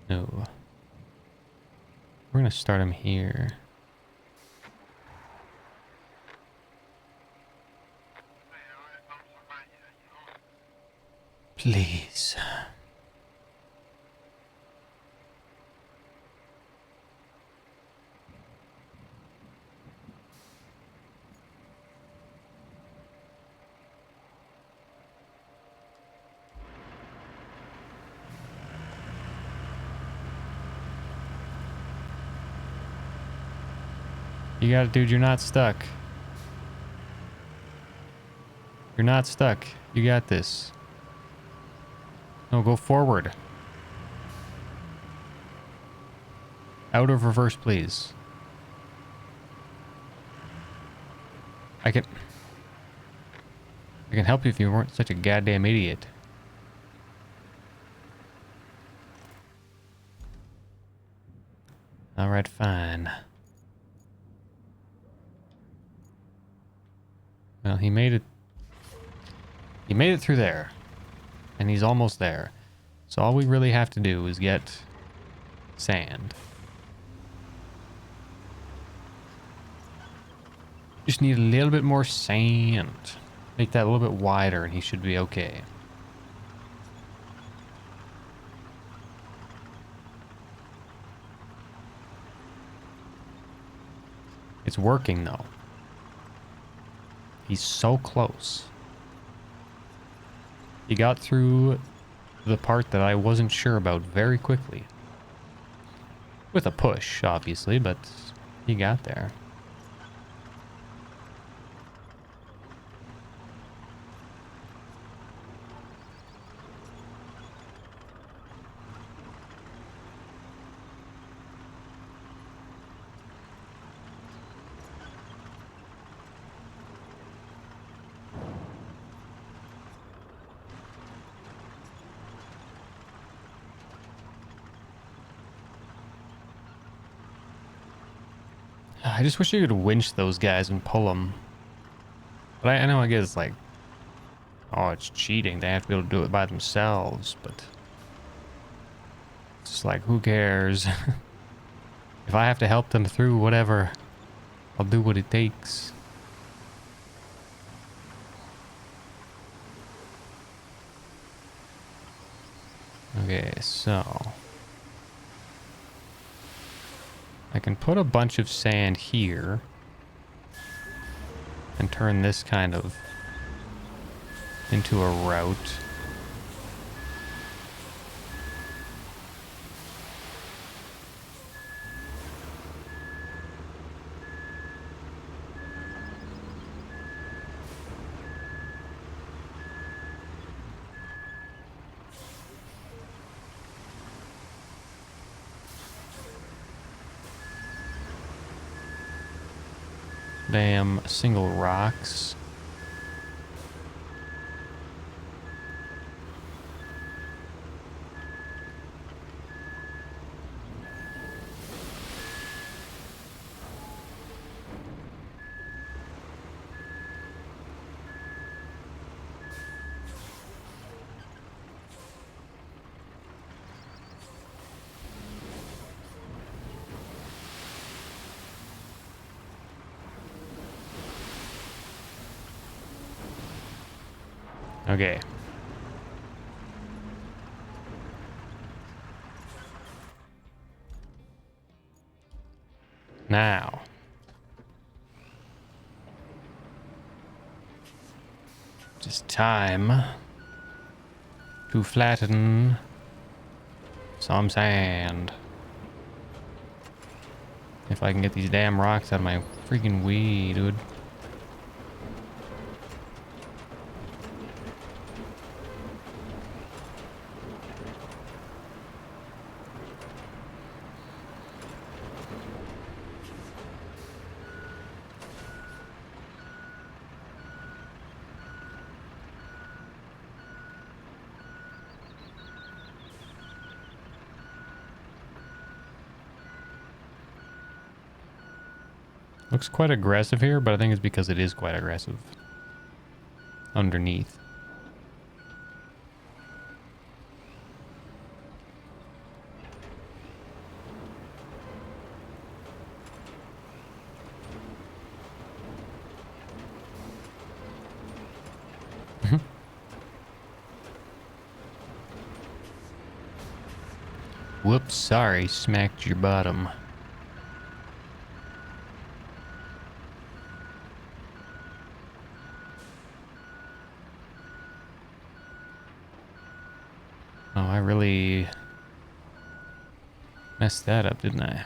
No. We're gonna start him here. Please. You got it, dude. You're not stuck. You're not stuck. You got this. No, go forward. Out of reverse, please. I can help you if you weren't such a goddamn idiot. Alright, fine. Well, he made it. He made it through there. And he's almost there. So all we really have to do is get sand. Just need a little bit more sand. Make that a little bit wider and he should be okay. It's working though. He's so close. He got through the part that I wasn't sure about very quickly. With a push, obviously, but he got there. I just wish you could winch those guys and pull them. But I know I guess it's like, oh, it's cheating. They have to be able to do it by themselves. But it's just like, who cares? If I have to help them through whatever, I'll do what it takes. Okay, so I can put a bunch of sand here and turn this kind of into a route. Damn single rocks. Okay. Now. Just time to flatten some sand. If I can get these damn rocks out of my freaking way, dude. Looks quite aggressive here, but I think it's because it is quite aggressive. Underneath. Whoops, sorry, smacked your bottom. Oh, I really messed that up, didn't I?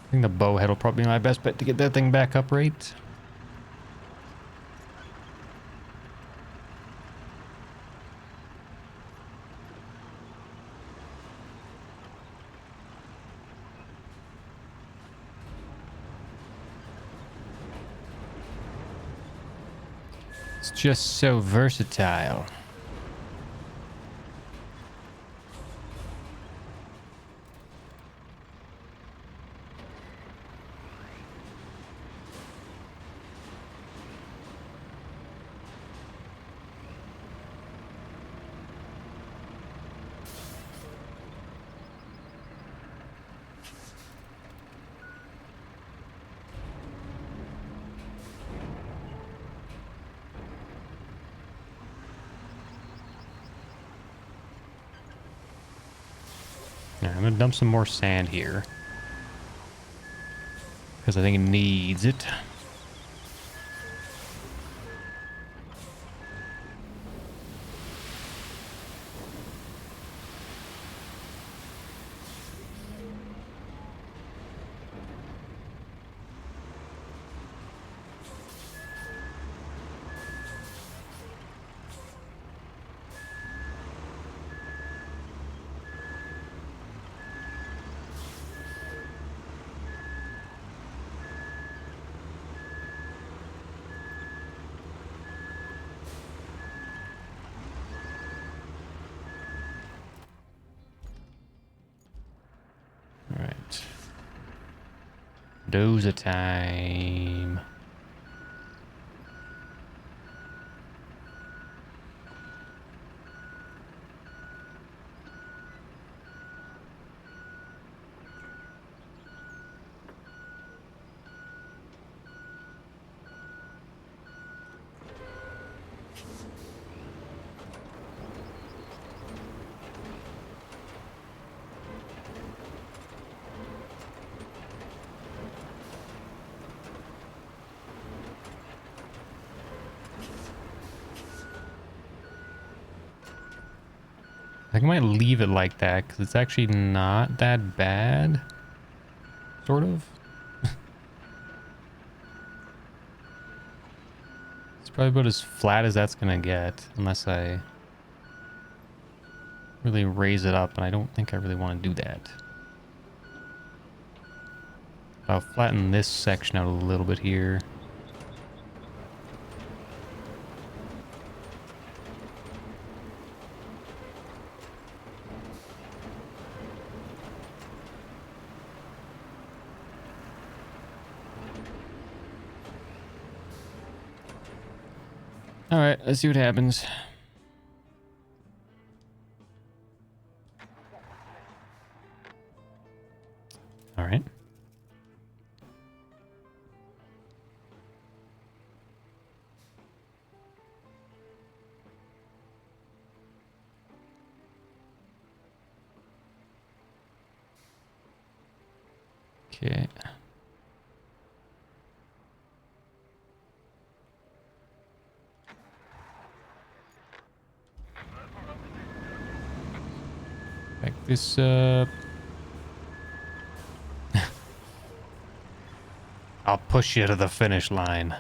I think the bowhead will probably be my best bet to get that thing back up right. It's just so versatile. Yeah, I'm gonna dump some more sand here. Because I think it needs it. Alright. Doza time. I think I might leave it like that because it's actually not that bad. Sort of. It's probably about as flat as that's gonna get unless I really raise it up, and I don't think I really want to do that. I'll flatten this section out a little bit here. All right, let's see what happens. All right. Okay. this up. I'll push you to the finish line.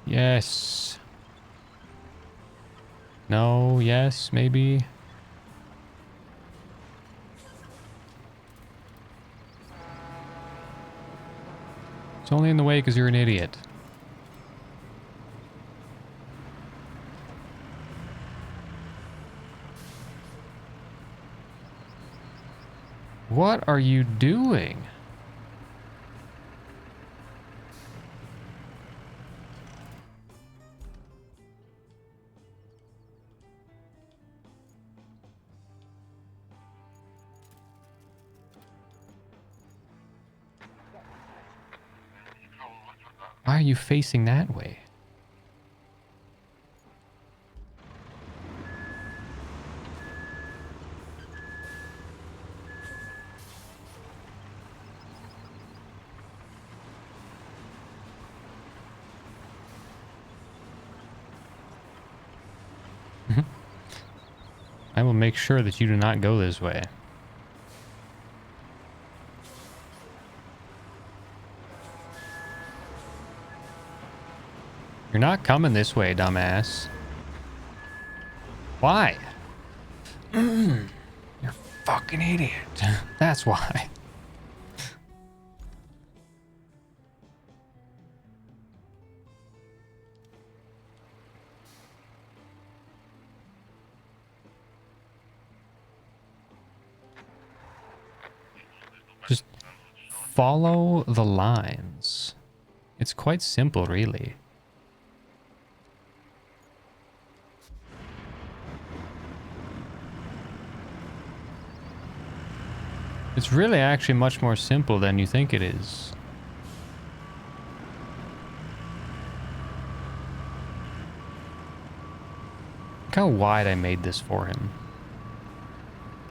Yes. No, yes, maybe. It's only in the way because you're an idiot. What are you doing? Why are you facing that way? I will make sure that you do not go this way. You're not coming this way, dumbass. Why? You're a fucking idiot. That's why. Just follow the lines. It's quite simple, really. It's really actually much more simple than you think it is. Look how wide I made this for him.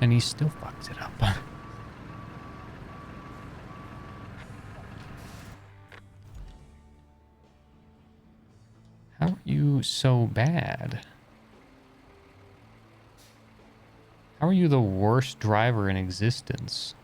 And he still fucks it up. How are you so bad? How are you the worst driver in existence?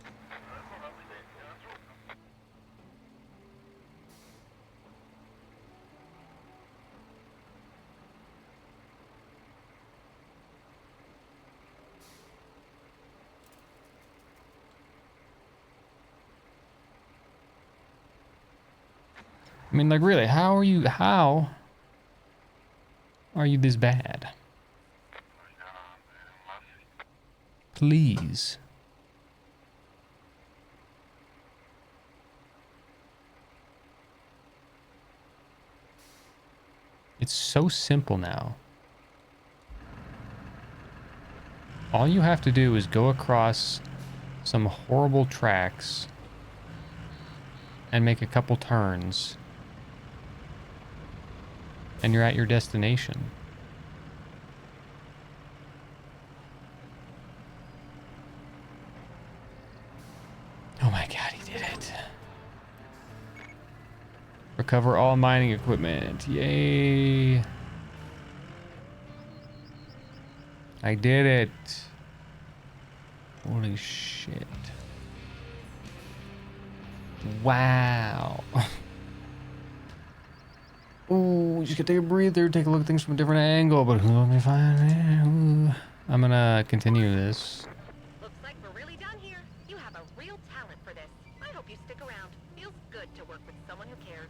I mean, like, really, how are you this bad? Please. It's so simple now. All you have to do is go across some horrible tracks and make a couple turns, and you're at your destination. Oh my god, he did it. Recover all mining equipment. Yay. I did it. Holy shit. Wow. Ooh, just gotta take a breather, take a look at things from a different angle, but let me find it. I'm gonna continue this. Looks like we're really done here. You have a real talent for this. I hope you stick around. Feels good to work with someone who cares.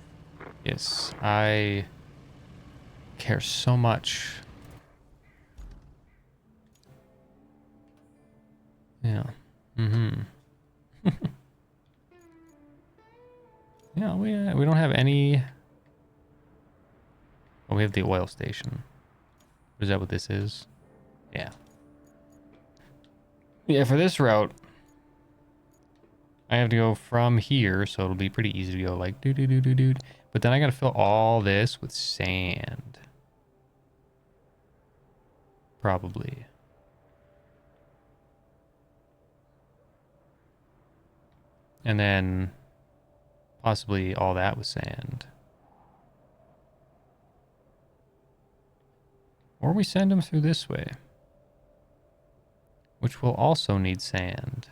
Yes, I care so much. Yeah. Yeah, we don't have any. Oh, we have the oil station. Is that what this is? Yeah. Yeah, for this route, I have to go from here, so it'll be pretty easy to go like doo doo doo doo doo. But then I gotta fill all this with sand. Probably. And then possibly all that with sand. Or we send them through this way. Which will also need sand.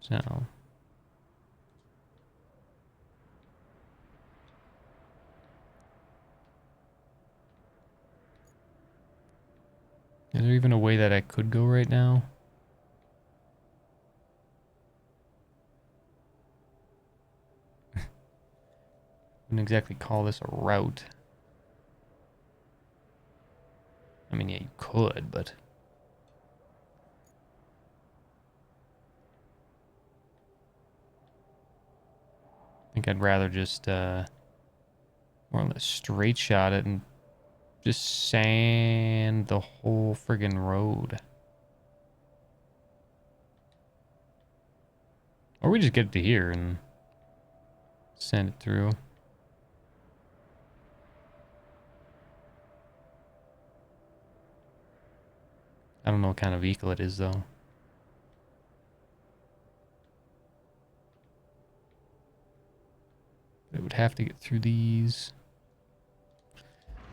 So. Is there even a way that I could go right now? Wouldn't exactly call this a route. I mean, yeah, you could, but... I think I'd rather just, more or less straight shot it and just sand the whole friggin' road. Or we just get it to here and send it through. I don't know what kind of vehicle it is, though. It would have to get through these.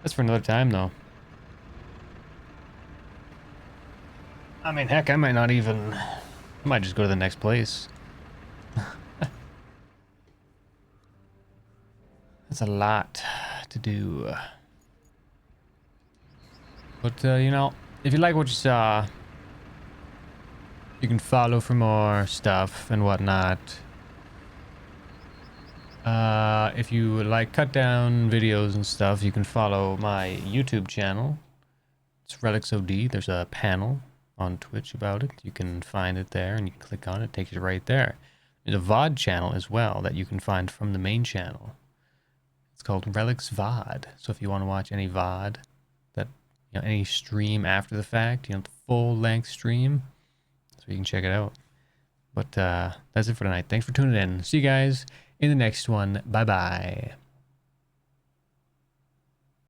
That's for another time, though. I mean, heck, I might not even... I might just go to the next place. That's a lot to do. But, you know, if you like what you saw, you can follow for more stuff and whatnot. If you like cut down videos and stuff, you can follow my YouTube channel. It's Relics OD. There's a panel on Twitch about it. You can find it there and you click on it. It takes you right there. There's a VOD channel as well that you can find from the main channel. It's called Relics VOD. So if you want to watch any VOD, that, you know, any stream after the fact, you know, the full length stream, so you can check it out. But that's it for tonight. Thanks for tuning in. See you guys in the next one. Bye bye.